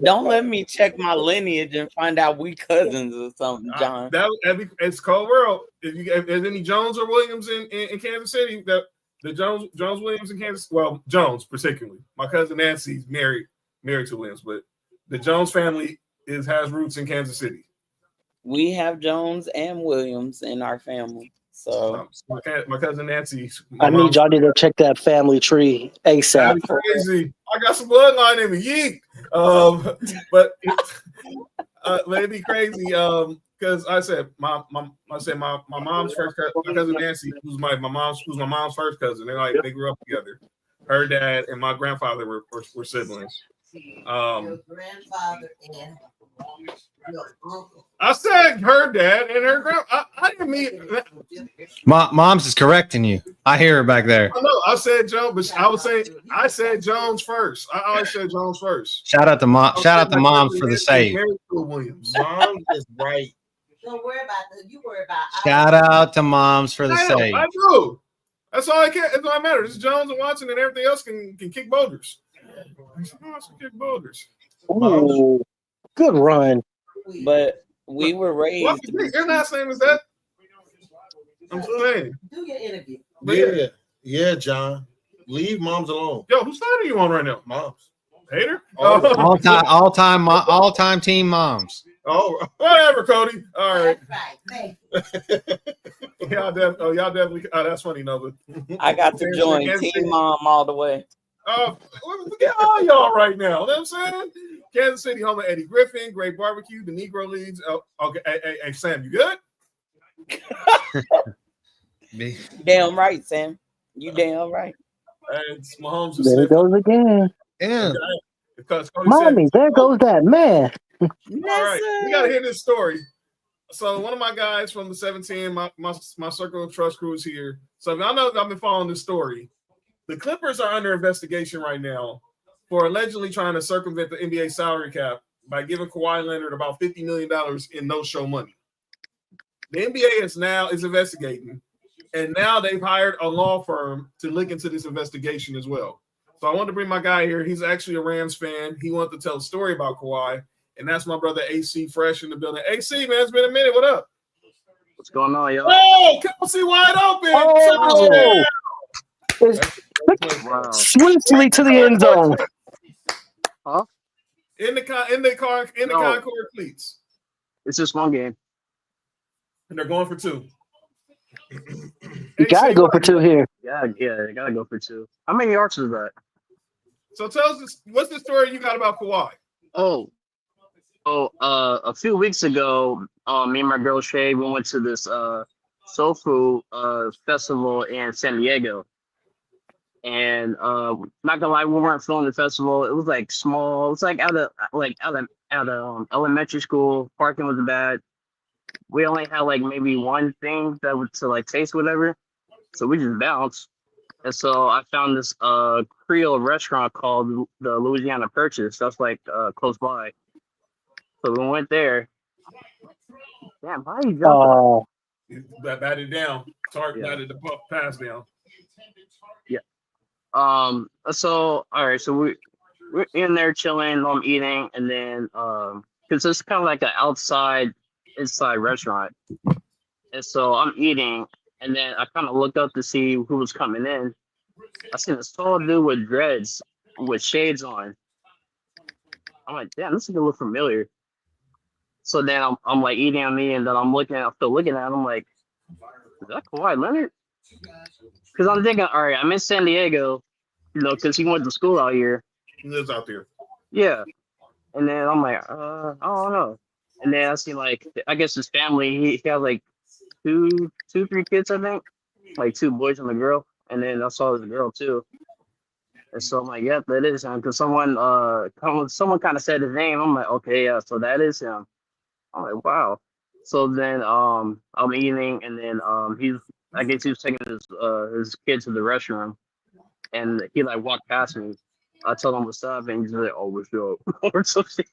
[SPEAKER 9] don't let me check my lineage and find out we cousins or something, John.
[SPEAKER 2] It's cold world. If there's any Jones or Williams in Kansas City, the Jones Williams in Kansas, well, Jones particularly. My cousin Nancy's married to Williams, but the Jones family has roots in Kansas City.
[SPEAKER 9] We have Jones and Williams in our family. So
[SPEAKER 2] my cousin Nancy.
[SPEAKER 8] I need y'all to check that family tree ASAP.
[SPEAKER 2] That'd be crazy. I got some bloodline in me. Yeet. But it'd be crazy. Because I said my mom's first cousin, my cousin Nancy, who's my mom's first cousin. They grew up together. Her dad and my grandfather were siblings.
[SPEAKER 10] Your grandfather and your uncle.
[SPEAKER 2] I said her dad and her grandpa. I didn't mean.
[SPEAKER 4] Mom's is correcting you. I hear her back there.
[SPEAKER 2] No, I said Jones, but I said Jones first. I always said Jones first.
[SPEAKER 4] Shout out to moms for the save.
[SPEAKER 7] Mom is right.
[SPEAKER 10] Don't worry about that. You worry about.
[SPEAKER 4] Shout out to moms for the save.
[SPEAKER 2] I do. That's all I care. That's all that matters. It's Jones and Watson, and everything else can kick boulders. Kick boulders.
[SPEAKER 8] Ooh, good run.
[SPEAKER 9] But we were raised.
[SPEAKER 2] Your last name is that? I'm saying.
[SPEAKER 10] Do your interview.
[SPEAKER 7] Yeah, John. Leave moms alone.
[SPEAKER 2] Yo, whose side are you on right now?
[SPEAKER 7] Moms.
[SPEAKER 2] Hater?
[SPEAKER 4] All time team moms.
[SPEAKER 2] Oh, whatever, Cody. All right.
[SPEAKER 10] Right.
[SPEAKER 2] Y'all definitely. Oh, that's funny, Nova.
[SPEAKER 9] I got to join Team Mom all the way.
[SPEAKER 2] Look at all y'all right now. You know what I'm saying? Kansas City, home of Eddie Griffin, Great Barbecue, the Negro Leagues. Okay, hey, Sam, you good?
[SPEAKER 9] Damn right, Sam. You damn right.
[SPEAKER 2] It's Mahomes.
[SPEAKER 8] There it goes again.
[SPEAKER 4] Yeah.
[SPEAKER 8] Mommy, there goes that man.
[SPEAKER 2] All right, we gotta hear this story. So one of my guys from the 710, my circle of trust crew is here. So I know I've been following this story. The Clippers are under investigation right now for allegedly trying to circumvent the NBA salary cap by giving Kawhi Leonard about $50 million in no-show money. The NBA is investigating, and now they've hired a law firm to look into this investigation as well. So I wanted to bring my guy here. He's actually a Rams fan. He wanted to tell a story about Kawhi, and that's my brother AC Fresh in the building. AC, man, it's been a minute. What up?
[SPEAKER 11] What's going on, yo?
[SPEAKER 2] Oh, Kelsey wide open.
[SPEAKER 8] Oh!
[SPEAKER 11] Wow.
[SPEAKER 8] Swiftly to the end zone.
[SPEAKER 11] Huh?
[SPEAKER 2] In the Concord cleats.
[SPEAKER 11] It's just one game.
[SPEAKER 2] And they're going for 2.
[SPEAKER 8] You gotta go for 2 here.
[SPEAKER 11] Yeah, I gotta go for 2. How many yards is that?
[SPEAKER 2] So tell us, what's the story you got about Kawhi?
[SPEAKER 11] A few weeks ago, me and my girl Shay, we went to this soul food festival in San Diego. And not gonna lie, we weren't filming the festival. It was like small. It was like out of elementary school. Parking was bad. We only had like maybe one thing that was to like taste whatever. So we just bounced. And so I found this Creole restaurant called the Louisiana Purchase. That's like close by. So we went there. Damn, why are you jumping?
[SPEAKER 2] Batted down. Tark batted the pass down.
[SPEAKER 11] Yeah. So all right, so we're in there chilling, I'm eating, and then because it's kind of like an inside restaurant. And so I'm eating, and then I kind of looked up to see who was coming in. I seen this tall dude with dreads with shades on. I'm like, damn, this is gonna look familiar. So then I'm like eating on me, and then I'm still looking at him. I'm like, is that Kawhi Leonard? Because I'm thinking, all right, I'm in San Diego, because he went to school out here.
[SPEAKER 2] He lives out there.
[SPEAKER 11] Yeah. And then I'm like, I don't know. And then I see like, I guess his family, he had like three kids, I think, like 2 boys and a girl. And then I saw his girl too. And so I'm like, yep, that is him. Because someone kind of said his name. I'm like, okay, yeah, so that is him. I'm like, wow. So then I'm eating, and then I guess he was taking his kid to the restroom, and he like walked past me. I told him what's up, and he's like, "Oh, what's up?" or some shit.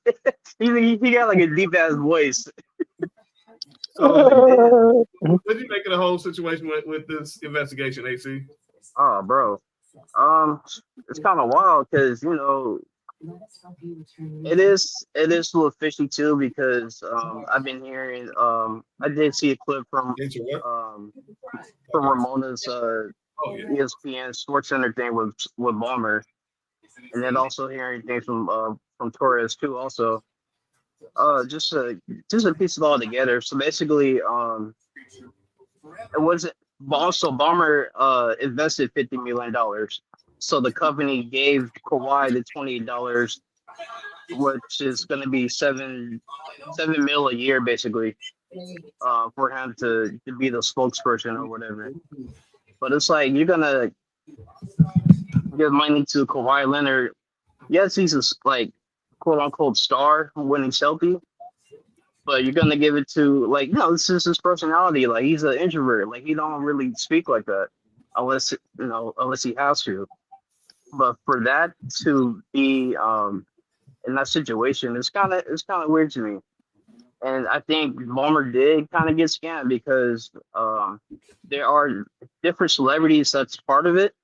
[SPEAKER 11] he got like a deep ass voice.
[SPEAKER 2] So, what do you make of the whole situation with this investigation, AC?
[SPEAKER 11] Oh, bro, it's kind of wild because it is a little fishy too, because I've been hearing I did see a clip from Ramona's ESPN Sports Center thing with Ballmer, and then also hearing things from Torres too. Also, just a piece of it all together. So basically, it wasn't. Also, Ballmer invested $50 million. So the company gave Kawhi the $28, which is going to be $7 mil a year, basically, for him to be the spokesperson or whatever. But it's like, you're going to give money to Kawhi Leonard. Yes, he's a like quote unquote star when he's healthy, but you're going to give it to like, no, this is his personality. Like, he's an introvert. Like, he don't really speak like that unless he has to. But for that to be in that situation, it's kind of weird to me. And I think Ballmer did kind of get scammed because there are different celebrities that's part of it,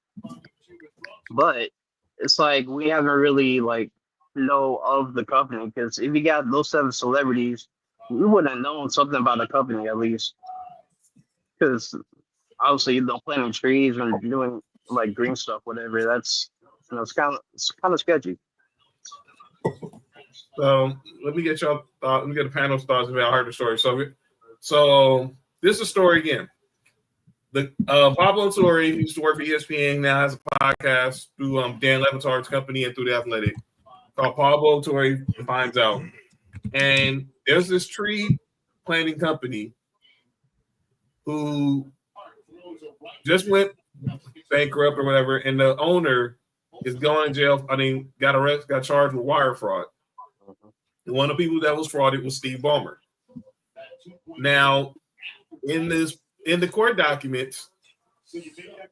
[SPEAKER 11] but it's like we haven't really like know of the company, because if you got those 7 celebrities, we would have known something about the company at least, because obviously you don't plant trees and doing like green stuff, whatever. That's it's kind of sketchy.
[SPEAKER 2] So let me get your thought. Let me get the panel's thoughts about. I heard the story. So this is a story again. The Pablo Torre used to work for ESPN. Now has a podcast through Dan Levitar's company and through The Athletic called Pablo Torre Finds Out. And there's this tree planting company who just went bankrupt or whatever, and the owner is going to jail. I mean, got charged with wire fraud. And one of the people that was frauded was Steve Ballmer. Now, in the court documents,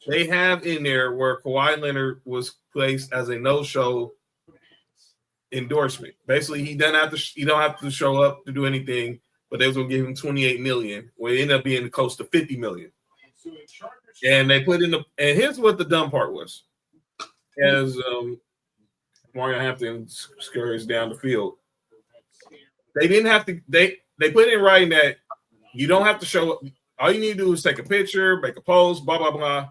[SPEAKER 2] they have in there where Kawhi Leonard was placed as a no-show endorsement. Basically, he don't have to show up to do anything, but they was gonna give him $28 million. Well, it ended up being close to $50 million. And they put and here's what the dumb part was. As Mario Hampton scurries down the field, they didn't have to. They put in writing that you don't have to show up. All you need to do is take a picture, make a post, blah blah blah.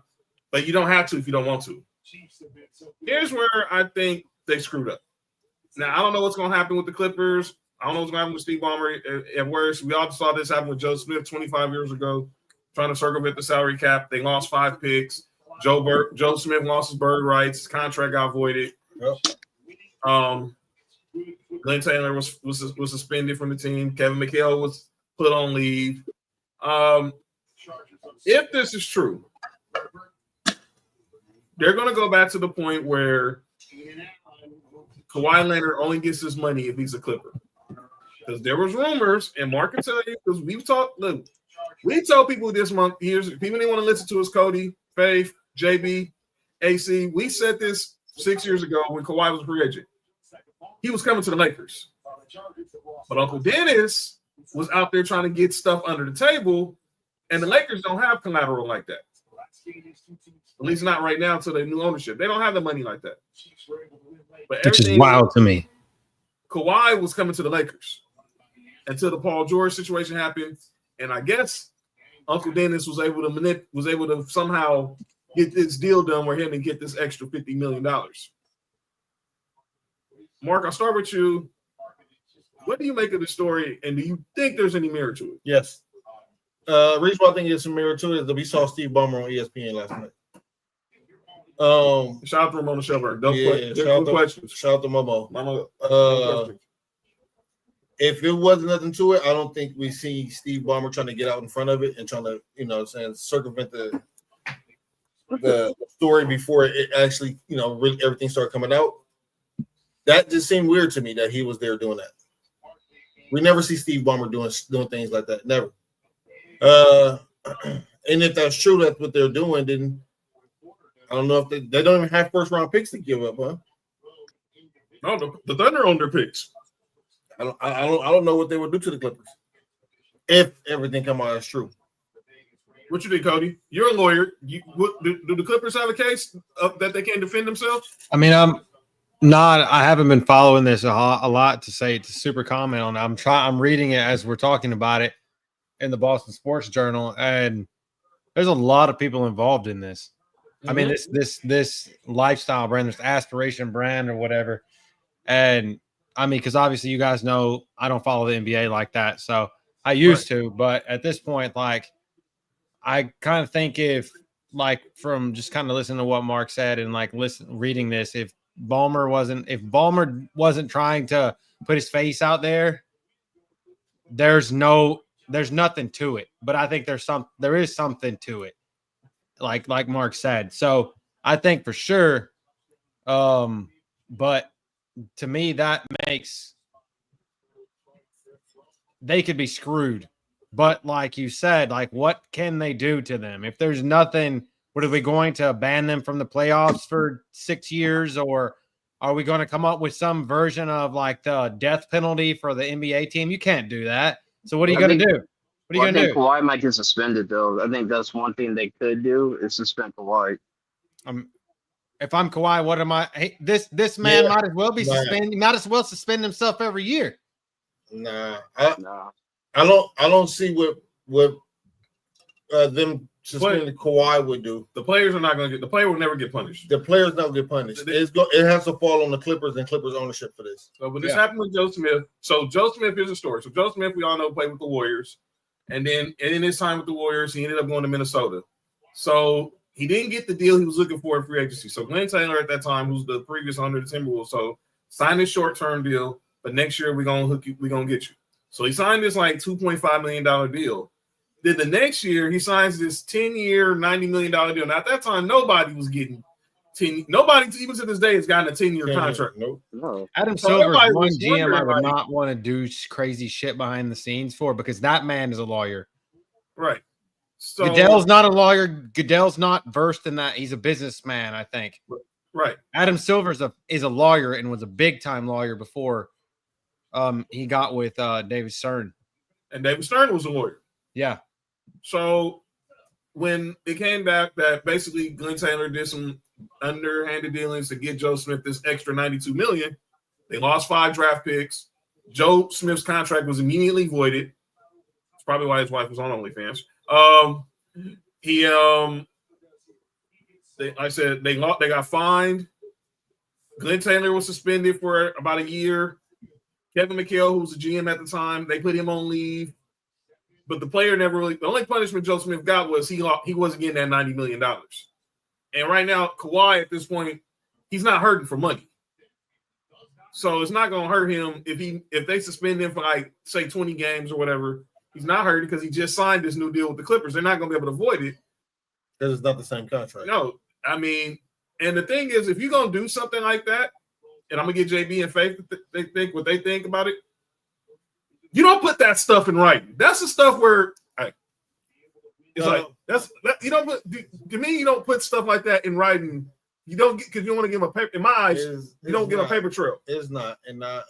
[SPEAKER 2] But you don't have to if you don't want to. Here's where I think they screwed up. Now I don't know what's going to happen with the Clippers. I don't know what's going to happen with Steve Ballmer at worst. We all saw this happen with Joe Smith 25 years ago, trying to circumvent the salary cap. They lost 5 picks. Joe Smith lost his bird rights. His contract got voided.
[SPEAKER 7] Yep.
[SPEAKER 2] Glenn Taylor was suspended from the team. Kevin McHale was put on leave. If this is true, they're going to go back to the point where Kawhi Leonard only gets his money if he's a Clipper. Because there was rumors, and Mark can tell you, because we've talked. Look, we told people this month. People didn't want to listen to us. Cody, Faith, JB, AC. We said this 6 years ago when Kawhi was a free agent. He was coming to the Lakers. But Uncle Dennis was out there trying to get stuff under the table, and the Lakers don't have collateral like that. At least not right now until their new ownership. They don't have the money like that. But
[SPEAKER 4] which is wild to me.
[SPEAKER 2] Kawhi was coming to the Lakers until the Paul George situation happened, and I guess Uncle Dennis was able to somehow get this deal done where he can get this extra $50 million. Mark, I'll start with you. What do you make of the story, and do you think there's any merit to it?
[SPEAKER 7] Yes. Reason why I think there's some merit to it is that we saw Steve Ballmer on ESPN last night.
[SPEAKER 2] Shout out to him on the show, bro.
[SPEAKER 7] Shout out to Momo. If it wasn't nothing to it, I don't think we see Steve Ballmer trying to get out in front of it and trying to, circumvent the story before it actually, really everything started coming out. That just seemed weird to me that he was there doing that. We never see Steve Ballmer doing things like that. Never. And if that's true, that's what they're doing, then I don't know if they don't even have first round picks to give up, huh?
[SPEAKER 2] No, the Thunder own their picks.
[SPEAKER 7] I don't know what they would do to the Clippers if everything come out as true.
[SPEAKER 2] What you think, Cody? You're a lawyer. Do the Clippers have a case that they can't defend themselves?
[SPEAKER 4] I mean, I haven't been following this a lot to super comment on it. I'm reading it as we're talking about it in the Boston Sports Journal, and there's a lot of people involved in this. Mm-hmm. I mean, this lifestyle brand, this aspiration brand or whatever. And I mean, because obviously you guys know I don't follow the NBA like that, so I used to, but at this point, like, I kind of think if from just kind of listening to what Mark said and reading this, if Ballmer wasn't trying to put his face out there, there's nothing to it. But I think there is something to it, like Mark said. So I think for sure. But to me, that makes they could be screwed. But like you said, what can they do to them? If there's nothing, what are we going to ban them from the playoffs for 6 years? Or are we going to come up with some version of the death penalty for the NBA team? You can't do that. So what are you going to do? What are you going to do?
[SPEAKER 11] Kawhi might get suspended, though. I think that's one thing they could do is suspend Kawhi.
[SPEAKER 4] If I'm Kawhi, what am I? Hey, this man might as well be suspended. Might as well suspend himself every year.
[SPEAKER 7] Nah. I don't see what them suspending Kawhi would do.
[SPEAKER 2] The players are not going to get. The player will never get punished.
[SPEAKER 7] The players don't get punished. It has to fall on the Clippers and Clippers ownership for this.
[SPEAKER 2] So when this happened with Joe Smith, Joe Smith is a story. So Joe Smith, we all know, played with the Warriors, and then in his time with the Warriors, he ended up going to Minnesota. So he didn't get the deal he was looking for in free agency. So Glenn Taylor at that time, who's the previous owner of the Timberwolves, signed this short-term deal, but next year we're gonna hook you, we're gonna get you. So he signed this $2.5 million deal. Then the next year he signs this 10-year, $90 million deal. Now at that time, nobody was getting Nobody, even to this day, has gotten a 10-year
[SPEAKER 7] 10
[SPEAKER 2] contract.
[SPEAKER 7] Nope.
[SPEAKER 11] No.
[SPEAKER 4] Adam
[SPEAKER 2] So
[SPEAKER 4] Silver's
[SPEAKER 2] everybody
[SPEAKER 4] one
[SPEAKER 2] was
[SPEAKER 4] GM I
[SPEAKER 2] wondering,
[SPEAKER 4] would
[SPEAKER 2] like-
[SPEAKER 4] not want to do crazy shit behind the scenes for because that man is a lawyer.
[SPEAKER 2] Right. So
[SPEAKER 4] Goodell's not a lawyer. Goodell's not versed in that. He's a businessman, I think.
[SPEAKER 2] right.
[SPEAKER 4] Adam Silver is a lawyer and was a big time lawyer before he got with David Stern.
[SPEAKER 2] And David Stern was a lawyer.
[SPEAKER 4] Yeah.
[SPEAKER 2] So when it came back that basically Glenn Taylor did some underhanded dealings to get Joe Smith this extra $92 million, they lost 5 draft picks. Joe Smith's contract was immediately voided. It's probably why his wife was on OnlyFans. They got fined. Glenn Taylor was suspended for about a year. Kevin McHale, who was the GM at the time, they put him on leave. But the player never really. The only punishment Joe Smith got was he wasn't getting that $90 million. And right now, Kawhi at this point, he's not hurting for money. So it's not going to hurt him if they suspend him for like say 20 games or whatever. He's not hurting because he just signed this new deal with the Clippers. They're not going to be able to avoid it
[SPEAKER 7] because it's not the same contract.
[SPEAKER 2] No, I mean, and the thing is, if you're going to do something like that, and I'm going to get JB and Faith they think what they think about it. You don't put that stuff in writing. That's the stuff where you don't put. To me, you don't put stuff like that in writing. You don't get because you want to give a paper. In my eyes, you don't give a paper trail.
[SPEAKER 7] It's not, and not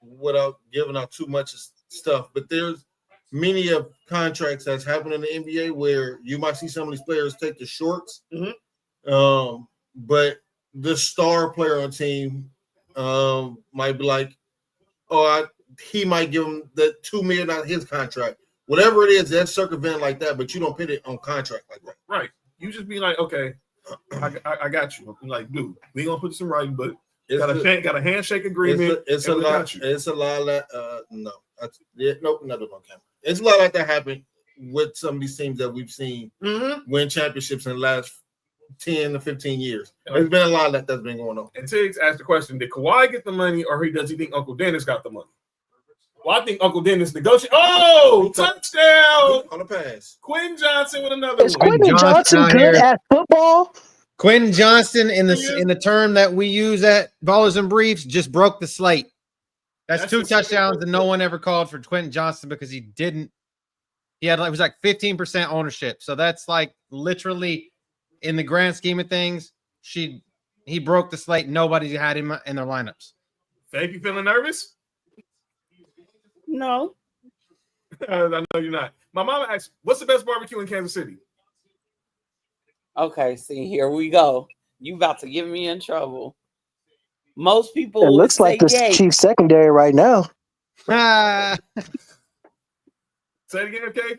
[SPEAKER 7] without giving out too much stuff. But there's many of contracts that's happened in the NBA where you might see some of these players take the shorts, but the star player on the team might be like, he might give him the $2 million out of his contract. Whatever it is, that's circumvent like that, but you don't put it on contract like that.
[SPEAKER 2] Right. You just be like, okay, I got you. I'm like, dude, we ain't gonna put this in writing, but got a handshake agreement.
[SPEAKER 7] It's a lot. It's a lot of that. No, nothing on camera. It's a lot like that happen with some of these teams that we've seen win championships in the last 10 to 15 years. There's been a lot of that's been going on.
[SPEAKER 2] And Tiggs asked the question: did Kawhi get the money, or does he think Uncle Dennis got the money? Well, I think Uncle Dennis negotiated. Oh, touchdown
[SPEAKER 7] on the pass.
[SPEAKER 2] Quentin Johnson with another
[SPEAKER 8] Is Quentin Johnson good at football?
[SPEAKER 4] Quentin Johnston in the term that we use at Ballers and Briefs just broke the slate. That's 2 touchdowns, and no one ever called for Quentin Johnston because he didn't. He had it was like 15% ownership, so that's like literally in the grand scheme of things, he broke the slate. Nobody had him in their lineups.
[SPEAKER 2] Faith, you feeling nervous?
[SPEAKER 9] No.
[SPEAKER 2] I know you're not. My mama asked, what's the best barbecue in Kansas City?
[SPEAKER 9] Okay, see, here we go. You about to get me in trouble. Most people
[SPEAKER 8] it looks like the Chiefs secondary right now.
[SPEAKER 2] Say it again, okay?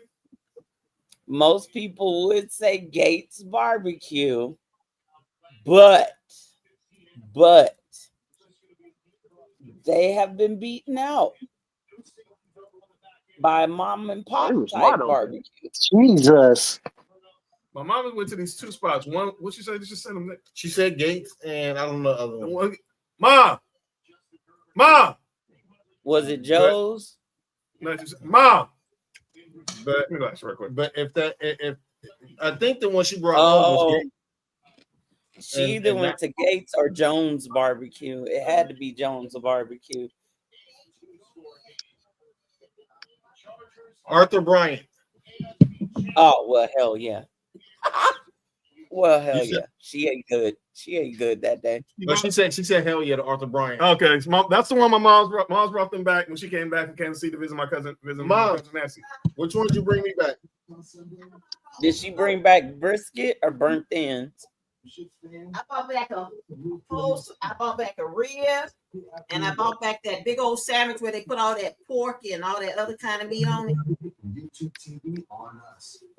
[SPEAKER 9] Most people would say Gates Barbecue, but they have been beaten out by mom and pop type barbecue.
[SPEAKER 8] Jesus.
[SPEAKER 2] My mama went to these 2 spots. One, what she said? Just send them.
[SPEAKER 7] She said Gates, and I don't know the other one.
[SPEAKER 2] Mom.
[SPEAKER 9] Was it Joe's?
[SPEAKER 2] No, Mom.
[SPEAKER 7] But
[SPEAKER 2] relax real quick.
[SPEAKER 7] But if I think the one she brought up was Gates.
[SPEAKER 9] She either went to Gates or Jones Barbecue. It had to be Jones Barbecue.
[SPEAKER 7] Arthur Bryant.
[SPEAKER 9] Oh well, hell yeah. Well, hell yeah. She ate good. She ate good that day.
[SPEAKER 7] But she said hell yeah to Arthur Bryant.
[SPEAKER 2] Okay, so that's the one my mom's brought them back when she came back from Kansas City to visit my cousin. My cousin Nancy.
[SPEAKER 7] Which one did you bring me back?
[SPEAKER 9] Did she bring back brisket or burnt ends?
[SPEAKER 10] I brought back a rib, and I brought back that big old sandwich where they put all that pork and all that other kind of meat on it.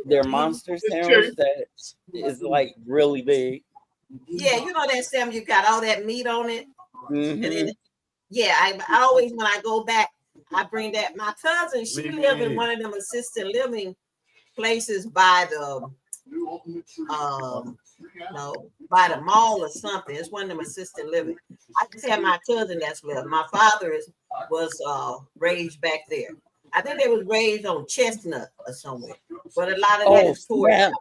[SPEAKER 9] Their monster sandwich that is like really big.
[SPEAKER 10] Yeah, you know that sandwich, you got all that meat on it.
[SPEAKER 9] Mm-hmm.
[SPEAKER 10] And then, I always, when I go back, I bring that. My cousin, she lived in one of them assisted living places by the by the mall or something. It's one of them assisted living. I just have my cousin that's lived. My father was raised back there. I think they was raised on Chestnut or somewhere. But a lot of that is towards.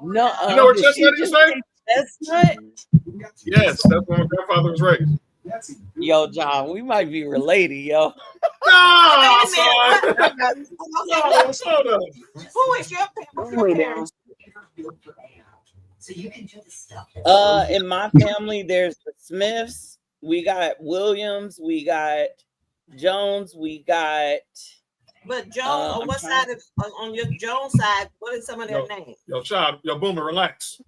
[SPEAKER 9] No,
[SPEAKER 2] you know where Chestnut is, right?
[SPEAKER 9] Chestnut?
[SPEAKER 2] Yes, that's where my grandfather was raised.
[SPEAKER 9] Yo, John, we might be related, yo.
[SPEAKER 2] No,
[SPEAKER 10] Wait a minute.
[SPEAKER 2] no, hold on.
[SPEAKER 10] Who is your parents?
[SPEAKER 9] In my family, there's the Smiths. We got Williams. We got Jones. We got.
[SPEAKER 10] But Jones, on what side on your Jones side? What is some of their names?
[SPEAKER 2] Yo, child, yo, Boomer, relax.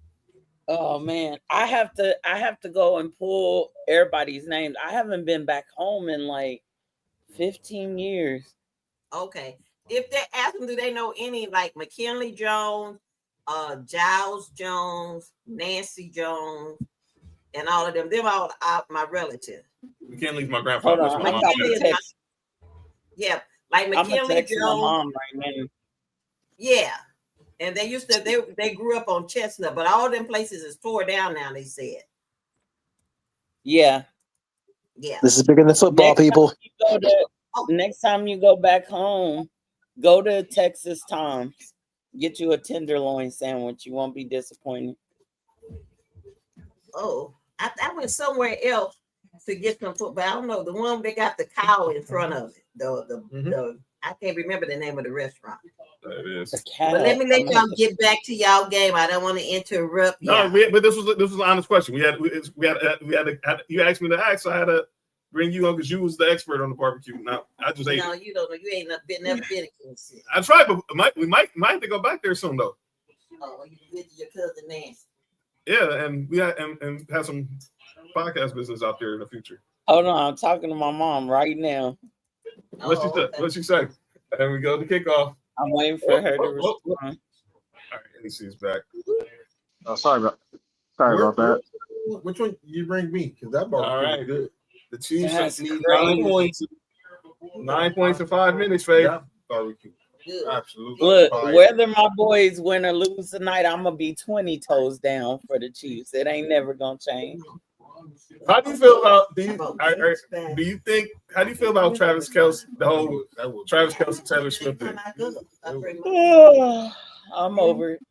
[SPEAKER 9] Oh man, I have to go and pull everybody's names. I haven't been back home in like 15 years.
[SPEAKER 10] Okay, if they ask them, do they know any like McKinley Jones, Giles Jones, Nancy Jones, and all of them? They're all my relatives.
[SPEAKER 2] McKinley's my grandfather.
[SPEAKER 9] Hold on,
[SPEAKER 10] yeah, like McKinley Jones.
[SPEAKER 9] My mom right now.
[SPEAKER 10] Yeah. And they used to they grew up on Chestnut, but all them places is tore down now, they said.
[SPEAKER 9] Yeah.
[SPEAKER 10] Yeah.
[SPEAKER 8] This is bigger than football, people.
[SPEAKER 9] Next time you go back home, go to Texas Tom's. Get you a tenderloin sandwich. You won't be disappointed.
[SPEAKER 10] Oh, I went somewhere else to get some food, but I don't know. The one they got the cow in front of it. The I can't remember the name of the restaurant.
[SPEAKER 2] That is.
[SPEAKER 10] But let y'all get back to y'all game. I don't want to interrupt you.
[SPEAKER 2] No, but this was an honest question. We had you asked me to ask, so I had to bring you on because you was the expert on the barbecue. Now I just ate.
[SPEAKER 10] No, you don't know. You ain't never been a
[SPEAKER 2] I tried, but we might have to go back there soon though.
[SPEAKER 10] Oh, you visit your cousin Nancy.
[SPEAKER 2] Yeah, and we and have some podcast business out there in the future.
[SPEAKER 9] Hold on, I'm talking to my mom right now.
[SPEAKER 2] What she say? And we go to kickoff.
[SPEAKER 9] I'm waiting for her to respond.
[SPEAKER 2] All right, NEC's back.
[SPEAKER 7] Oh, sorry about that. Which one you bring me? Because that ball is good.
[SPEAKER 2] The Chiefs need 9 points. 9 points in 5 minutes, Faye.
[SPEAKER 7] Barbecue. Absolutely.
[SPEAKER 9] Look, whether my boys win or lose tonight, I'm gonna be 20 toes down for the Chiefs. It ain't never gonna change.
[SPEAKER 2] How do you feel about how do you feel about Travis Kelce, the whole Travis Kelce Taylor Swift thing?
[SPEAKER 9] I'm over it.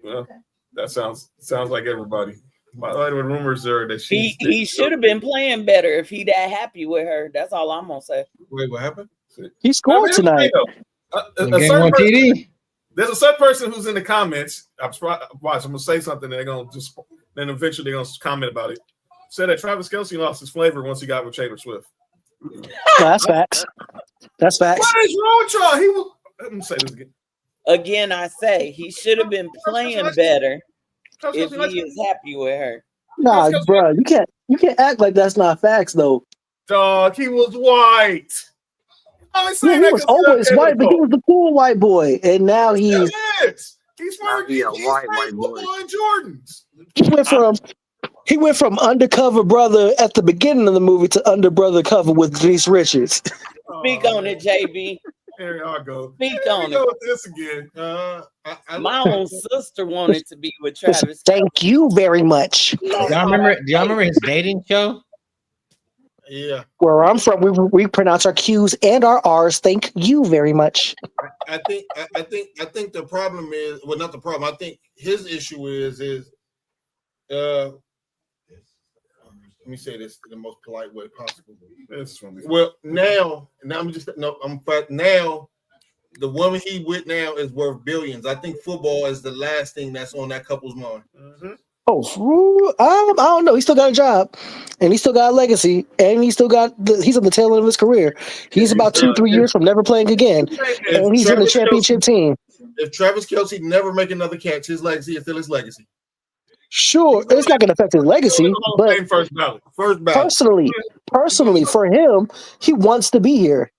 [SPEAKER 2] Well, that sounds like everybody. By the way, the rumors are that
[SPEAKER 9] he should have been playing better if he that happy with her. That's all I'm gonna say.
[SPEAKER 7] Wait, what happened?
[SPEAKER 8] He scored tonight.
[SPEAKER 2] There's a certain person who's in the comments. I'm gonna say something. And they're gonna then eventually they're gonna comment about it. Said that Travis Kelce lost his flavor once he got with Taylor Swift.
[SPEAKER 8] That's facts. That's facts.
[SPEAKER 2] What is wrong with y'all? Let me say this again.
[SPEAKER 9] Again, I say he should have been playing better if he is happy with her.
[SPEAKER 8] Nah, bro, you can't act like that's not facts though.
[SPEAKER 2] Dog, he was white.
[SPEAKER 8] Yeah, he was always white, but he was the cool white boy, and now he's
[SPEAKER 2] white boy in Jordans.
[SPEAKER 8] He went from undercover brother at the beginning of the movie to underbrother cover with Denise Richards.
[SPEAKER 9] Speak on it, JB.
[SPEAKER 2] There y'all go.
[SPEAKER 9] Speak on
[SPEAKER 2] go
[SPEAKER 9] it.
[SPEAKER 2] with this again.
[SPEAKER 9] My own sister wanted to be with Travis.
[SPEAKER 8] Thank you very much.
[SPEAKER 12] Do y'all remember his dating show?
[SPEAKER 7] Yeah.
[SPEAKER 8] Where I'm from, we pronounce our Q's and our R's. Thank you very much.
[SPEAKER 7] I think the problem is, well, not the problem. I think his issue is let me say this in the most polite way possible. Well, now the woman he with now is worth billions. I think football is the last thing that's on that couple's mind.
[SPEAKER 2] Mm-hmm.
[SPEAKER 8] Oh, I don't know. He still got a job, and he still got a legacy, and he's on the tail end of his career. He's about 2-3 years from never playing again, and he's in the championship team.
[SPEAKER 7] If Travis Kelce never make another catch, his legacy is still his legacy.
[SPEAKER 8] Sure, it's not going to affect his legacy, but
[SPEAKER 2] first ballot.
[SPEAKER 8] Personally, for him, he wants to be here.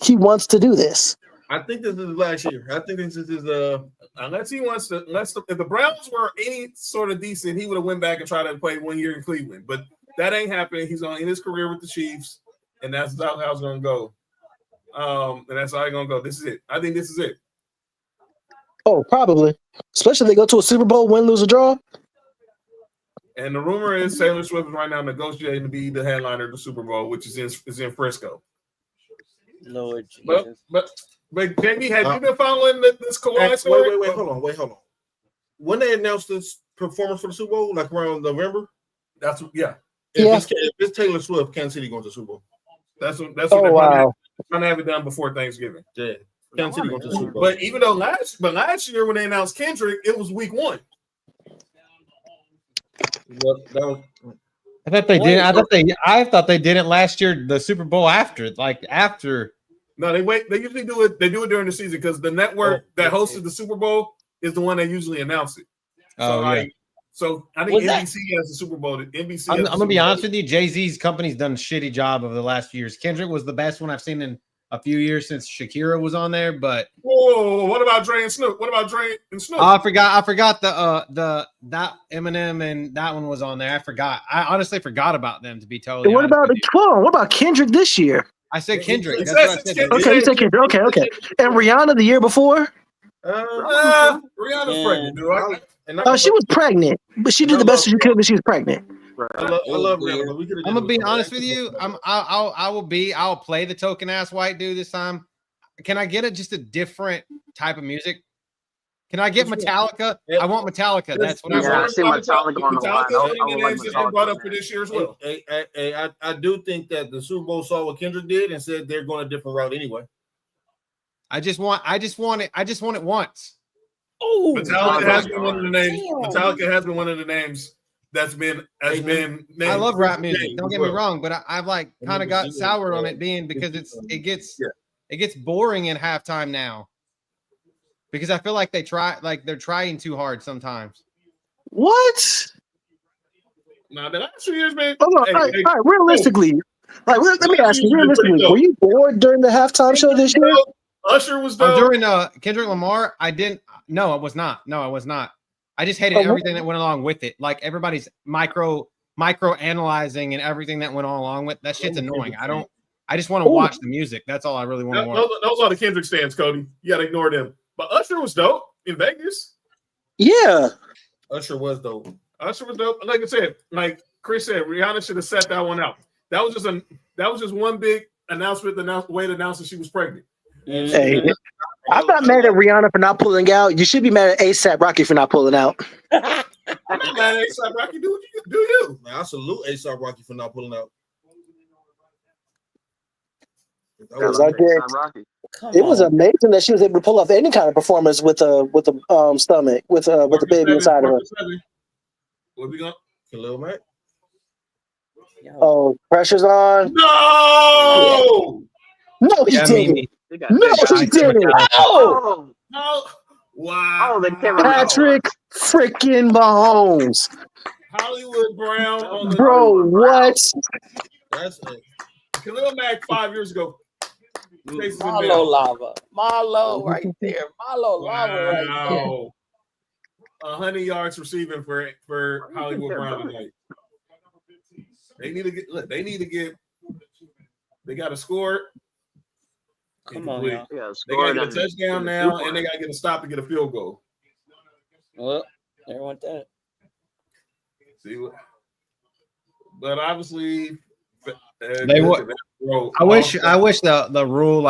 [SPEAKER 8] He wants to do this.
[SPEAKER 7] I think this is his last year. I think this is his
[SPEAKER 2] unless he wants to. If the Browns were any sort of decent, he would have went back and tried to play 1 year in Cleveland. But that ain't happening. He's on in his career with the Chiefs, and that's how it's going to go. And that's how it's going to go. This is it. I think this is it.
[SPEAKER 8] Oh, probably. Especially if they go to a Super Bowl, win, lose, or draw.
[SPEAKER 2] And the rumor is Taylor Swift is right now negotiating to be the headliner of the Super Bowl, which is in Frisco.
[SPEAKER 9] Lord Jesus.
[SPEAKER 2] But Jamie, have you been following this Kawhi story?
[SPEAKER 7] Wait, hold on. When they announced this performance for the Super Bowl, like around November.
[SPEAKER 2] That's
[SPEAKER 8] Yeah.
[SPEAKER 7] If it's Taylor Swift, Kansas City going to the Super Bowl.
[SPEAKER 2] That's what they're
[SPEAKER 8] wow.
[SPEAKER 2] trying to have it done before Thanksgiving.
[SPEAKER 7] Yeah, Kansas City going to the Super Bowl.
[SPEAKER 2] But even though last year when they announced Kendrick, it was week 1.
[SPEAKER 12] I thought they did. I thought they did it last year. The Super Bowl after.
[SPEAKER 2] No, they wait. They usually do it. They do it during the season because the network that hosted the Super Bowl is the one that usually announces it. So I think NBC has the Super Bowl. NBC.
[SPEAKER 12] I'm gonna be honest with you. Jay-Z's company's done a shitty job over the last few years. Kendrick was the best one I've seen in a few years since Shakira was on there. But
[SPEAKER 2] what about Dre and Snoop? What about Dre and Snoop?
[SPEAKER 12] I forgot that Eminem and that one was on there. I forgot. I honestly forgot about them, to be totally
[SPEAKER 8] What
[SPEAKER 12] honest
[SPEAKER 8] about what about Kendrick this year?
[SPEAKER 12] I said Kendrick. That's
[SPEAKER 2] what
[SPEAKER 12] what I said.
[SPEAKER 8] Okay, you said Kendrick. Okay. And Rihanna the year before?
[SPEAKER 2] Rihanna's pregnant, dude.
[SPEAKER 8] She was pregnant, but she did the best she could when she was pregnant.
[SPEAKER 7] I love Rihanna.
[SPEAKER 12] I'm gonna be honest with you. I'll play the token ass white dude this time. Can I get just a different type of music? Can I get Metallica? I want Metallica. That's what I want.
[SPEAKER 11] I see Metallica on the line.
[SPEAKER 2] Metallica brought up for this year as well.
[SPEAKER 7] I do think that the Super Bowl saw what Kendrick did and said they're going a different route anyway.
[SPEAKER 12] I just want it once.
[SPEAKER 2] Oh, Metallica has been one of the names. Metallica has been one of the names that's been named.
[SPEAKER 12] I love rap music. Don't get me wrong, but I've kind of got soured on it because it gets boring in halftime now. Because I feel like they're trying too hard sometimes.
[SPEAKER 8] What?
[SPEAKER 2] Now the last 2 years, man.
[SPEAKER 8] All right, realistically, let me ask you, realistically, were you bored during the halftime show this year?
[SPEAKER 2] Usher was dope.
[SPEAKER 12] During Kendrick Lamar, I didn't. No, I was not. I just hated everything that went along with it. Like everybody's micro analyzing and everything that went along with that shit's annoying. I just want to watch the music. That's all I really want to watch.
[SPEAKER 2] Those are the Kendrick stands, Cody. You gotta ignore them. But Usher was dope in Vegas.
[SPEAKER 8] Yeah.
[SPEAKER 7] Usher was dope.
[SPEAKER 2] Like I said, like Chris said, Rihanna should have set that one out. That was just one big announcement. The way to announce that she was pregnant.
[SPEAKER 8] Hey, I'm not mad at Rihanna for not pulling out. You should be mad at ASAP Rocky for not pulling out.
[SPEAKER 2] I'm not mad at ASAP Rocky. Do you?
[SPEAKER 7] Man, I salute ASAP Rocky for not pulling out.
[SPEAKER 8] It was amazing that she was able to pull off any kind of performance with a stomach, with the baby inside of her.
[SPEAKER 2] What we got?
[SPEAKER 7] Khalil Mack.
[SPEAKER 8] Oh, pressure's on.
[SPEAKER 2] No!
[SPEAKER 8] No, he didn't. No, he didn't.
[SPEAKER 2] No!
[SPEAKER 11] Wow.
[SPEAKER 8] Patrick freaking Mahomes.
[SPEAKER 2] Hollywood Brown on the
[SPEAKER 8] bro, what?
[SPEAKER 2] That's it. Khalil Mack 5 years ago.
[SPEAKER 9] Marlo lava. Marlo right there. Marlo lava right there.
[SPEAKER 2] 100 yards receiving for Hollywood Brown tonight. They need to get. They got to score.
[SPEAKER 9] Come on,
[SPEAKER 2] now. They got to get a touchdown now, and they got to get a stop to get a field goal.
[SPEAKER 9] Well, they want that.
[SPEAKER 2] See what? But obviously,
[SPEAKER 12] they would. I wish the rule,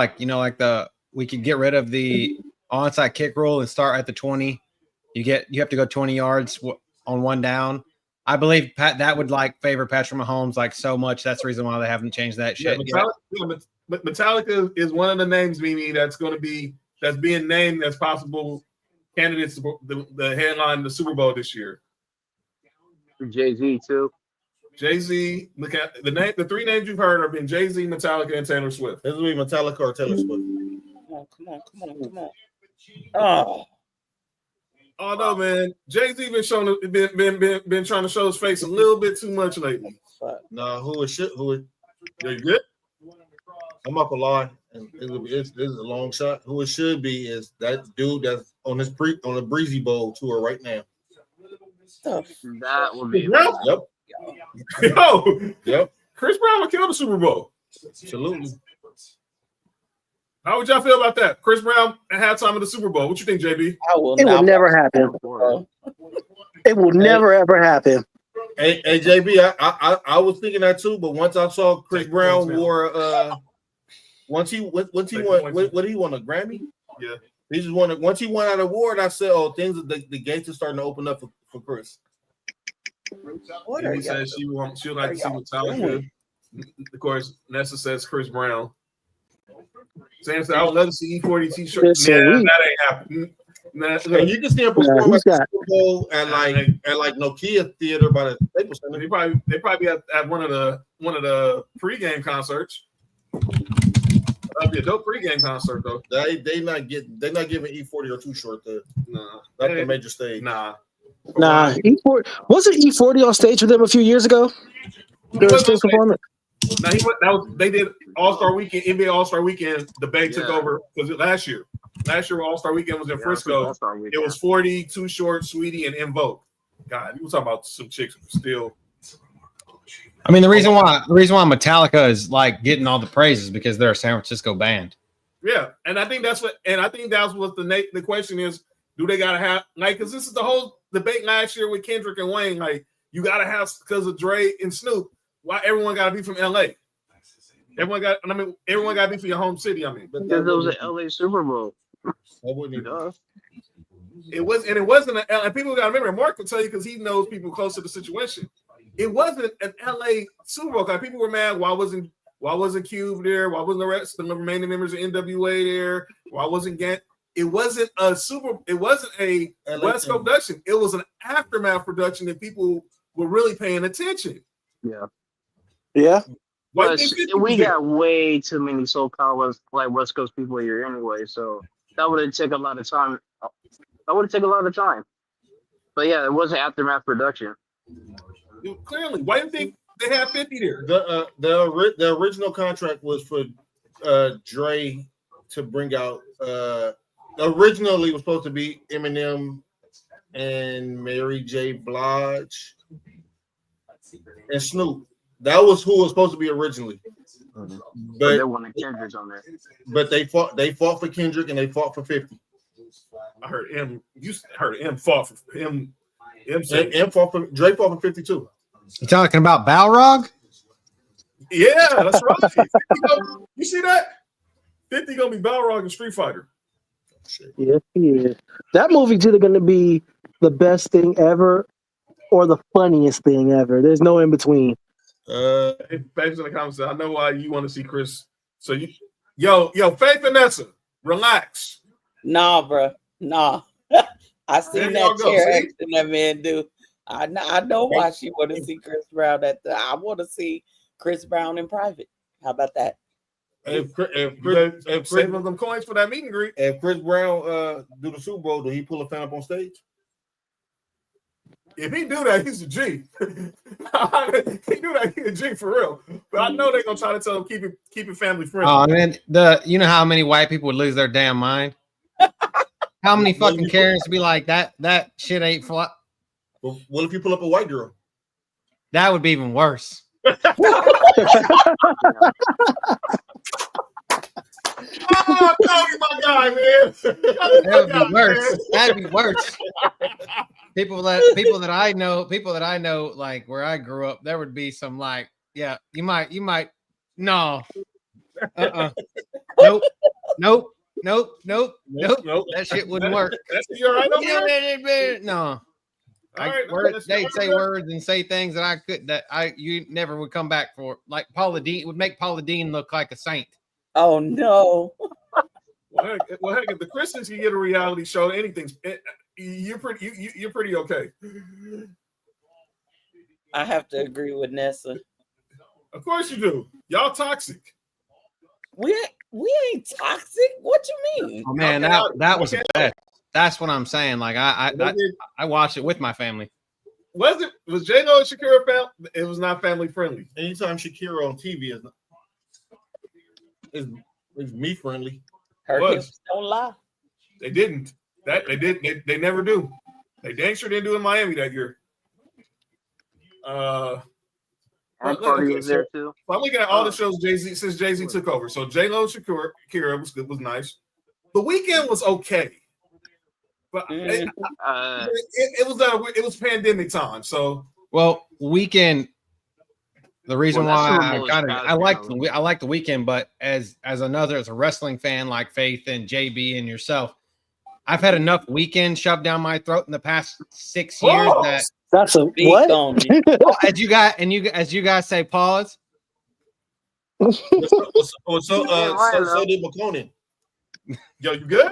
[SPEAKER 12] we could get rid of the onside kick rule and start at the 20. You have to go 20 yards on one down. I believe that would favor Patrick Mahomes so much. That's the reason why they haven't changed that shit.
[SPEAKER 2] But Metallica is one of the names, Mimi, that's being named as possible candidates for the headline the Super Bowl this year.
[SPEAKER 11] Jay-Z too.
[SPEAKER 2] Jay-Z, the three names you've heard have been Jay-Z, Metallica, and Taylor Swift.
[SPEAKER 7] This will be Metallica or Taylor Swift.
[SPEAKER 9] Come on.
[SPEAKER 2] Oh no, man! Jay-Z been trying to show his face a little bit too much lately.
[SPEAKER 7] No, who is shit? Who is?
[SPEAKER 2] You good?
[SPEAKER 7] I'm not gonna lie, and this is a long shot. Who it should be is that dude that's on the Breezy Bowl tour right now.
[SPEAKER 11] That would be.
[SPEAKER 2] Yep. Chris Brown would kill the Super Bowl.
[SPEAKER 7] Absolutely.
[SPEAKER 2] How would y'all feel about that? Chris Brown at halftime of the Super Bowl. What you think, JB?
[SPEAKER 8] It will never happen. It will never ever happen.
[SPEAKER 7] Hey, JB, I was thinking that too, but once I saw Chris Brown wore once he won what did he won, a Grammy?
[SPEAKER 2] Yeah.
[SPEAKER 7] He just won it. Once he won an award, I said, "Oh, the gates are starting to open up for Chris.
[SPEAKER 9] What
[SPEAKER 2] And
[SPEAKER 9] are
[SPEAKER 2] he
[SPEAKER 9] y'all
[SPEAKER 2] says she'd like to see
[SPEAKER 9] y'all
[SPEAKER 2] Metallica.
[SPEAKER 9] doing?
[SPEAKER 2] Of course, Nessa says Chris Brown. Sam said, I would love to see E40 t-shirt.
[SPEAKER 8] Listen,
[SPEAKER 2] Nah,
[SPEAKER 8] we-
[SPEAKER 2] that ain't happening. Nah,
[SPEAKER 7] And
[SPEAKER 2] look,
[SPEAKER 7] you can see him perform
[SPEAKER 8] he's
[SPEAKER 7] at the
[SPEAKER 8] got-
[SPEAKER 7] Super Bowl at like Nokia Theater by the Staples Center.
[SPEAKER 2] they probably at one of the pregame concerts. That'd be a dope pregame concert though.
[SPEAKER 7] They're not giving E40 or Too Short
[SPEAKER 2] Nah,
[SPEAKER 7] not the major stage.
[SPEAKER 2] Nah.
[SPEAKER 8] Nah, E40 wasn't E40 on stage with them a few years ago? During
[SPEAKER 2] was
[SPEAKER 8] stage
[SPEAKER 2] on stage.
[SPEAKER 8] performance?
[SPEAKER 2] Now they did All-Star Weekend, NBA All-Star Weekend. The Bay took over because last year All-Star Weekend was in Frisco. It was 40, Too Short, Sweetie, and Invoke. God, you were talking about some chicks who still.
[SPEAKER 12] I mean, the reason why Metallica is like getting all the praises because they're a San Francisco band.
[SPEAKER 2] Yeah, and I think that's what the question is. Do they gotta have because this is the whole debate last year with Kendrick and Wayne. Like you gotta have because of Dre and Snoop. Why everyone gotta be from LA? Everyone gotta be from your home city. I mean, but
[SPEAKER 11] Because it was an LA Super Bowl.
[SPEAKER 2] It wasn't and people gotta remember. Mark will tell you because he knows people close to the situation. It wasn't an LA Super Bowl. Like people were mad. Why wasn't Cube there? Why wasn't the rest of the remaining members of NWA there? Why wasn't Gant? It wasn't a West Coast production. It was an aftermath production that people were really paying attention.
[SPEAKER 11] Yeah.
[SPEAKER 8] Yeah.
[SPEAKER 11] Plus, we got way too many SoCal West Coast people here anyway, so that would have taken a lot of time. But yeah, it was an aftermath production.
[SPEAKER 2] Clearly, why do you think they have 50 there?
[SPEAKER 7] The original contract was for Dre to bring out. Originally, it was supposed to be Eminem and Mary J. Blige and Snoop. That was who was supposed to be originally.
[SPEAKER 11] But
[SPEAKER 7] But
[SPEAKER 11] they wanted Kendrick on there.
[SPEAKER 7] but they fought for Kendrick and they fought for 50.
[SPEAKER 2] I heard M. You heard M fought for him.
[SPEAKER 7] M fought for Drake fought for 52.
[SPEAKER 12] You talking about Balrog?
[SPEAKER 2] Yeah, that's right. You see that? 50 gonna be Balrog and Street Fighter.
[SPEAKER 8] Yes, he is. That movie's either going to be the best thing ever or the funniest thing ever. There's no in between.
[SPEAKER 2] Faith in the comments. I know why you want to see Chris. So yo, Faith Vanessa, relax.
[SPEAKER 9] Nah, bro. Nah. I seen
[SPEAKER 2] There y'all
[SPEAKER 9] that
[SPEAKER 2] go,
[SPEAKER 9] chair
[SPEAKER 2] see?
[SPEAKER 9] action that man do. I know why she want to see Chris Brown I want to see Chris Brown in private. How about that?
[SPEAKER 2] If
[SPEAKER 7] Chris
[SPEAKER 2] saving them coins for that meet and greet.
[SPEAKER 7] If Chris Brown do the Super Bowl, do he pull a fan up on stage?
[SPEAKER 2] If he do that, he's a G. He do that, he's a G for real. But I know they're gonna try to tell him keep it family friendly.
[SPEAKER 12] Oh, man, you know how many white people would lose their damn mind? How many fucking Karens be like that shit ain't fly?
[SPEAKER 7] What if you pull up a white girl?
[SPEAKER 12] That would be even worse.
[SPEAKER 2] Oh, Tony, my guy, man.
[SPEAKER 12] That would be worse. That'd be worse. People that I know, like where I grew up, there would be some like, yeah, you might, no, nope. That shit wouldn't work.
[SPEAKER 2] That's you all right over there?
[SPEAKER 12] No.
[SPEAKER 2] Right,
[SPEAKER 12] they'd say words and say things that you never would come back for. Like Paula Dean would make Paula Dean look like a saint.
[SPEAKER 9] Oh no.
[SPEAKER 2] Well, heck, if the Christians can get a reality show, you're pretty okay.
[SPEAKER 9] I have to agree with Nessa.
[SPEAKER 2] Of course you do. Y'all toxic.
[SPEAKER 9] We ain't toxic. What you mean?
[SPEAKER 12] Oh man, that was the best. That's what I'm saying. Like I watched it with my family.
[SPEAKER 2] Was J-Lo and Shakira family? It was not family friendly.
[SPEAKER 7] Anytime Shakira on TV is me friendly.
[SPEAKER 9] Her hips don't lie.
[SPEAKER 2] They didn't. They never do. They dang sure didn't do in Miami that year.
[SPEAKER 11] Party was there too.
[SPEAKER 2] So I'm looking at all the shows Jay-Z since Jay-Z took over. So J-Lo and Shakira was nice. The Weekend was okay. But it was pandemic time. So
[SPEAKER 12] Weekend. The reason why I like the Weekend, but as a wrestling fan like Faith and JB and yourself, I've had enough weekends shoved down my throat in the past 6 years that
[SPEAKER 8] That's a
[SPEAKER 9] Speak
[SPEAKER 8] what?
[SPEAKER 9] on it.
[SPEAKER 12] as you guys say, pause.
[SPEAKER 7] So did McConan.
[SPEAKER 2] Yo, you good?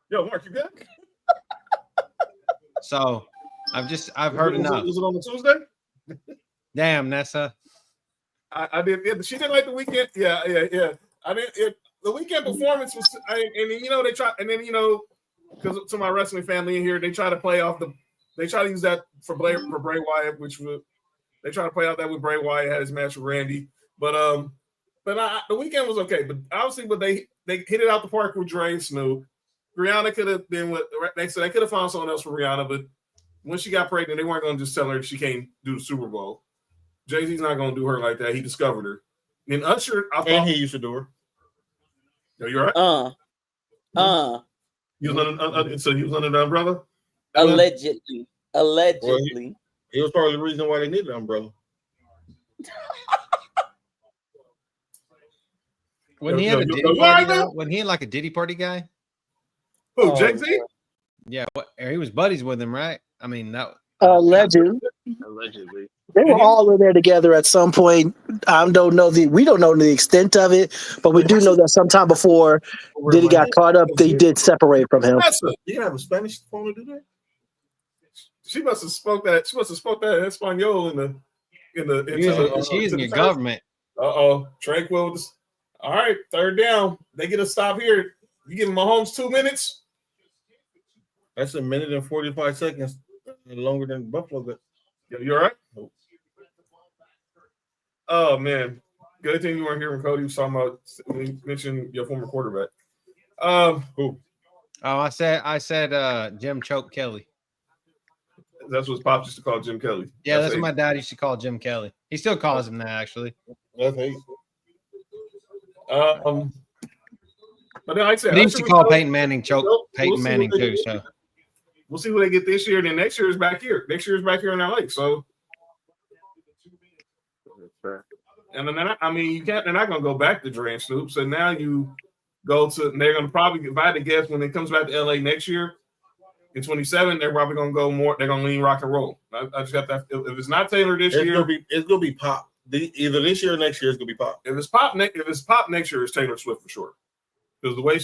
[SPEAKER 2] Yo, Mark, you good?
[SPEAKER 12] So I've heard enough.
[SPEAKER 2] Was it on the Tuesday?
[SPEAKER 12] Damn, Nessa.
[SPEAKER 2] I did. Yeah, she didn't like the weekend. Yeah. I didn't. The weekend performance was, and then they try, and then because to my wrestling family in here, they try to play off they try to use that for Bray Wyatt, they try to play out that with Bray Wyatt had his match with Randy, but the weekend was okay. But obviously, they hit it out the park with Dre and Snoop. Rihanna could have been they could have found someone else for Rihanna, but when she got pregnant, they weren't going to just tell her she can't do the Super Bowl. Jay-Z's not going to do her like that. He discovered her. And Usher,
[SPEAKER 7] and he used to do her.
[SPEAKER 2] Yo, you all right? He was under the umbrella?
[SPEAKER 9] Allegedly.
[SPEAKER 7] Well, he was part of the reason why they needed an umbrella.
[SPEAKER 12] When he had a Diddy party, when he like a Diddy party guy?
[SPEAKER 2] Who, Jay-Z?
[SPEAKER 12] Yeah, he was buddies with him, right? I mean, that
[SPEAKER 8] Allegedly. They were all in there together at some point. We don't know the extent of it, but we do know that sometime before Diddy got caught up, they did separate from him.
[SPEAKER 7] You have a Spanish phone to do that?
[SPEAKER 2] She must have spoke that Espanol in
[SPEAKER 12] she's using your government.
[SPEAKER 2] Tranquil. All right, third down. They get a stop here. You give Mahomes 2 minutes.
[SPEAKER 7] That's a minute and 45 seconds longer than Buffalo got.
[SPEAKER 2] You all right? Nope. Oh man, good thing you weren't here when Cody was talking about when you mentioned your former quarterback. Who?
[SPEAKER 12] Oh, I said Jim Choke Kelly.
[SPEAKER 2] That's what Pops used to call Jim Kelly.
[SPEAKER 12] Yeah, that's what my dad used to call Jim Kelly. He still calls him that, actually.
[SPEAKER 2] That's hate. But then like I said,
[SPEAKER 12] he used to call Peyton Manning Peyton Manning too. So
[SPEAKER 2] we'll see what they get this year. Then next year is back here. Next year is back here in LA. So, and then they're not going to go back to Dre and Snoop. So now you go to. They're going to probably, if I had to guess, when it comes back to LA next year in 27, they're probably going to go more. They're going to lean rock and roll. I just got that. If it's not Taylor this year,
[SPEAKER 7] it's going to be Pop. Either this year or next year, it's going to be Pop.
[SPEAKER 2] If it's Pop next year, it's Taylor Swift for sure. Because the way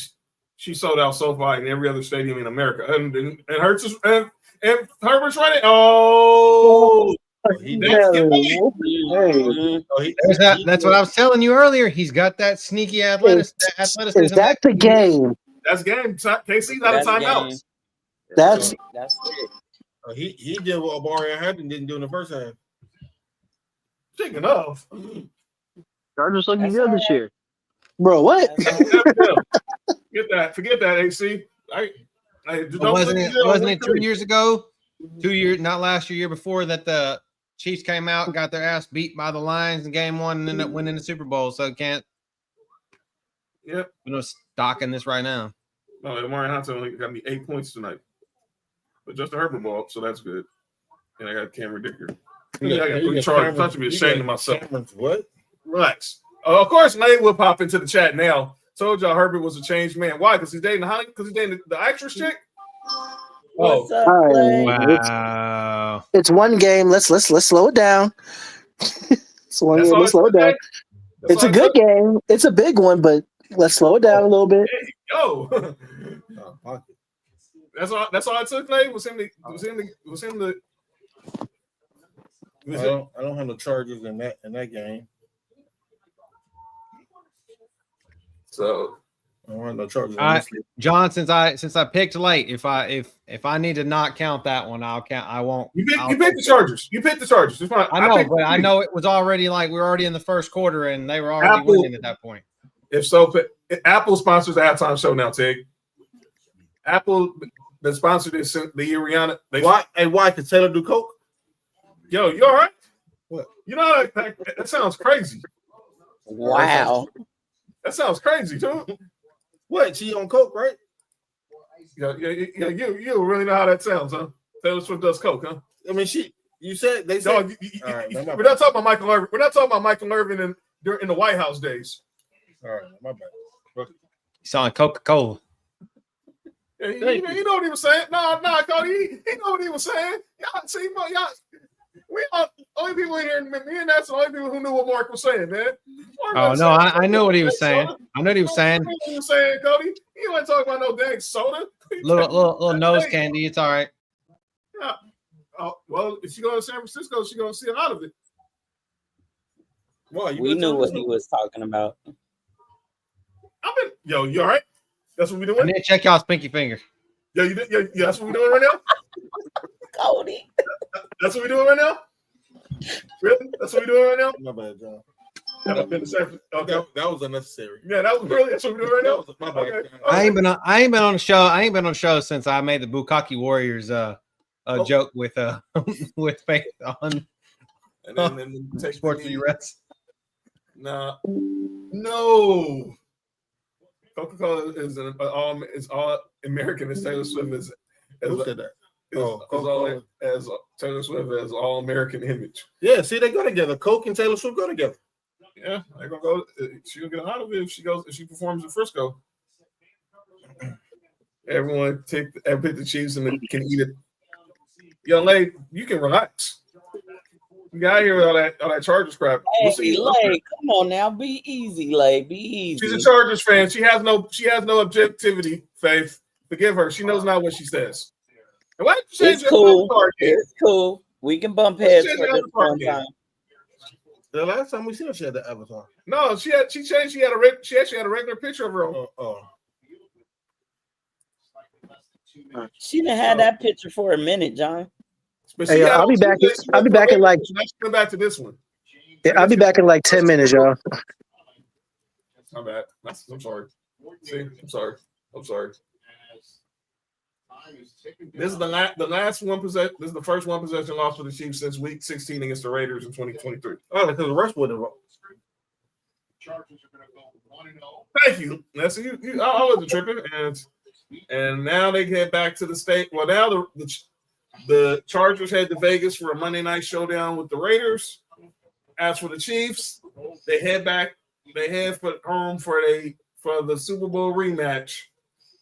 [SPEAKER 2] she sold out SoFi in every other stadium in America, and Herbert's running. Oh,
[SPEAKER 12] that's what I was telling you earlier. He's got that sneaky athleticism.
[SPEAKER 8] Is that the game?
[SPEAKER 2] That's game. KC's out of timeouts.
[SPEAKER 8] That's
[SPEAKER 9] it.
[SPEAKER 7] He did what Omari Hampton didn't do in the first half.
[SPEAKER 2] Speaking of,
[SPEAKER 11] Chargers looking good this year.
[SPEAKER 8] Bro, what?
[SPEAKER 2] Forget that, AC.
[SPEAKER 12] Wasn't it 2 years ago? 2 years, not last year before, that the Chiefs came out and got their ass beat by the Lions in game one and ended up winning the Super Bowl. So can't.
[SPEAKER 2] Yep.
[SPEAKER 12] Stocking this right now.
[SPEAKER 2] No, Omari Hampton only got me 8 points tonight, but Justin Herbert ball, so that's good. And I got Cameron Dicker. I got 3 Chargers. I'm to be ashamed of myself.
[SPEAKER 7] What?
[SPEAKER 2] Relax. Of course, Nate will pop into the chat now. Told y'all Herbert was a changed man. Why? Because he's dating the actress chick.
[SPEAKER 9] What's up,
[SPEAKER 12] wow.
[SPEAKER 8] It's one game. Let's slow it down. It's one game. Let's slow it down. It's a good game. It's a big one, but let's slow it down a little bit.
[SPEAKER 2] Hey, yo. That's all it took, Nate. Was him to
[SPEAKER 7] I don't have the Chargers in that game.
[SPEAKER 2] So
[SPEAKER 7] I don't have no Chargers.
[SPEAKER 12] John, since I picked late, if I need to not count that one, I'll count. I won't.
[SPEAKER 2] You picked the Chargers. You picked the Chargers. It's fine.
[SPEAKER 12] I know, but I know it was already we were already in the first quarter and they were already winning at that point.
[SPEAKER 2] If so, Apple sponsors the halftime show now, Tig. Apple that sponsored this the year Rihanna.
[SPEAKER 7] Why could Taylor do coke?
[SPEAKER 2] Yo, you all right?
[SPEAKER 7] What?
[SPEAKER 2] You know that sounds crazy.
[SPEAKER 9] Wow.
[SPEAKER 2] That sounds crazy, too.
[SPEAKER 7] What? She on coke, right?
[SPEAKER 2] Yeah. You really know how that sounds, huh? Taylor Swift does coke, huh?
[SPEAKER 7] I mean, you said they said.
[SPEAKER 2] We're not talking about Michael Irvin. We're not talking about Michael Irvin in the White House days.
[SPEAKER 7] All right, my bad.
[SPEAKER 12] You sound like Coca-Cola.
[SPEAKER 2] Yeah, you know what he was saying? Nah, Cody. He know what he was saying. Y'all see, y'all. We are only people here. Me and that's the only people who knew what Mark was saying, man.
[SPEAKER 12] Oh no, I know what he was saying. I know what he was saying.
[SPEAKER 2] What he was saying, Cody. He wasn't talking about no dang soda.
[SPEAKER 12] Little nose candy. It's all right.
[SPEAKER 2] Yeah. Oh, well, if she goes to San Francisco, she's gonna see a lot of it.
[SPEAKER 9] Well, we knew what he was talking about.
[SPEAKER 2] You all right? That's what we doing.
[SPEAKER 12] I need to check y'all's pinky finger.
[SPEAKER 2] Yo, that's what we doing right now.
[SPEAKER 9] Cody.
[SPEAKER 2] That's what we doing right now. Really? That's what we doing right now.
[SPEAKER 7] My bad, John.
[SPEAKER 2] Okay.
[SPEAKER 7] That was unnecessary.
[SPEAKER 2] Yeah, that was really. That's what we doing right now.
[SPEAKER 7] My bad.
[SPEAKER 2] Okay.
[SPEAKER 12] I ain't been on the show. I ain't been on the show since I made the Bukkake Warriors joke with Faith on.
[SPEAKER 2] And then take
[SPEAKER 12] Sports for US.
[SPEAKER 2] Nah, no. Coca-Cola is all American as Taylor Swift is.
[SPEAKER 7] Who said that?
[SPEAKER 2] As Taylor Swift as all American image.
[SPEAKER 7] Yeah, see, they go together. Coke and Taylor Swift go together.
[SPEAKER 2] Yeah, they're gonna go. She'll get out of it if she performs in Frisco. Everyone pick the Chiefs and can eat it. Young lady, you can relax. You got here with all that Chargers crap.
[SPEAKER 9] Hey, Lay, come on now, be easy, Lay, be easy.
[SPEAKER 2] She's a Chargers fan. She has no objectivity. Faith, forgive her. She knows not what she says. And why did you change
[SPEAKER 9] it's cool. It's cool. We can bump heads for this one time.
[SPEAKER 7] The last time we seen her, she had the avatar.
[SPEAKER 2] No, she changed. She actually had a regular picture of her own.
[SPEAKER 9] She done had that picture for a minute, John.
[SPEAKER 8] Hey, I'll be back. I'll be back in like.
[SPEAKER 2] Let's go back to this one.
[SPEAKER 8] Yeah, I'll be back in like 10 minutes, y'all.
[SPEAKER 2] My bad. I'm sorry. See, I'm sorry. This is the last one possession. This is the first one possession loss for the Chiefs since Week 16 against the Raiders in 2023.
[SPEAKER 7] Oh, because the rest wasn't involved.
[SPEAKER 2] Thank you. That's you. I wasn't tripping, and now they get back to the state. Well, now the Chargers head to Vegas for a Monday night showdown with the Raiders. As for the Chiefs, they head back. They head for home for the Super Bowl rematch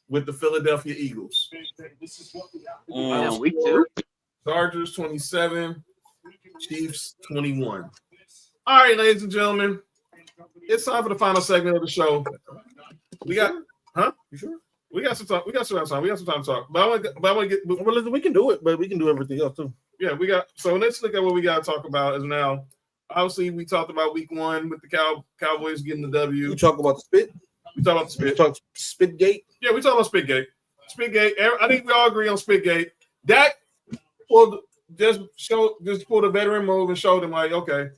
[SPEAKER 2] with the Philadelphia Eagles.
[SPEAKER 11] Week 2.
[SPEAKER 2] Chargers 27, Chiefs 21. All right, ladies and gentlemen, it's time for the final segment of the show. We got, You sure? We got some time. We got some time to talk. But I want to get.
[SPEAKER 7] Well, listen, we can do it, but we can do everything else too.
[SPEAKER 2] Yeah, we got. So let's look at what we got to talk about. Is now, obviously, we talked about Week 1 with the Cowboys getting the W.
[SPEAKER 7] We talk about the spit.
[SPEAKER 2] We talk about the spit.
[SPEAKER 7] We talk Spitgate.
[SPEAKER 2] Yeah, we talk about Spitgate. Spitgate. I think we all agree on Spitgate. Dak just pulled a veteran move and showed him like, okay,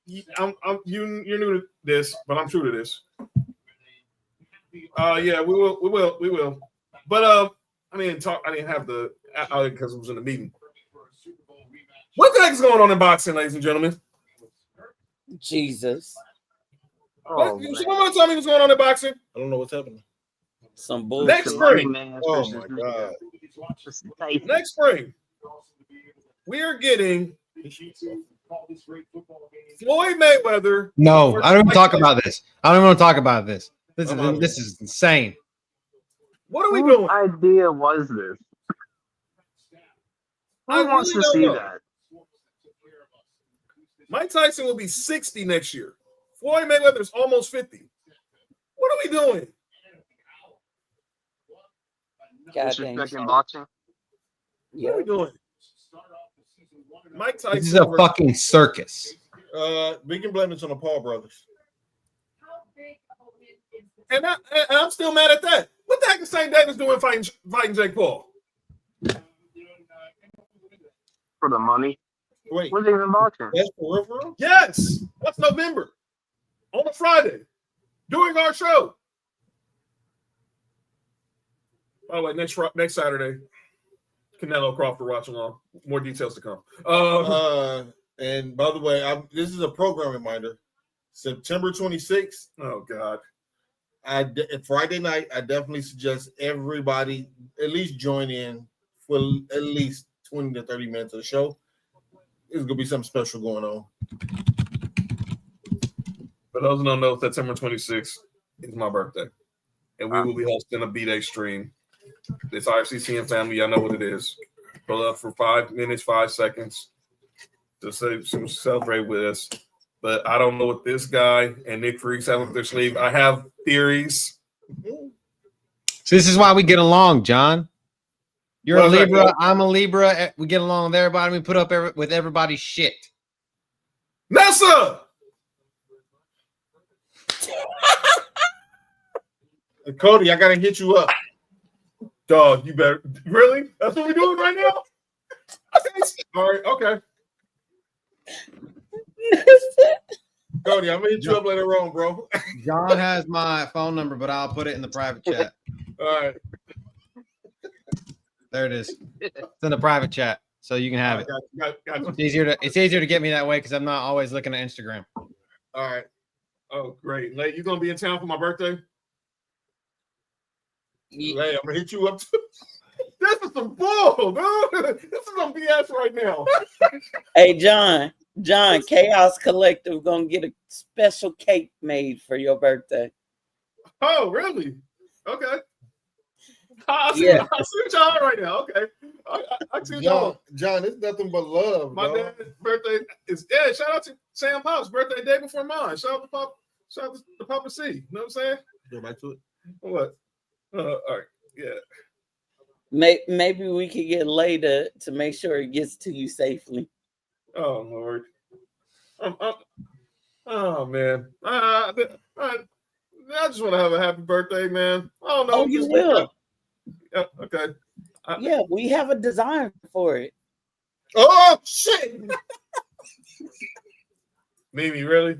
[SPEAKER 2] you're new to this, but I'm true to this. Yeah, we will. But I didn't have the because it was in the meeting. What the heck is going on in boxing, ladies and gentlemen?
[SPEAKER 9] Jesus.
[SPEAKER 2] Someone want to tell me what's going on in boxing?
[SPEAKER 7] I don't know what's happening.
[SPEAKER 9] Some bullshit.
[SPEAKER 2] Next spring.
[SPEAKER 7] Oh my god.
[SPEAKER 2] Next spring, we are getting Floyd Mayweather.
[SPEAKER 12] No, I don't even talk about this. I don't want to talk about this. This is insane.
[SPEAKER 2] What are we doing?
[SPEAKER 11] What idea was this? Who wants to see that?
[SPEAKER 2] Mike Tyson will be 60 next year. Floyd Mayweather is almost 50. What are we doing?
[SPEAKER 11] Disrespecting boxing.
[SPEAKER 2] What are we doing? Mike Tyson.
[SPEAKER 12] This is a fucking circus.
[SPEAKER 7] We can blame this on the Paul brothers.
[SPEAKER 2] And I'm still mad at that. What the heck is St. Davis doing fighting Jake Paul?
[SPEAKER 11] For the money.
[SPEAKER 7] Wait,
[SPEAKER 11] what's even boxing?
[SPEAKER 7] That's for real?
[SPEAKER 2] Yes, that's November. On a Friday, during our show. By the way, next Saturday, Canelo Crawford watch along. More details to come.
[SPEAKER 7] And by the way, this is a program reminder. September 26th.
[SPEAKER 2] Oh God.
[SPEAKER 7] Friday night, I definitely suggest everybody at least join in for at least 20 to 30 minutes of the show. There's gonna be something special going on.
[SPEAKER 2] For those who don't know, September 26th is my birthday. and we will be hosting a B-Day stream. It's RCC and family. Y'all know what it is. Pull up for 5 minutes, 5 seconds to celebrate with us. But I don't know what this guy and Nick Freaks have up their sleeve. I have theories.
[SPEAKER 12] So this is why we get along, John. You're
[SPEAKER 2] What
[SPEAKER 12] a
[SPEAKER 2] is that,
[SPEAKER 12] Libra.
[SPEAKER 2] Coach?
[SPEAKER 12] I'm a Libra. We get along with everybody. We put up with everybody's shit.
[SPEAKER 2] Nessa!
[SPEAKER 7] Cody, I gotta hit you up.
[SPEAKER 2] Dog, you better. Really? That's what we're doing right now? All right, okay.
[SPEAKER 7] Cody, I'm gonna hit you up later on, bro.
[SPEAKER 12] John has my phone number, but I'll put it in the private chat.
[SPEAKER 2] All right.
[SPEAKER 12] There it is. It's in the private chat, so you can have it.
[SPEAKER 2] Got
[SPEAKER 12] It's easier to get me that way because I'm not always looking at Instagram.
[SPEAKER 2] All right. Oh, great. Late, you gonna be in town for my birthday?
[SPEAKER 7] Hey, I'm gonna hit you up too.
[SPEAKER 2] This is some bull, dude. This is some BS right now.
[SPEAKER 9] Hey, John, Chaos Collective gonna get a special cake made for your birthday.
[SPEAKER 2] Oh, really? Okay. I see what y'all are right now. Okay. I see what y'all.
[SPEAKER 7] John, it's nothing but love.
[SPEAKER 2] My dad's birthday is shout out to Sam Pop's birthday day before mine. Shout out to Pop. Shout out to Papa C. You know what I'm saying?
[SPEAKER 7] Go back to it.
[SPEAKER 2] What? All right. Yeah.
[SPEAKER 9] Maybe we could get later to make sure it gets to you safely.
[SPEAKER 2] Oh Lord. Oh man. I just want to have a happy birthday, man. I don't know.
[SPEAKER 9] Oh, you will.
[SPEAKER 2] Yeah, okay.
[SPEAKER 9] Yeah, we have a design for it.
[SPEAKER 7] Oh shit.
[SPEAKER 2] Mimi, really?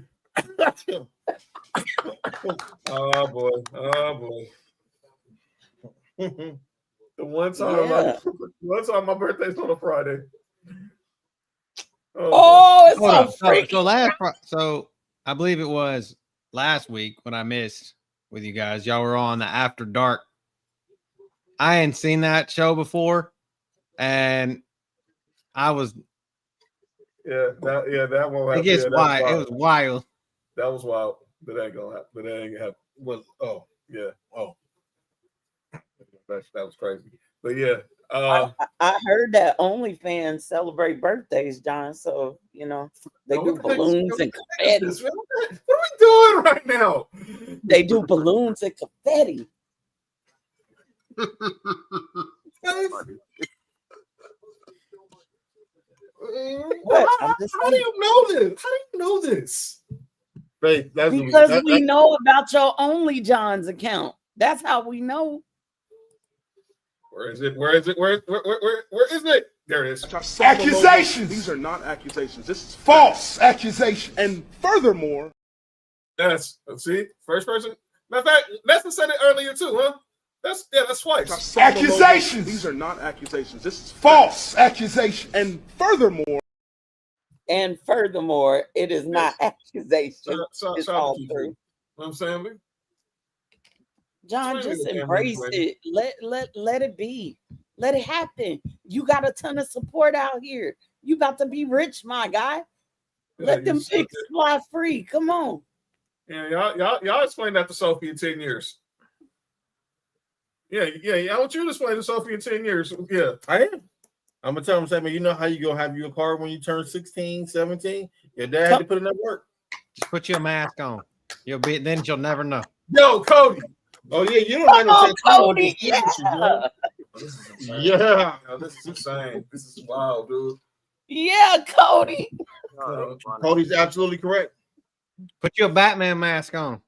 [SPEAKER 2] Oh boy. The one time my birthday's on a Friday.
[SPEAKER 12] So I believe it was last week when I missed with you guys. Y'all were on the After Dark. I hadn't seen that show before, and I was.
[SPEAKER 2] That one.
[SPEAKER 12] It gets wild. It was wild.
[SPEAKER 2] That was wild. But that ain't gonna happen. But that ain't gonna happen. That was crazy. But yeah.
[SPEAKER 9] I heard that OnlyFans celebrate birthdays, John. So they do balloons and confetti.
[SPEAKER 2] What are we doing right now?
[SPEAKER 9] They do balloons and confetti.
[SPEAKER 2] How do you know this? How do you know this?
[SPEAKER 7] Right,
[SPEAKER 9] because we know about your Only John's account. That's how we know.
[SPEAKER 2] Where is it? Where is it? Where is it? There it is.
[SPEAKER 13] Accusations. These are not accusations. This is false accusation. And furthermore,
[SPEAKER 2] that's first person. Matter of fact, Leslie said it earlier too, huh? That's twice.
[SPEAKER 13] Accusations. These are not accusations. This is false accusation. And furthermore,
[SPEAKER 9] it is not accusation. It's all true.
[SPEAKER 2] You know what I'm saying?
[SPEAKER 9] John, just embrace it. Let it be. Let it happen. You got a ton of support out here. You about to be rich, my guy. Let them pigs fly free. Come on.
[SPEAKER 2] Yeah, y'all explain that to Sophie in 10 years. Yeah. I want you to explain to Sophie in 10 years. Yeah.
[SPEAKER 7] I am. I'm gonna tell him, you know how you gonna have your car when you turn 16, 17? Your dad had to put in that work.
[SPEAKER 12] Just put your mask on. Then you'll never know.
[SPEAKER 2] Yo, Cody.
[SPEAKER 7] Oh yeah, you don't have no tattoo.
[SPEAKER 9] Cody.
[SPEAKER 2] Yeah. This is insane. This is wild, dude.
[SPEAKER 9] Yeah, Cody.
[SPEAKER 7] Cody's absolutely correct.
[SPEAKER 12] Put your Batman mask on.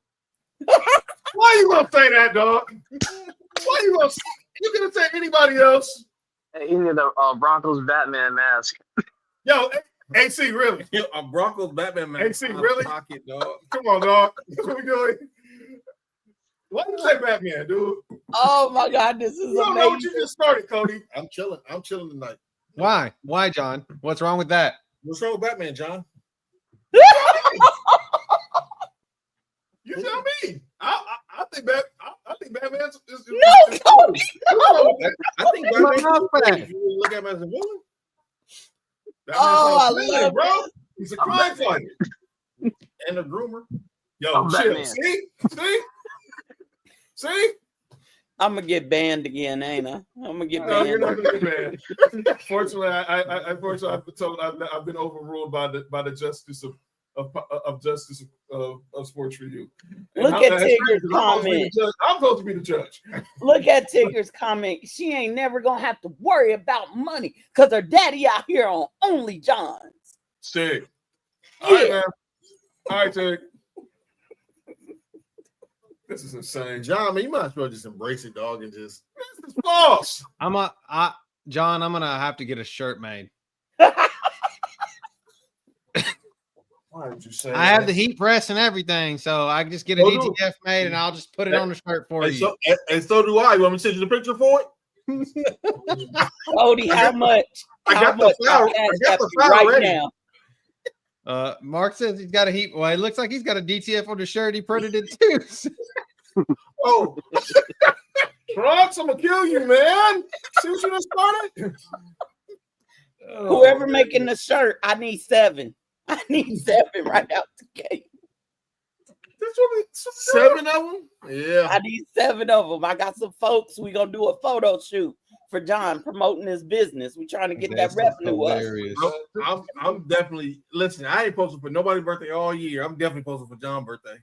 [SPEAKER 2] Why you gonna say that, dog? Why you gonna? You gonna say anybody else?
[SPEAKER 11] Hey, you need a Broncos Batman mask.
[SPEAKER 2] Yo, AC, really?
[SPEAKER 7] Yo, a Broncos Batman mask.
[SPEAKER 2] AC, really?
[SPEAKER 7] Pocket, dog.
[SPEAKER 2] Come on, dog. That's what we doing. Why you say Batman, dude?
[SPEAKER 9] Oh my God, this is
[SPEAKER 2] you don't
[SPEAKER 9] amazing.
[SPEAKER 2] know what you just started, Cody.
[SPEAKER 7] I'm chilling tonight.
[SPEAKER 12] Why? Why, John? What's wrong with that?
[SPEAKER 7] What's wrong with Batman, John?
[SPEAKER 2] You tell me. I think Batman is
[SPEAKER 9] no, Cody. No.
[SPEAKER 7] I think Batman. If you look at him as a villain.
[SPEAKER 9] I love
[SPEAKER 2] bro. He's a crime fighter
[SPEAKER 7] and a groomer.
[SPEAKER 2] Yo, chill.
[SPEAKER 11] Batman.
[SPEAKER 2] See? See?
[SPEAKER 9] I'm gonna get banned again, ain't I? I'm gonna get banned.
[SPEAKER 2] No, you're not gonna get banned. Fortunately, I've been overruled by the justice of justice of sports review.
[SPEAKER 9] Look at Tigger's comment.
[SPEAKER 2] I'm supposed to be the judge.
[SPEAKER 9] Look at Tigger's comment. She ain't never gonna have to worry about money because her daddy out here on Only Johns.
[SPEAKER 2] Tig. All right, man. All right, Tig. This is insane.
[SPEAKER 7] John, man, you might as well just embrace it, dog, and just
[SPEAKER 2] this is false.
[SPEAKER 12] John, I'm gonna have to get a shirt made.
[SPEAKER 7] Why did you say
[SPEAKER 12] I have the heat press and everything, so I can just get a DTF made and I'll just put it on the shirt for you.
[SPEAKER 7] And so do I. You want me to send you the picture for it?
[SPEAKER 9] Cody, how much?
[SPEAKER 7] I got the file
[SPEAKER 9] right
[SPEAKER 7] ready.
[SPEAKER 9] now.
[SPEAKER 12] Mark says he's got a heat. Well, it looks like he's got a DTF on the shirt. He printed it too.
[SPEAKER 2] Oh, Trunks, I'm gonna kill you, man. See what you just started?
[SPEAKER 9] Whoever making the shirt, I need 7. I need 7 right out the gate.
[SPEAKER 2] That's what we
[SPEAKER 7] 7 of them? Yeah.
[SPEAKER 9] I need 7 of them. I got some folks. We gonna do a photo shoot for John promoting his business. We trying to get that revenue up.
[SPEAKER 7] I'm definitely listen. I ain't posting for nobody's birthday all year. I'm definitely posting for John's birthday.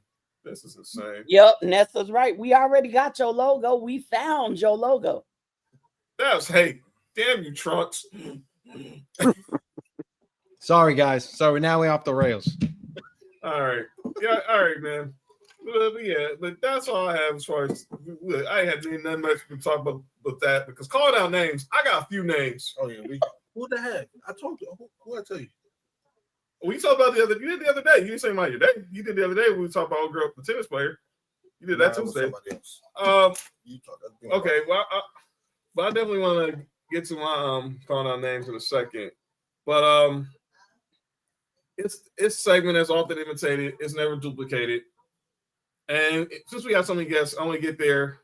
[SPEAKER 2] This is insane.
[SPEAKER 9] Yep, Nessa's right. We already got your logo. We found your logo.
[SPEAKER 2] That's hate. Damn you, Trunks.
[SPEAKER 12] Sorry, guys. Sorry, now we're off the rails.
[SPEAKER 2] All right. Yeah, all right, man. But that's all I have as far as I had nothing much to talk about that because calling out names, I got a few names.
[SPEAKER 7] Oh yeah, who the heck? I told you. Who I tell you?
[SPEAKER 2] We talked about you did the other day. You didn't say my your day. You did the other day when we talked about old girl, the tennis player. You did that Tuesday. Okay, well, I definitely want to get to my calling out names in a second, but it's segment that's often imitated. It's never duplicated. And since we have so many guests, I'm gonna get theirs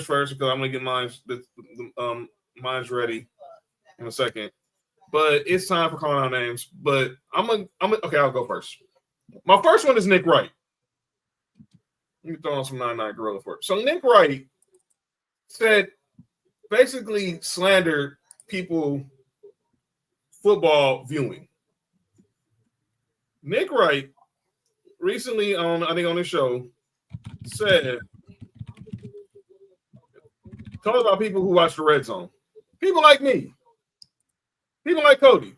[SPEAKER 2] first because I'm gonna get mine's ready in a second. But it's time for calling out names. But okay, I'll go first. My first one is Nick Wright. Let me throw on some 99 Gorilla for it. So Nick Wright said basically slandered people football viewing. Nick Wright recently on his show said talk about people who watch the Red Zone. People like me. People like Cody.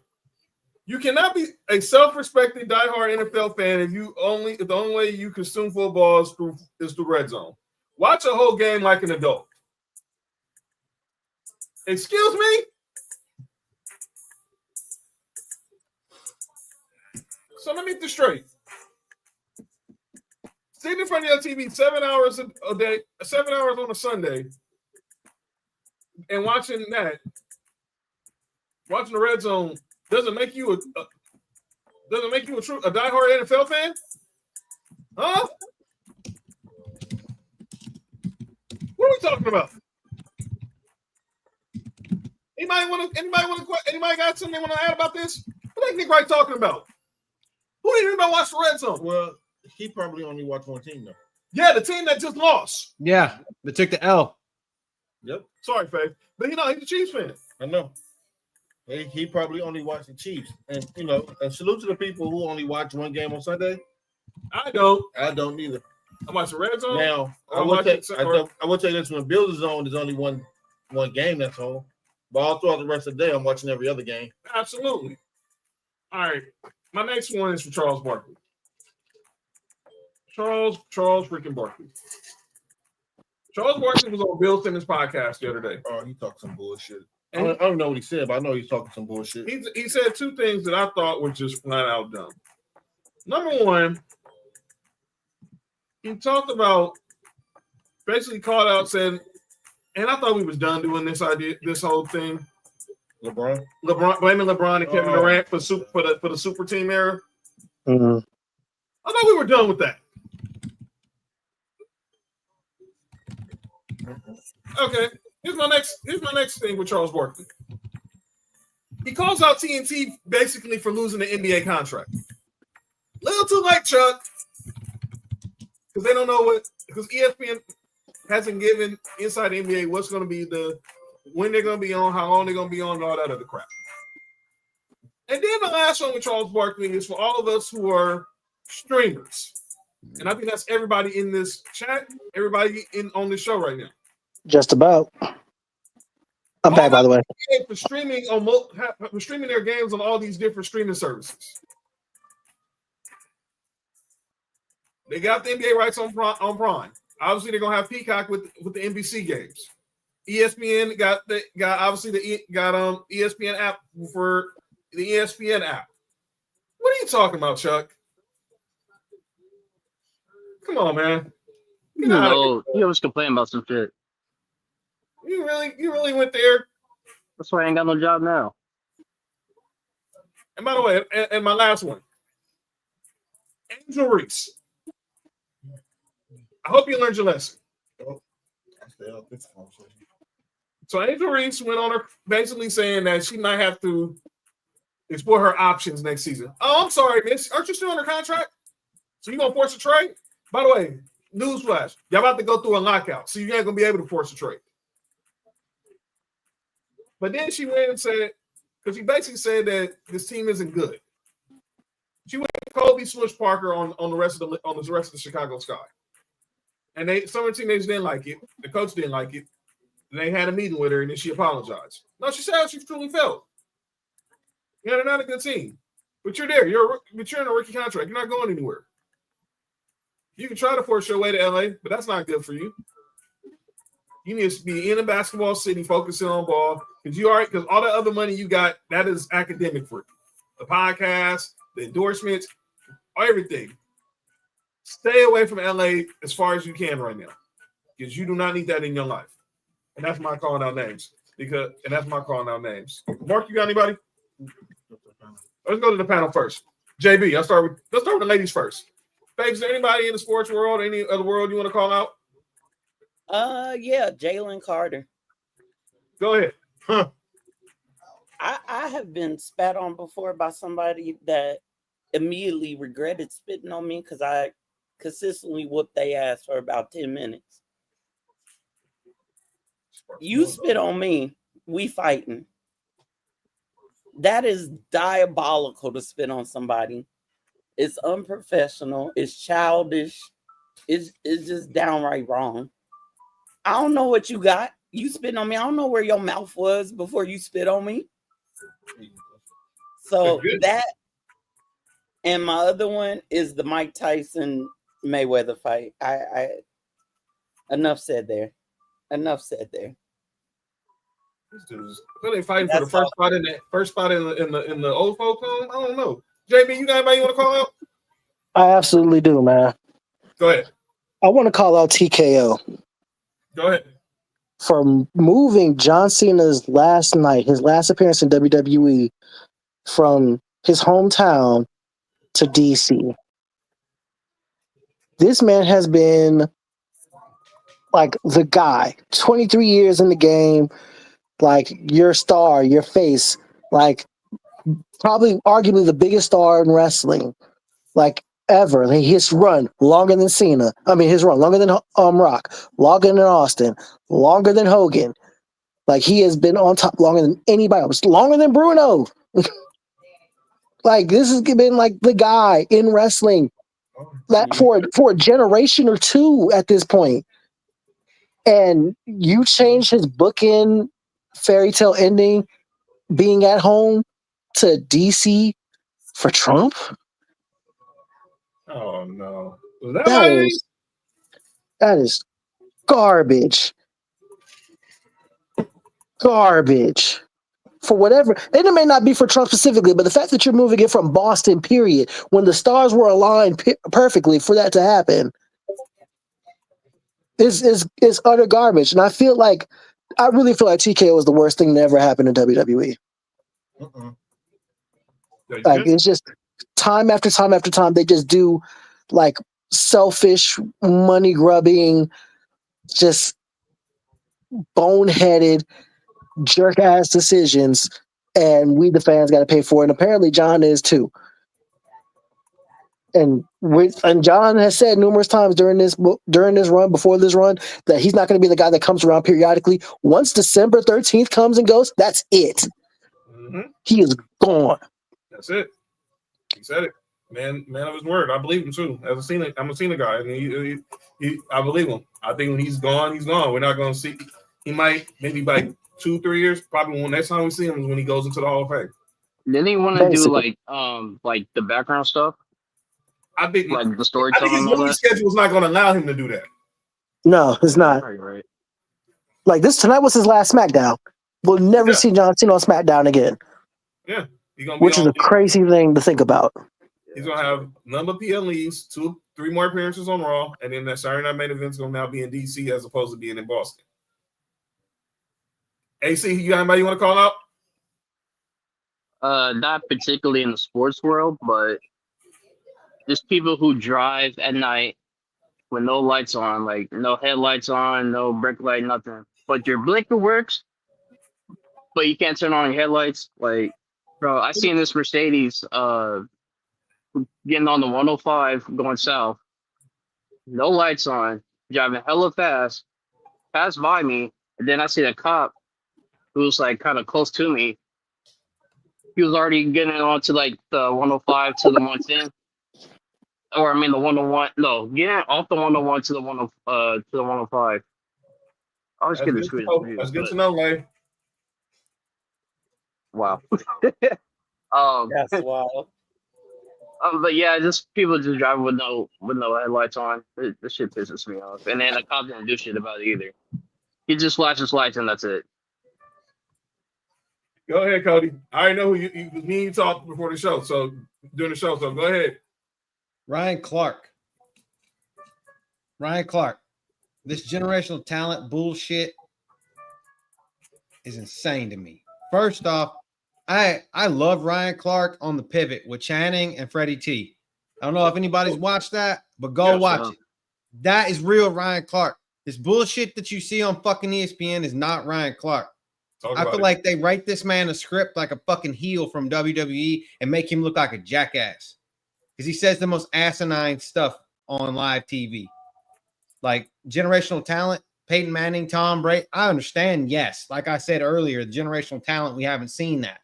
[SPEAKER 2] You cannot be a self-respecting diehard NFL fan if the only way you consume football is through Red Zone. Watch a whole game like an adult. Excuse me? So let me get this straight. Sitting in front of your TV 7 hours a day, 7 hours on a Sunday, and watching the Red Zone doesn't make you a diehard NFL fan, huh? What are we talking about? Anybody got something they want to add about this? What is Nick Wright talking about? Who didn't even watch the Red Zone?
[SPEAKER 7] Well, he probably only watched one team though.
[SPEAKER 2] Yeah, the team that just lost.
[SPEAKER 12] Yeah, they took the L.
[SPEAKER 7] Yep.
[SPEAKER 2] Sorry, Faith. But he's a Chiefs fan.
[SPEAKER 7] I know. He probably only watched the Chiefs. And and salute to the people who only watch one game on Sunday.
[SPEAKER 2] I don't
[SPEAKER 7] either.
[SPEAKER 2] I watch the Red Zone.
[SPEAKER 7] Now I will tell you this: when Bills is on, there's only one game that's on. But all throughout the rest of the day, I'm watching every other game.
[SPEAKER 2] Absolutely. All right. My next one is for Charles Barkley. Charles freaking Barkley. Charles Barkley was on Bill Simmons' podcast the other day.
[SPEAKER 7] Oh, he talked some bullshit. I don't know what he said, but I know he's talking some bullshit.
[SPEAKER 2] He said two things that I thought were just flat out dumb. Number one, he talked about basically called out, said, and I thought we was done doing this whole thing.
[SPEAKER 7] LeBron
[SPEAKER 2] blaming LeBron and Kevin Durant for the super team era.
[SPEAKER 8] Mm-hmm.
[SPEAKER 2] I thought we were done with that. Okay, here's my next thing with Charles Barkley. He calls out TNT basically for losing the NBA contract. Little too late, Chuck, because they don't know because ESPN hasn't given inside the NBA what's going to be when they're going to be on, how long they're going to be on, and all that other crap. And then the last one with Charles Barkley is for all of us who are streamers. And I think that's everybody in this chat, everybody on this show right now.
[SPEAKER 8] Just about. I'm back, by the way.
[SPEAKER 2] For streaming their games on all these different streaming services. They got the NBA rights on Prime. Obviously, they're gonna have Peacock with the NBC games. ESPN got ESPN app for the ESPN app. What are you talking about, Chuck? Come on, man.
[SPEAKER 11] You always complain about some shit.
[SPEAKER 2] You really went there.
[SPEAKER 11] That's why I ain't got no job now.
[SPEAKER 2] And by the way, and my last one, Angel Reese. I hope you learned your lesson. So Angel Reese went on her basically saying that she might have to explore her options next season. Oh, I'm sorry, miss. Aren't you still under contract? So you gonna force a trade? By the way, newsflash, y'all about to go through a lockout, so you ain't gonna be able to force a trade. But then she went and said, because she basically said that this team isn't good. She went to Kobe Smush Parker on the rest of the Chicago Sky. And some of the teammates didn't like it. The coach didn't like it. And they had a meeting with her, and then she apologized. No, she said how she truly felt. Yeah, they're not a good team. But you're there. You're in a rookie contract. You're not going anywhere. You can try to force your way to LA, but that's not good for you. You need to be in a basketball city, focusing on ball, because all the other money you got, that is academic for you. The podcast, the endorsements, everything. Stay away from LA as far as you can right now, because you do not need that in your life. And that's my calling out names. Mark, you got anybody? Let's go to the panel first. JB, let's start with the ladies first. Babe, is there anybody in the sports world, any other world you want to call out?
[SPEAKER 9] Yeah, Jalen Carter.
[SPEAKER 2] Go ahead. Huh.
[SPEAKER 9] I have been spat on before by somebody that immediately regretted spitting on me because I consistently whooped their ass for about 10 minutes. You spit on me, we fighting. That is diabolical to spit on somebody. It's unprofessional. It's childish. It's just downright wrong. I don't know what you got. You spit on me. I don't know where your mouth was before you spit on me. So that, and my other one is the Mike Tyson Mayweather fight. I enough said there.
[SPEAKER 2] These dudes really fighting for the first spot in the old folk home. I don't know. JB, you got anybody you want to call out?
[SPEAKER 8] I absolutely do, man.
[SPEAKER 2] Go ahead.
[SPEAKER 8] I want to call out TKO.
[SPEAKER 2] Go ahead.
[SPEAKER 8] For moving John Cena's last appearance in WWE from his hometown to DC. This man has been like the guy, 23 years in the game, like your star, your face, like probably arguably the biggest star in wrestling, like ever. Like his run longer than Cena. I mean, his run longer than Rock, longer than Austin, longer than Hogan. Like he has been on top longer than anybody else, longer than Bruno. Like this has been like the guy in wrestling that for a generation or two at this point. And you change his bookend fairy tale ending, being at home, to DC for Trump.
[SPEAKER 2] Oh no!
[SPEAKER 8] That is garbage. Garbage. For whatever, and it may not be for Trump specifically, but the fact that you're moving it from Boston, period, when the stars were aligned perfectly for that to happen, is utter garbage. And I really feel like TKO was the worst thing that ever happened in WWE. Like it's just time after time after time they just do like selfish, money grubbing, just boneheaded, jerk ass decisions, and we the fans got to pay for it. And apparently John is too. And John has said numerous times during this run, before this run, that he's not going to be the guy that comes around periodically. Once December 13th comes and goes, that's it.
[SPEAKER 2] Mm-hmm.
[SPEAKER 8] He is gone.
[SPEAKER 2] That's it. He said it. Man of his word. I believe him too. I'm a Cena guy, and I believe him. I think when he's gone, he's gone. We're not going to see. He might maybe by 2-3 years. Probably when next time we see him is when he goes into the Hall of Fame.
[SPEAKER 11] Didn't he want to do like the background stuff?
[SPEAKER 2] I think
[SPEAKER 11] like the
[SPEAKER 2] I
[SPEAKER 11] storytelling.
[SPEAKER 2] think his movie schedule is not going to allow him to do that.
[SPEAKER 8] No, it's not.
[SPEAKER 11] Right.
[SPEAKER 8] Like this tonight was his last SmackDown. We'll never see John Cena on SmackDown again.
[SPEAKER 2] Yeah,
[SPEAKER 8] which is a crazy thing to think about.
[SPEAKER 2] He's gonna have number PLEs, 2-3 more appearances on Raw, and then that Saturday Night Main Event's gonna now be in DC as opposed to being in Boston. AC, you got anybody you want to call out?
[SPEAKER 11] Not particularly in the sports world, but just people who drive at night with no lights on, like no headlights on, no brake light, nothing. But your blinker works, but you can't turn on your headlights. Like, bro, I seen this Mercedes getting on the 105 going south, no lights on, driving hella fast, passed by me, and then I see a cop who was like kind of close to me. He was already getting onto like the 105 to the 110. Or I mean the 101. No, getting off the 101 to the 105. I always get this confused.
[SPEAKER 2] That's good to know, Lay.
[SPEAKER 11] Wow.
[SPEAKER 9] That's wild.
[SPEAKER 11] But yeah, just people just driving with no headlights on. This shit pisses me off. And then the cop didn't do shit about it either. He just flashes lights and that's it.
[SPEAKER 2] Go ahead, Cody. I already know who you talked before the show, so during the show. So go ahead.
[SPEAKER 12] Ryan Clark. This generational talent bullshit is insane to me. First off, I love Ryan Clark on the pivot with Channing and Freddie T. I don't know if anybody's watched that, but go watch it. That is real Ryan Clark. This bullshit that you see on fucking ESPN is not Ryan Clark. I feel like they write this man a script like a fucking heel from WWE and make him look like a jackass. Because he says the most asinine stuff on live TV. Like generational talent, Peyton Manning, Tom Brady. I understand, yes. Like I said earlier, the generational talent, we haven't seen that.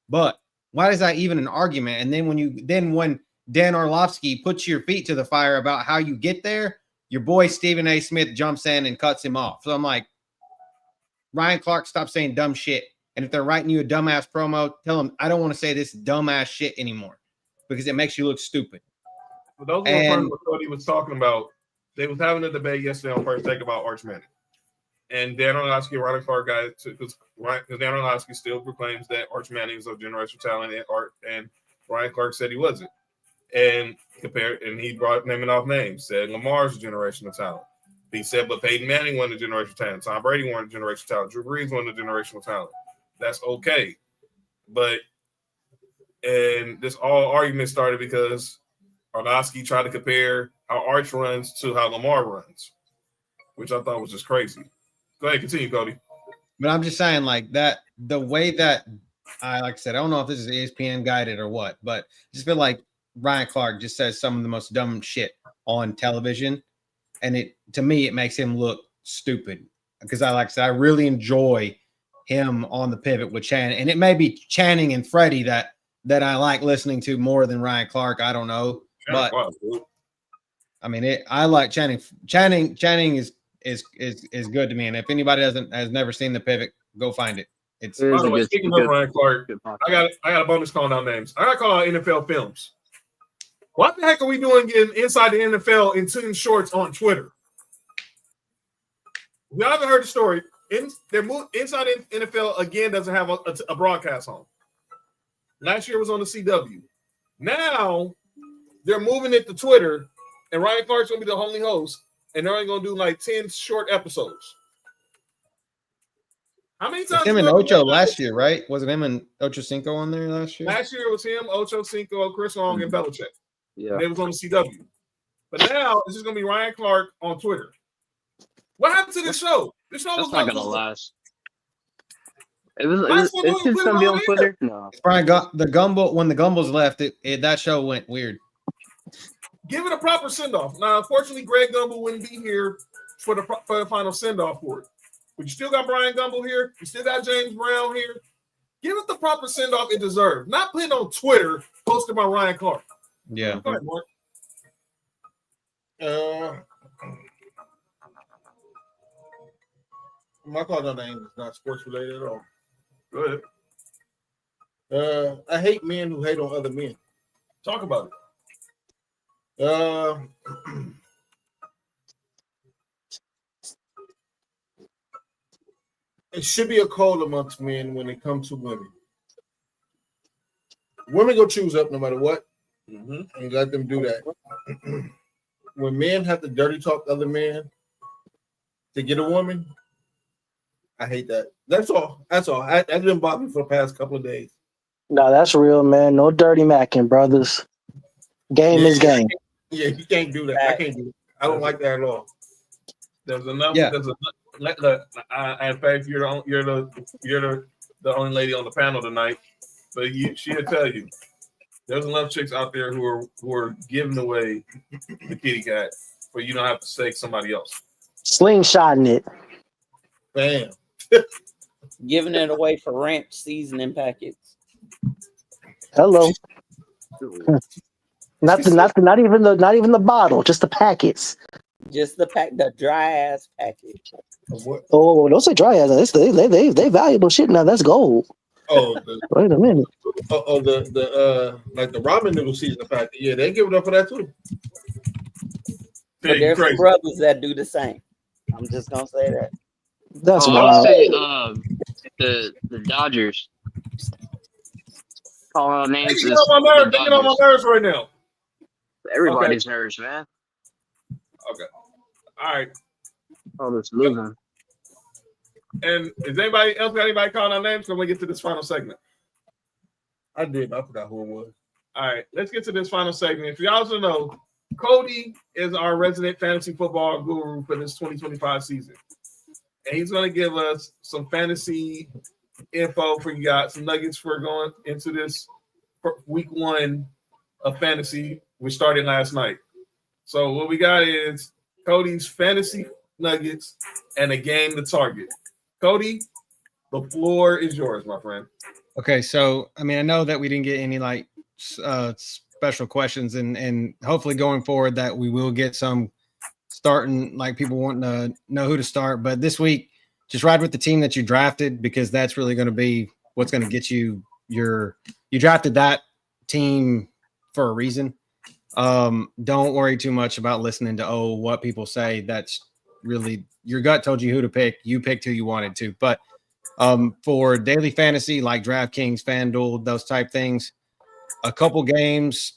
[SPEAKER 12] But why is that even an argument? And then when Dan Orlovsky puts your feet to the fire about how you get there, your boy Stephen A. Smith jumps in and cuts him off. So I'm like, Ryan Clark, stop saying dumb shit. And if they're writing you a dumbass promo, tell them I don't want to say this dumbass shit anymore because it makes you look stupid.
[SPEAKER 2] For those who heard what Cody was talking about, they was having a debate yesterday on First Take about Arch Manning. And Dan Orlovsky, Ryan Clark guy, because Dan Orlovsky still proclaims that Arch Manning is a generational talent, and Ryan Clark said he wasn't. And he brought naming off names, said Lamar's a generational talent. He said, but Peyton Manning won the generational talent. Tom Brady won the generational talent. Drew Brees won the generational talent. That's okay. And this all argument started because Orlovsky tried to compare how Arch runs to how Lamar runs, which I thought was just crazy. Go ahead, continue, Cody.
[SPEAKER 12] But I'm just saying, like that, the way that like I said, I don't know if this is ESPN guided or what, but I just feel like Ryan Clark just says some of the most dumb shit on television. And to me, it makes him look stupid because I really enjoy him on the pivot with Channing. And it may be Channing and Freddie that I like listening to more than Ryan Clark. I don't know. But I mean, I like Channing. Channing is good to me. And if anybody has never seen the pivot, go find it. By
[SPEAKER 2] the way, speaking of Ryan Clark, I got a bonus calling out names. I got to call out NFL Films. What the heck are we doing getting inside the NFL in team shorts on Twitter? Y'all haven't heard the story. Inside NFL again doesn't have a broadcast home. Last year was on the CW. Now they're moving it to Twitter, and Ryan Clark's gonna be the only host, and they're only gonna do like 10 short episodes. How many times?
[SPEAKER 12] Him and Ocho last year, right? Was it him and Ocho Cinco on there last year?
[SPEAKER 2] Last year it was him, Ocho Cinco, Chris Long, and Belichick.
[SPEAKER 11] Yeah,
[SPEAKER 2] and they was on the CW. But now it's just gonna be Ryan Clark on Twitter. What happened to this show? This show was
[SPEAKER 11] not gonna last. It's just gonna be on Twitter. No,
[SPEAKER 12] Brian got the Gumbo when the Gumbos left. That show went weird.
[SPEAKER 2] Give it a proper send-off. Now, unfortunately, Greg Gumbel wouldn't be here for the final send-off for it. But you still got Brian Gumbel here. You still got James Brown here. Give it the proper send-off it deserves. Not putting on Twitter, posted by Ryan Clark.
[SPEAKER 12] Yeah.
[SPEAKER 2] Go ahead, Mark.
[SPEAKER 7] My call name is not sports related at all.
[SPEAKER 2] Go ahead.
[SPEAKER 7] I hate men who hate on other men.
[SPEAKER 2] Talk about it.
[SPEAKER 7] It should be a code amongst men when it comes to women. Women go choose up no matter what, and let them do that. When men have to dirty talk other men to get a woman, I hate that. That's all. That's all. That didn't bother me for the past couple of days.
[SPEAKER 8] No, that's real, man. No dirty macking, brothers. Game is game.
[SPEAKER 7] Yeah, you can't do that. I can't do it. I don't like that at all.
[SPEAKER 2] There's enough.
[SPEAKER 12] Yeah.
[SPEAKER 2] Look, in fact, you're the only lady on the panel tonight, but she'll tell you there's enough chicks out there who are giving away the kitty cat for you don't have to take somebody else.
[SPEAKER 8] Slingshotting it.
[SPEAKER 7] Bam.
[SPEAKER 9] Giving it away for ranch seasoning packets.
[SPEAKER 8] Hello. Not even the bottle, just the packets.
[SPEAKER 9] Just the dry ass package.
[SPEAKER 8] Oh, don't say dry ass. They valuable shit now. That's gold.
[SPEAKER 7] Oh,
[SPEAKER 8] wait a minute.
[SPEAKER 7] The like the ramen noodle season packet. Yeah, they give it up for that too.
[SPEAKER 9] But there's some brothers that do the same. I'm just gonna say that.
[SPEAKER 8] That's
[SPEAKER 11] I
[SPEAKER 8] wild.
[SPEAKER 11] would say the Dodgers. Calling out names.
[SPEAKER 2] They get on my nerves right now.
[SPEAKER 11] Everybody's nerves, man.
[SPEAKER 2] Okay. All right.
[SPEAKER 11] Oh, this losing.
[SPEAKER 2] And is anybody else got anybody calling our names? When we get to this final segment.
[SPEAKER 7] I did. I forgot who it was.
[SPEAKER 2] All right. Let's get to this final segment. If you also know, Cody is our resident fantasy football guru for this 2025 season. And he's going to give us some fantasy info for you guys, some nuggets for going into this week 1 of fantasy. We started last night. So what we got is Cody's fantasy nuggets and a game to target. Cody, the floor is yours, my friend.
[SPEAKER 12] Okay, so I mean, I know that we didn't get any like special questions, and hopefully going forward that we will get some starting, like people wanting to know who to start. But this week, just ride with the team that you drafted, because that's really going to be what's going to get you you drafted that team for a reason. Don't worry too much about listening to what people say. That's really your gut told you who to pick. You picked who you wanted to. But for daily fantasy like DraftKings, FanDuel, those type things, a couple games,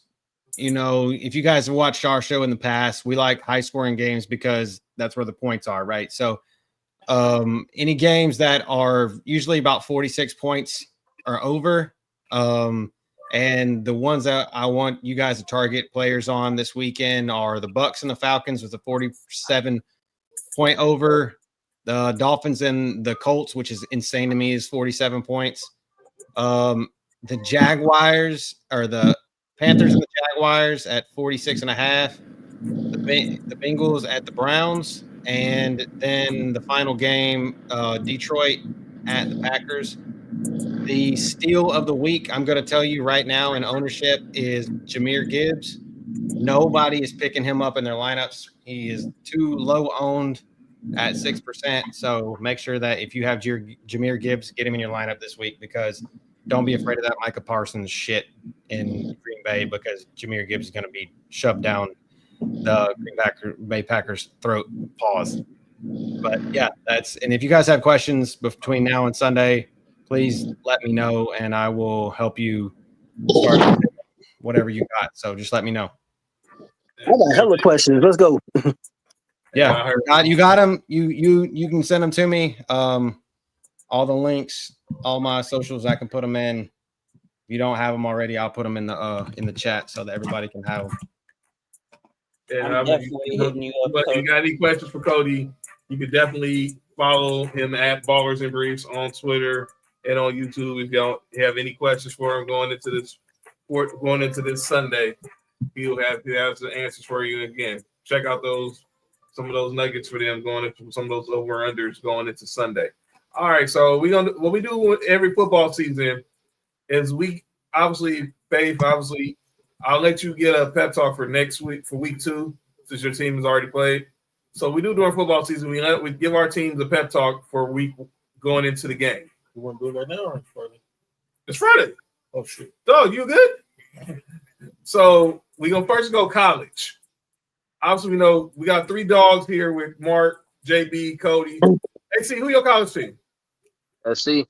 [SPEAKER 12] if you guys have watched our show in the past, we like high scoring games because that's where the points are, right? So any games that are usually about 46 points or over, and the ones that I want you guys to target players on this weekend are the Bucks and the Falcons with a 47 point over. The Dolphins and the Colts, which is insane to me, is 47 points. The Jaguars or the Panthers and the Jaguars at 46.5. The Bengals at the Browns. And then the final game, Detroit at the Packers. The steal of the week, I'm going to tell you right now in ownership, is Jahmyr Gibbs. Nobody is picking him up in their lineups. He is too low owned at 6%. So make sure that if you have Jahmyr Gibbs, get him in your lineup this week, because don't be afraid of that Micah Parsons shit in Green Bay, because Jahmyr Gibbs is going to be shoved down the Green Bay Packers' throat. Pause. But yeah, and if you guys have questions between now and Sunday, please let me know and I will help you start whatever you got. So just let me know.
[SPEAKER 8] I got hella questions. Let's go.
[SPEAKER 12] Yeah, you got them. You can send them to me. All the links, all my socials, I can put them in. If you don't have them already, I'll put them in the chat so that everybody can have them.
[SPEAKER 2] And
[SPEAKER 9] I'm definitely hitting you up.
[SPEAKER 2] But you got any questions for Cody? You can definitely follow him at Ballers and Briefs on Twitter and on YouTube. If you don't have any questions for him going into this Sunday, He has the answers for you. Again, check out some of those nuggets for them going into some of those over-unders going into Sunday. All right, so what we do with every football season is we obviously, Faith, I'll let you get a pep talk for next week, for week 2, since your team has already played. So we do during football season, we give our teams a pep talk for a week going into the game.
[SPEAKER 7] You want to do it right now or Friday?
[SPEAKER 2] It's Friday.
[SPEAKER 7] Oh, shit.
[SPEAKER 2] Dog, you good? So we gonna first go college. Obviously, we know we got 3 dogs here with Mark, JB, Cody. AC, who your college team?
[SPEAKER 11] SC.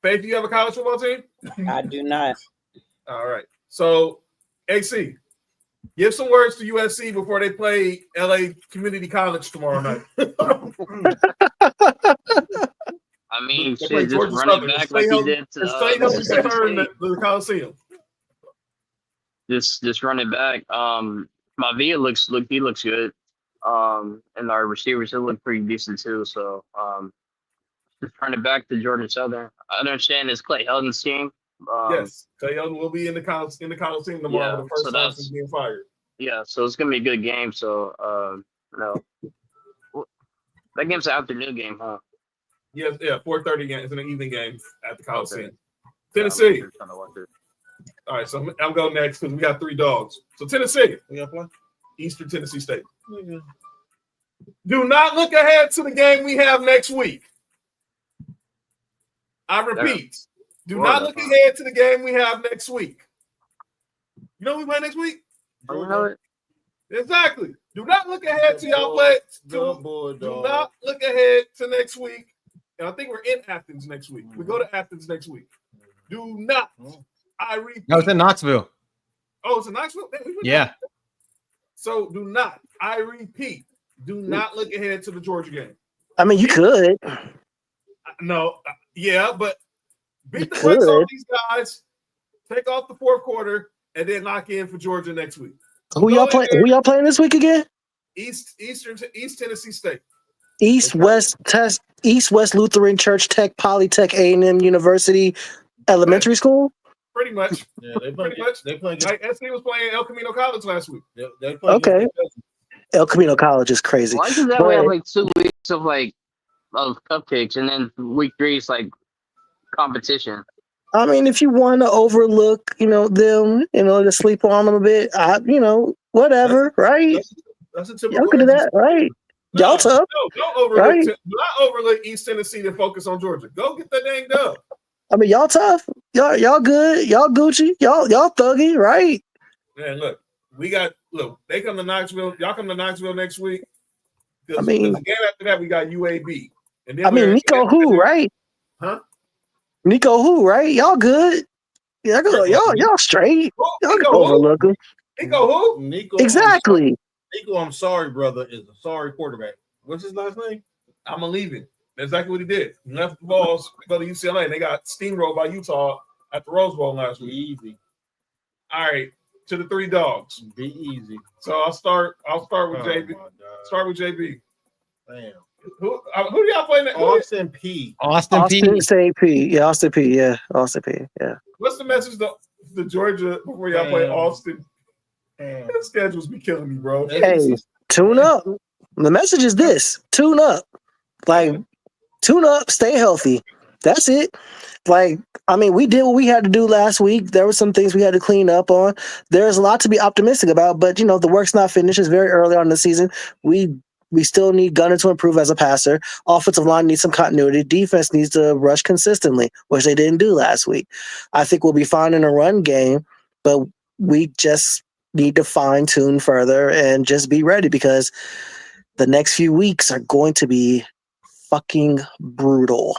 [SPEAKER 2] Faith, do you have a college football team?
[SPEAKER 9] I do not.
[SPEAKER 2] All right. So, AC, give some words to USC before they play LA Community College tomorrow night.
[SPEAKER 11] I mean,
[SPEAKER 2] They
[SPEAKER 11] shit,
[SPEAKER 2] play
[SPEAKER 11] just
[SPEAKER 2] Georgia
[SPEAKER 11] run it
[SPEAKER 2] Southern.
[SPEAKER 11] back
[SPEAKER 2] Stay
[SPEAKER 11] like you
[SPEAKER 2] healthy-
[SPEAKER 11] did to
[SPEAKER 2] stay healthy
[SPEAKER 11] Mississippi
[SPEAKER 2] for her in
[SPEAKER 11] State.
[SPEAKER 2] the Coliseum.
[SPEAKER 11] Just run it back. Mavia looks good. And our receivers look pretty decent too. So just run it back to Georgia Southern. I understand it's Clay Helton's team.
[SPEAKER 2] Yes, Clay Helton will be in the Coliseum tomorrow for the first time since being fired.
[SPEAKER 11] Yeah, so it's gonna be a good game. So that game's an afternoon game, huh?
[SPEAKER 2] Yes, 4:30 game. It's an evening game at the Coliseum.
[SPEAKER 11] Okay.
[SPEAKER 2] Tennessee.
[SPEAKER 11] I'm trying to watch it.
[SPEAKER 2] All right, so I'm going next because we got 3 dogs. So Tennessee,
[SPEAKER 7] We got play?
[SPEAKER 2] Eastern Tennessee State. Do not look ahead to the game we have next week. I repeat, do not look ahead to the game we have next week. You know who we play next week?
[SPEAKER 11] Oh, you know it?
[SPEAKER 2] Exactly. Do not look ahead to y'all play. Do not look ahead to next week. And I think we're in Athens next week. We go to Athens next week. Do not. I repeat.
[SPEAKER 12] No, it's in Knoxville.
[SPEAKER 2] Oh, it's in Knoxville?
[SPEAKER 12] Yeah.
[SPEAKER 2] So do not. I repeat. Do not look ahead to the Georgia game.
[SPEAKER 8] I mean, you could.
[SPEAKER 2] No. Yeah, but beat the brakes on these guys. Take off the 4th quarter and then lock in for Georgia next week.
[SPEAKER 8] Who y'all playing this week again?
[SPEAKER 2] East Tennessee State.
[SPEAKER 8] East West Lutheran Church Tech Polytech A&M University Elementary School.
[SPEAKER 2] Pretty much.
[SPEAKER 7] Yeah, they play. They play.
[SPEAKER 2] Like SC was playing El Camino College last week.
[SPEAKER 7] They play.
[SPEAKER 8] Okay. El Camino College is crazy.
[SPEAKER 11] Why is that we have like 2 weeks of cupcakes and then week 3 is like competition?
[SPEAKER 8] I mean, if you want to overlook, them, to sleep on them a bit, whatever, right?
[SPEAKER 2] That's a typical.
[SPEAKER 8] Y'all can do that, right? Y'all tough.
[SPEAKER 2] No, don't overlook.
[SPEAKER 8] Right?
[SPEAKER 2] Do not overlook East Tennessee to focus on Georgia. Go get that dang dub.
[SPEAKER 8] I mean, y'all tough. Y'all good. Y'all Gucci. Y'all thuggy, right?
[SPEAKER 2] Man, they come to Knoxville. Y'all come to Knoxville next week.
[SPEAKER 8] I mean,
[SPEAKER 2] the game after that, we got UAB. And then
[SPEAKER 8] Nico who, right?
[SPEAKER 2] Huh?
[SPEAKER 8] Nico who, right? Y'all good. Y'all straight. Y'all can overlook them.
[SPEAKER 2] Nico who?
[SPEAKER 7] Nico.
[SPEAKER 8] Exactly.
[SPEAKER 7] Nico, I'm sorry, brother, is a sorry quarterback. What's his last name?
[SPEAKER 2] I'm leaving. That's exactly what he did. He left the balls, go to UCLA, and they got steamrolled by Utah at the Rose Bowl last week.
[SPEAKER 7] Easy.
[SPEAKER 2] All right, to the 3 dogs.
[SPEAKER 7] Be easy.
[SPEAKER 2] So I'll start with JB. Start with JB.
[SPEAKER 7] Damn.
[SPEAKER 2] Who do y'all play next?
[SPEAKER 7] Austin P.
[SPEAKER 12] Austin P.
[SPEAKER 8] Yeah, Austin P. Yeah, Austin P. Yeah.
[SPEAKER 2] What's the message to Georgia before y'all play Austin? The schedules be killing me, bro.
[SPEAKER 8] Hey, tune up. The message is this: tune up. Tune up, stay healthy. That's it. We did what we had to do last week. There were some things we had to clean up on. There's a lot to be optimistic about, but the work's not finished. It's very early on in the season. We still need Gunner to improve as a passer. Offensive line needs some continuity. Defense needs to rush consistently, which they didn't do last week. I think we'll be fine in a run game, but we just need to fine-tune further and just be ready because the next few weeks are going to be fucking brutal.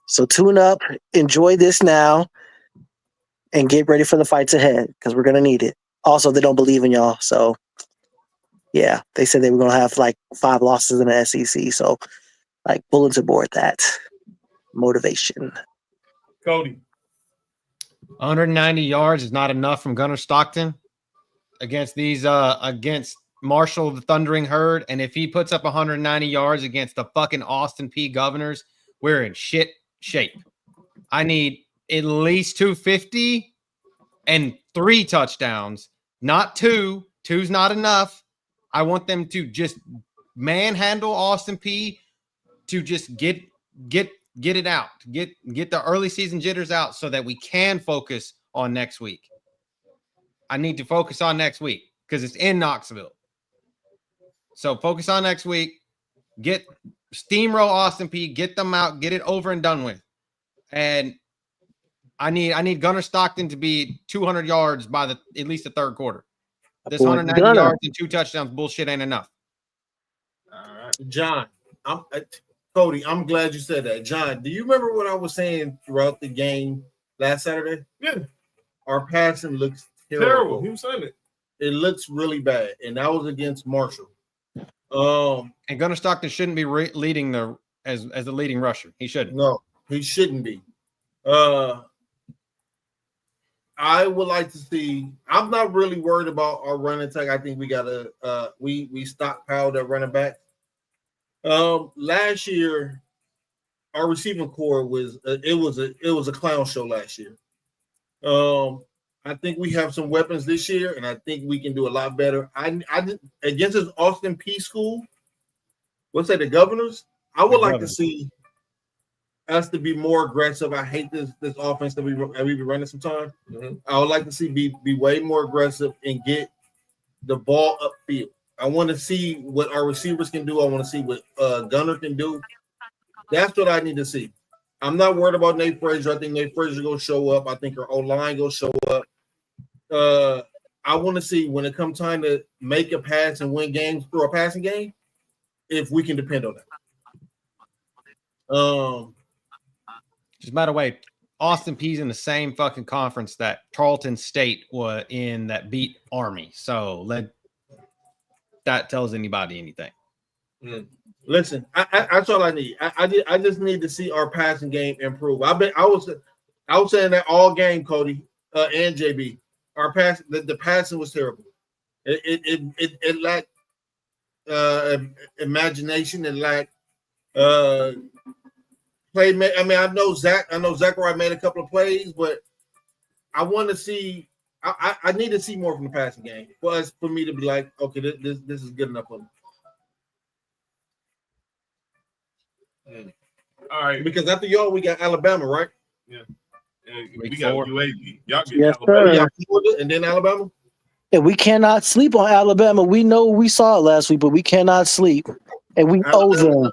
[SPEAKER 8] So tune up, enjoy this now, and get ready for the fights ahead because we're going to need it. Also, they don't believe in y'all, so yeah, they said they were going to have 5 losses in the SEC. So, bulletin board that. Motivation.
[SPEAKER 2] Cody.
[SPEAKER 12] 190 yards is not enough from Gunnar Stockton against against Marshall, the Thundering Herd. And if he puts up 190 yards against the fucking Austin P Governors, we're in shit shape. I need at least 250 and 3 touchdowns, not 2. 2's not enough. I want them to just manhandle Austin P to just get it out, get the early season jitters out so that we can focus on next week. I need to focus on next week because it's in Knoxville. So focus on next week. Get steamroll Austin P, get them out, get it over and done with. And I need Gunnar Stockton to be 200 yards by at least the third quarter. This 190 yards and 2 touchdowns bullshit ain't enough.
[SPEAKER 7] All right. John, Cody, I'm glad you said that. John, do you remember what I was saying throughout the game last Saturday?
[SPEAKER 2] Yeah.
[SPEAKER 7] Our passing looks
[SPEAKER 2] terrible. He was saying it.
[SPEAKER 7] It looks really bad, and that was against Marshall.
[SPEAKER 12] And Gunnar Stockton shouldn't be leading as the leading rusher. He shouldn't.
[SPEAKER 7] No, he shouldn't be. I would like to see. I'm not really worried about our running attack. I think we gotta we stockpiled that running back. Last year, our receiving core was a clown show last year. I think we have some weapons this year, and I think we can do a lot better. I against this Austin P school, let's say the Governors. I would like to see us to be more aggressive. I hate this offense that we be running sometimes. Mm-hmm. I would like to see be way more aggressive and get the ball upfield. I want to see what our receivers can do. I want to see what Gunnar can do. That's what I need to see. I'm not worried about Nate Frazier. I think Nate Frazier going to show up. I think our O-line going to show up. I want to see when it comes time to make a pass and win games through a passing game, if we can depend on that.
[SPEAKER 12] Just by the way, Austin Peay's in the same fucking conference that Tarleton State was in that beat Army. So that tells anybody anything.
[SPEAKER 7] Listen, that's all I need. I just need to see our passing game improve. I was saying that all game, Cody and JB. Our pass, the passing was terrible. It lacked imagination. It lacked play. I mean, I know Zachariah made a couple of plays, but I want to see. I need to see more from the passing game for me to be like, okay, this is good enough for me.
[SPEAKER 2] All right,
[SPEAKER 7] because after y'all, we got Alabama, right?
[SPEAKER 2] Yeah. We got UAB. Y'all get
[SPEAKER 8] Yes,
[SPEAKER 2] Alabama.
[SPEAKER 8] sir.
[SPEAKER 7] And then Alabama.
[SPEAKER 8] And we cannot sleep on Alabama. We know we saw it last week, but we cannot sleep, and we owe them.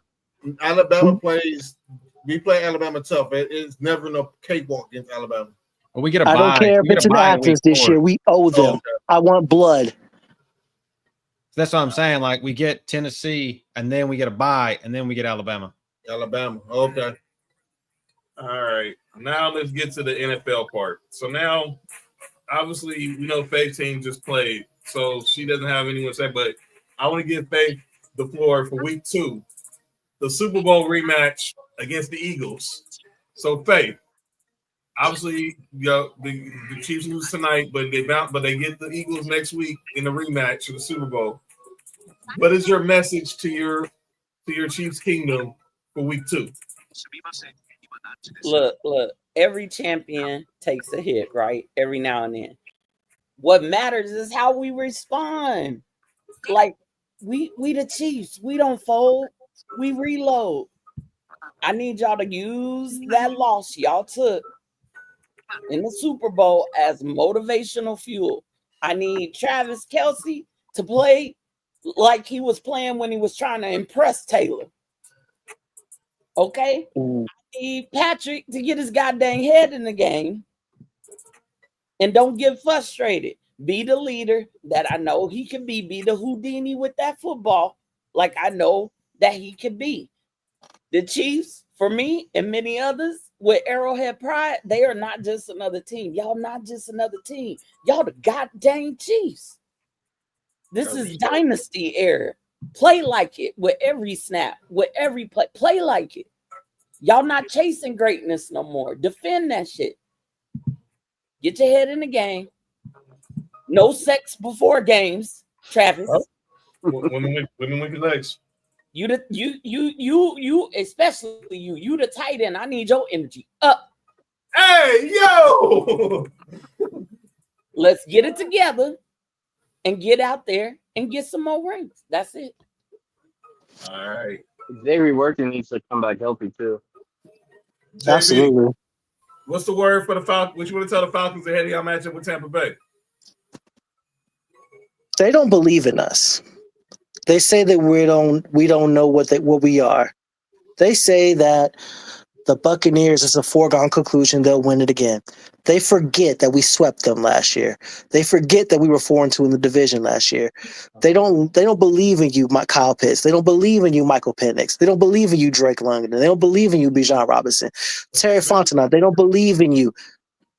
[SPEAKER 7] Alabama plays. We play Alabama tough. It's never no cakewalk against Alabama.
[SPEAKER 12] Well, we get a
[SPEAKER 8] I
[SPEAKER 12] bye.
[SPEAKER 8] don't care if it's in Athens this year. We owe them.
[SPEAKER 7] Okay.
[SPEAKER 8] I want blood.
[SPEAKER 12] That's what I'm saying. Like, we get Tennessee, and then we get a bye, and then we get Alabama.
[SPEAKER 7] Alabama. Okay.
[SPEAKER 2] All right. Now let's get to the NFL part. So now, obviously, we know Faith's team just played, so she doesn't have anyone to say, but I want to give Faith the floor for week 2, the Super Bowl rematch against the Eagles. So Faith, obviously, the Chiefs lose tonight, but they get the Eagles next week in the rematch of the Super Bowl. What is your message to your Chiefs kingdom for week 2?
[SPEAKER 9] Look, every champion takes a hit, right? Every now and then. What matters is how we respond. Like, we the Chiefs. We don't fold. We reload. I need y'all to use that loss y'all took in the Super Bowl as motivational fuel. I need Travis Kelce to play like he was playing when he was trying to impress Taylor. Okay? I need Patrick to get his goddamn head in the game and don't get frustrated. Be the leader that I know he can be. Be the Houdini with that football like I know that he can be. The Chiefs, for me and many others with Arrowhead pride, they are not just another team. Y'all not just another team. Y'all the goddamn Chiefs. This is dynasty era. Play like it with every snap, with every play. Play like it. Y'all not chasing greatness no more. Defend that shit. Get your head in the game. No sex before games, Travis.
[SPEAKER 2] Women win your legs.
[SPEAKER 9] You especially you the tight end. I need your energy up.
[SPEAKER 2] Hey, yo!
[SPEAKER 9] Let's get it together and get out there and get some more rings. That's it.
[SPEAKER 2] All right.
[SPEAKER 11] Xavier Worthy needs to come back healthy too.
[SPEAKER 2] JB,
[SPEAKER 8] Absolutely.
[SPEAKER 2] what's the word for the Falcons? What you want to tell the Falcons ahead of y'all matchup with Tampa Bay?
[SPEAKER 8] They don't believe in us. They say that we don't know what we are. They say that the Buccaneers is a foregone conclusion. They'll win it again. They forget that we swept them last year. They forget that we were 4-2 in the division last year. They don't believe in you, Kyle Pitts. They don't believe in you, Michael Penix. They don't believe in you, Drake London. They don't believe in you, Bijan Robinson. Terry Fontenot. They don't believe in you,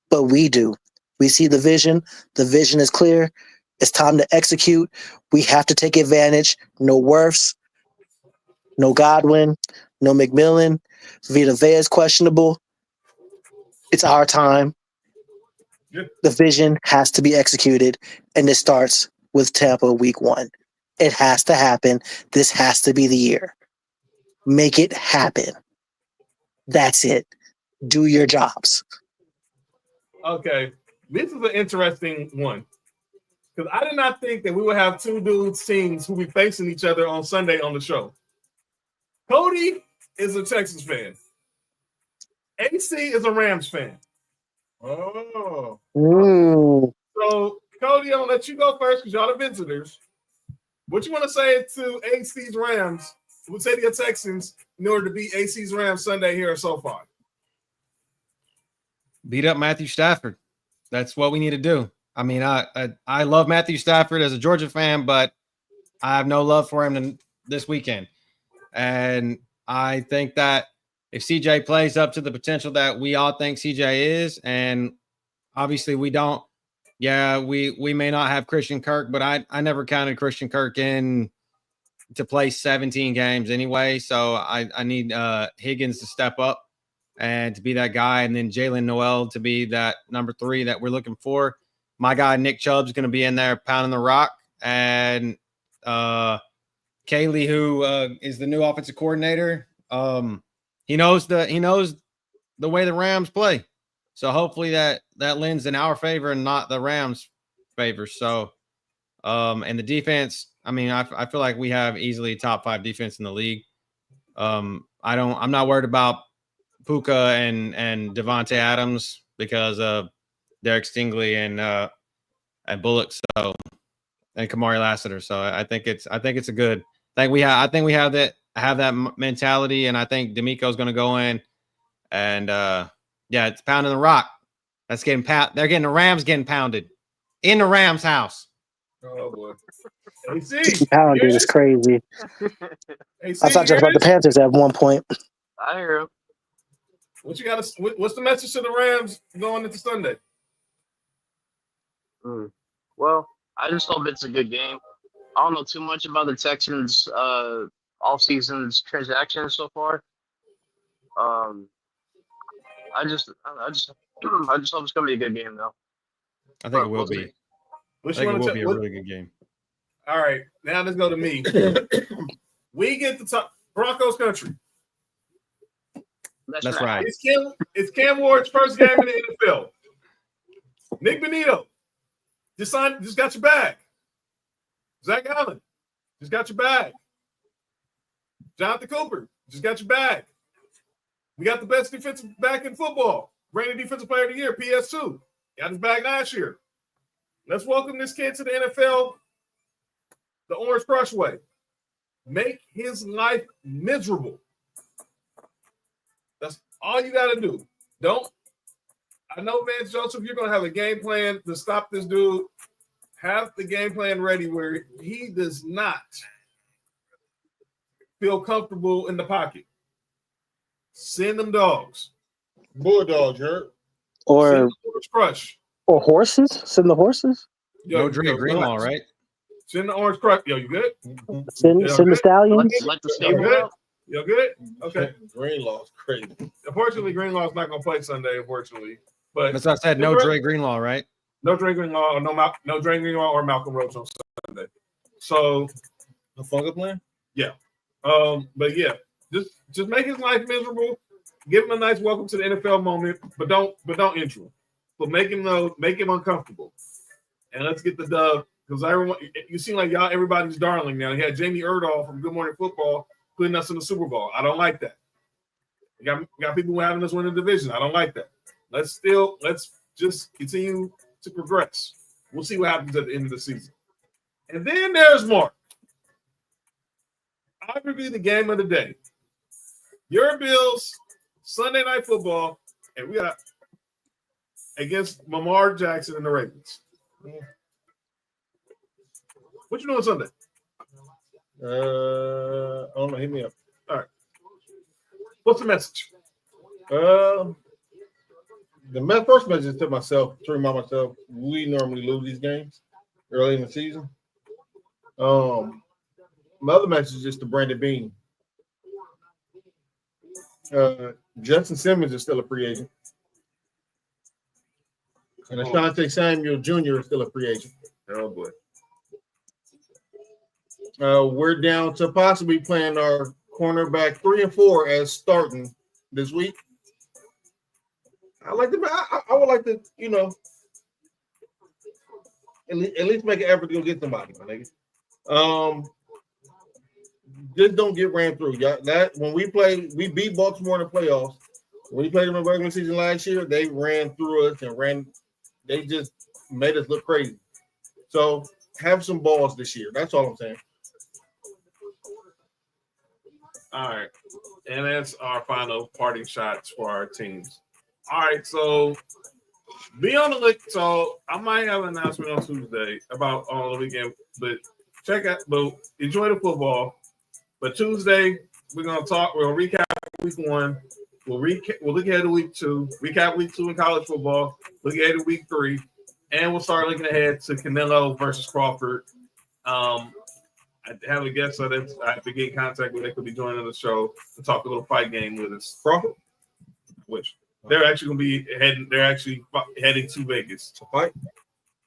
[SPEAKER 8] but we do. We see the vision. The vision is clear. It's time to execute. We have to take advantage. No Wirfs, no Godwin, no McMillan. Vita Vea is questionable. It's our time. The vision has to be executed, and it starts with Tampa week 1. It has to happen. This has to be the year. Make it happen. That's it. Do your jobs.
[SPEAKER 2] Okay. This is an interesting one. Because I did not think that we would have two dudes teams who be facing each other on Sunday on the show. Cody is a Texas fan. AC is a Rams fan.
[SPEAKER 7] Oh.
[SPEAKER 2] So, Cody, I'm going to let you go first because y'all the visitors. What you want to say to AC's Rams, we'll say to your Texans, in order to beat AC's Rams Sunday here at SoFi?
[SPEAKER 12] Beat up Matthew Stafford. That's what we need to do. I mean, I love Matthew Stafford as a Georgia fan, but I have no love for him this weekend. And I think that if CJ plays up to the potential that we all think CJ is, and obviously we don't, we may not have Christian Kirk, but I never counted Christian Kirk in to play 17 games anyway. So I need Higgins to step up and to be that guy, and then Jalen Noel to be that number 3 that we're looking for. My guy Nick Chubb's going to be in there pounding the rock, and Kaylee, who is the new offensive coordinator, he knows the way the Rams play. So hopefully that lends in our favor and not the Rams' favor. So, and the defense, I mean, I feel like we have easily top 5 defense in the league. I'm not worried about Puka and Devontae Adams because of Derek Stingley and Bullock, so, and Kamari Lassiter. So I think it's a good. I think we have that mentality, and I think D'Amico's going to go in, and it's pounding the rock. That's getting They're getting the Rams getting pounded in the Rams' house.
[SPEAKER 2] Oh boy, AC
[SPEAKER 8] Pounded is crazy.
[SPEAKER 2] AC,
[SPEAKER 8] I thought just about the Panthers at one point.
[SPEAKER 11] I hear him.
[SPEAKER 2] What you got? What's the message to the Rams going into Sunday?
[SPEAKER 11] Well, I just hope it's a good game. I don't know too much about the Texans' off-season's transactions so far. I just hope it's gonna be a good game though.
[SPEAKER 12] I think it will be. I think it will be a really good game.
[SPEAKER 2] All right, now let's go to me. We get the top Broncos country.
[SPEAKER 12] That's right.
[SPEAKER 2] It's Cam Ward's first game in the NFL. Nick Benito just got your bag. Zach Allen just got your bag. Jonathan Cooper just got your bag. We got the best defensive back in football. Reigning Defensive Player of the Year, PS2. Got his bag last year. Let's welcome this kid to the NFL the Orange Crush way. Make his life miserable. That's all you got to do. I know, Vance Joseph, you're going to have a game plan to stop this dude. Have the game plan ready where he does not feel comfortable in the pocket. Send them dogs.
[SPEAKER 7] Bulldogs, hurt.
[SPEAKER 8] Or
[SPEAKER 2] Crush.
[SPEAKER 8] Or horses? Send the horses?
[SPEAKER 12] No Dre Greenlaw, right?
[SPEAKER 2] Send the Orange Crush. Yo, you good?
[SPEAKER 8] Send the Stallions?
[SPEAKER 11] Let the
[SPEAKER 2] You good? You good? Okay.
[SPEAKER 7] Greenlaw's crazy.
[SPEAKER 2] Unfortunately, Greenlaw's not going to play Sunday, unfortunately. But
[SPEAKER 12] that's what I said. No Dre Greenlaw, right?
[SPEAKER 2] No Dre Greenlaw or no Dre Greenlaw or Malcolm Roach on Sunday. So
[SPEAKER 7] the Funga plan?
[SPEAKER 2] Yeah. But yeah, just make his life miserable. Give him a nice welcome to the NFL moment, but don't intro him. But make him uncomfortable. and let's get the dub because everyone. You seem like y'all everybody's darling now. You had Jamie Erdahl from Good Morning Football putting us in the Super Bowl. I don't like that. You got people who having us win the division. I don't like that. Let's just continue to progress. We'll see what happens at the end of the season. And then there's Mark. I review the game of the day. Your Bills, Sunday Night Football, and we got against Lamar Jackson and the Ravens. What you doing Sunday?
[SPEAKER 7] I don't know. Hit me up.
[SPEAKER 2] All right. What's the message?
[SPEAKER 7] The first message to myself, to remind myself, we normally lose these games early in the season. My other message is to Brandon Beane. Justin Simmons is still a free agent. And Ashantae Samuel Jr. is still a free agent.
[SPEAKER 2] Oh, boy.
[SPEAKER 7] We're down to possibly playing our cornerback 3 and 4 as starting this week. I would like to, at least make an effort to go get somebody, my nigga. Just don't get ran through. That when we beat Baltimore in the playoffs. When we played them in the regular season last year, they ran through us they just made us look crazy. So have some balls this year. That's all I'm saying.
[SPEAKER 2] All right. And that's our final parting shots for our teams. All right, so be on the look. So I might have an announcement on Tuesday about all the weekend, but enjoy the football. But Tuesday, we're gonna talk. We're gonna recap week 1. We'll look ahead to week 2. Recap week 2 in college football. Look ahead to week 3, and we'll start looking ahead to Canelo versus Crawford. I have a guest so that I have to get in contact with. They could be joining the show to talk a little fight game with us.
[SPEAKER 7] Crawford,
[SPEAKER 2] which they're actually going to be heading. They're actually heading to Vegas to fight.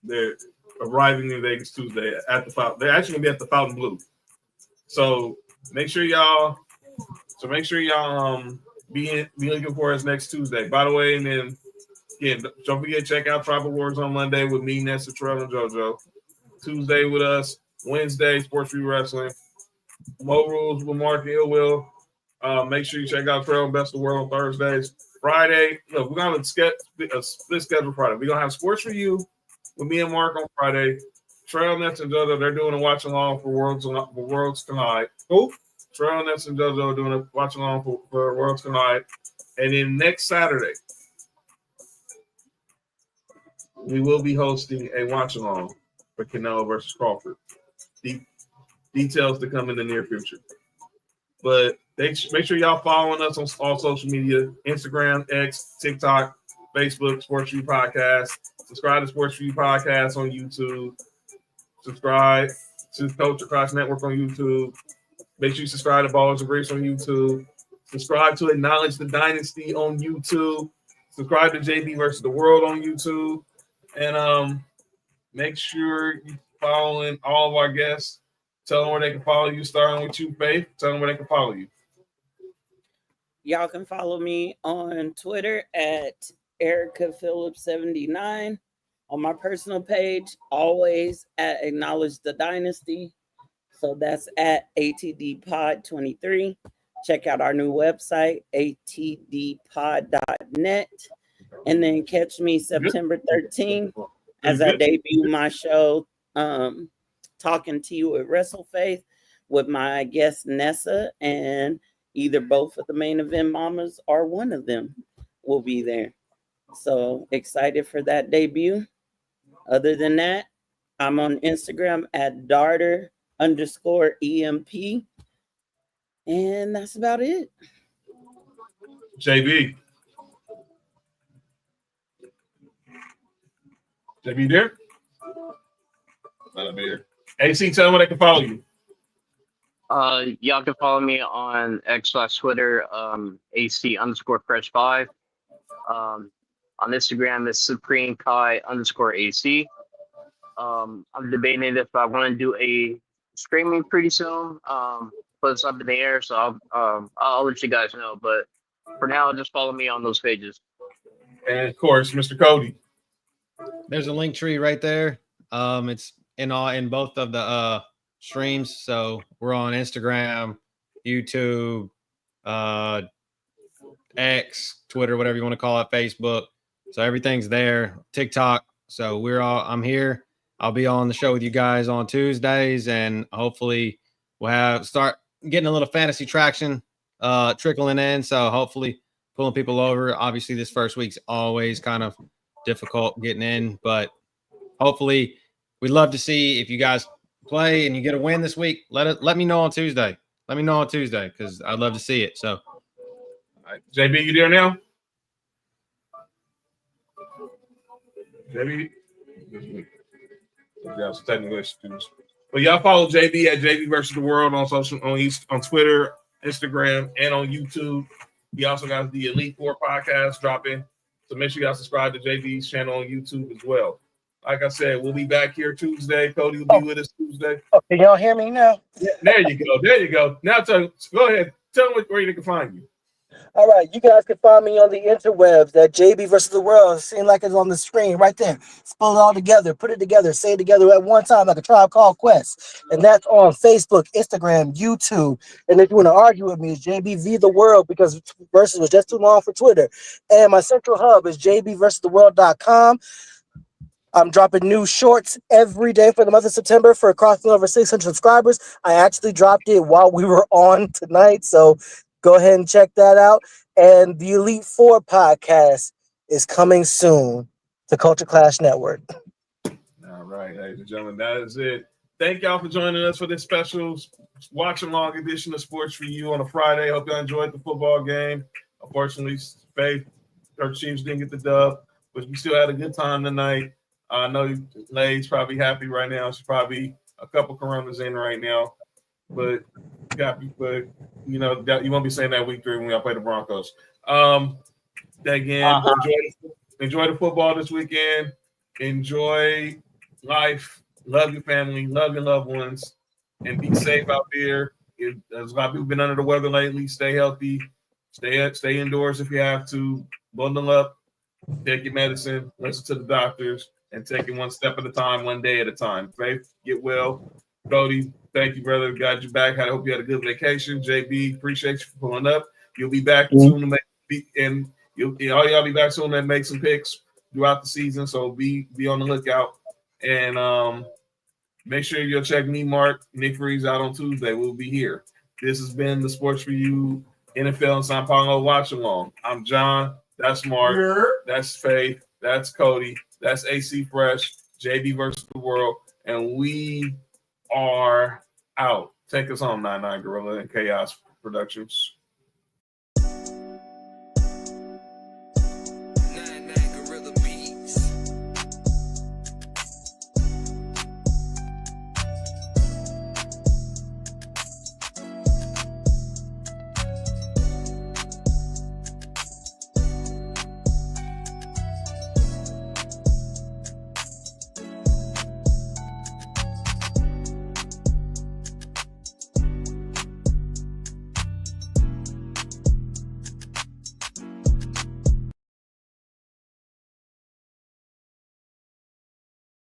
[SPEAKER 2] They're arriving in Vegas Tuesday at the Fountain. They're actually going to be at the Fountain Blue. So make sure y'all be looking for us next Tuesday. By the way, and then again, don't forget check out Tribal Wars on Monday with me, Nessa, Terrell, and JoJo. Tuesday with us. Wednesday, Sports Free Wrestling. Mo Rules with Mark Illwill. Make sure you check out Trail and Best of the World on Thursdays. Friday, look, we're going to a split schedule Friday. We're going to have Sports for You with me and Mark on Friday. Trail Nets and JoJo, they're doing a watch along for Worlds Tonight. Who? Trail Nets and JoJo doing a watch along for Worlds Tonight. And then next Saturday, we will be hosting a watch along for Canelo versus Crawford. Details to come in the near future. But make sure y'all following us on all social media: Instagram, X, TikTok, Facebook, Sports View Podcast. Subscribe to Sports View Podcast on YouTube. Subscribe to Culture Cross Network on YouTube. Make sure you subscribe to Ballers and Briefs on YouTube. Subscribe to Acknowledge the Dynasty on YouTube. Subscribe to JB versus the World on YouTube. And make sure you following all of our guests. Tell them where they can follow you, starting with you, Faith. Tell them where they can follow you.
[SPEAKER 9] Y'all can follow me on Twitter at Erica Phillips 79. On my personal page, always at Acknowledge the Dynasty. So that's at ATDPod23. Check out our new website, atdpod.net. And then catch me September 13th as I debut my show, Talking to You at WrestleFaith with my guest Nessa, and either both of the main event mamas or one of them will be there. So excited for that debut. Other than that, I'm on Instagram at Darter_EMP. And that's about it.
[SPEAKER 2] JB there? Not there. AC, tell them where they can follow you.
[SPEAKER 11] Y'all can follow me on X/Twitter, AC_Fresh5. On Instagram is Supreme Kai _AC. I'm debating if I want to do a streaming pretty soon. Put this up in the air, so I'll let you guys know. But for now, just follow me on those pages.
[SPEAKER 2] And of course, Mr. Cody.
[SPEAKER 12] There's a link tree right there. It's in both of the streams. So we're on Instagram, YouTube, X, Twitter, whatever you want to call it, Facebook. So everything's there. TikTok. So I'm here. I'll be on the show with you guys on Tuesdays, and hopefully we'll start getting a little fantasy traction trickling in. So hopefully pulling people over. Obviously, this first week's always kind of difficult getting in, but hopefully we'd love to see if you guys play and you get a win this week. Let me know on Tuesday. Let me know on Tuesday because I'd love to see it. So,
[SPEAKER 2] all right, JB, you there now? JB, some technical issues. But y'all follow JB at JB versus the World on Twitter, Instagram, and on YouTube. He also got the Elite Four podcast dropping. So make sure y'all subscribe to JB's channel on YouTube as well. Like I said, we'll be back here Tuesday. Cody will be with us Tuesday.
[SPEAKER 8] Oh, can y'all hear me now?
[SPEAKER 2] Yeah, there you go. There you go. Now go ahead. Tell them where they can find you.
[SPEAKER 8] All right, you guys can find me on the interwebs at JB versus the World. It seems like it's on the screen right there. Spell it all together, put it together, say it together at one time like a Tribe Called Quest. And that's on Facebook, Instagram, YouTube. And if you want to argue with me, it's JBV the World because versus was just too long for Twitter. And my central hub is jbversustheworld.com. I'm dropping new shorts every day for the month of September for crossing over 600 subscribers. I actually dropped it while we were on tonight, so go ahead and check that out. And the Elite Four podcast is coming soon to Culture Clash Network.
[SPEAKER 2] All right, ladies and gentlemen, that is it. Thank y'all for joining us for this special watch-along edition of Sports for You on a Friday. Hope y'all enjoyed the football game. Unfortunately, Faith, her Chiefs didn't get the dub, but we still had a good time tonight. I know Lay's probably happy right now. She's probably a couple Coronas in right now, but you know you won't be saying that week 3 when y'all play the Broncos. Again, enjoy the football this weekend. Enjoy life. Love your family. Love your loved ones, and be safe out there. There's a lot of people been under the weather lately. Stay healthy. Stay indoors if you have to. Bundle up. Take your medicine. Listen to the doctors. And take it one step at a time, one day at a time. Faith, get well. Cody, thank you, brother. Got you back. I hope you had a good vacation. JB, appreciate you for pulling up. You'll be back soon to y'all be back soon and make some picks throughout the season. So be on the lookout. And make sure you'll check me, Mark, Nick Freeze out on Tuesday. We'll be here. This has been the Sports for You NFL and Sao Paulo Watch Along. I'm John. That's Mark. That's Faith. That's Cody. That's AC Fresh, JB versus the World, and we are out. Take us home, 99 Gorilla and Chaos Productions.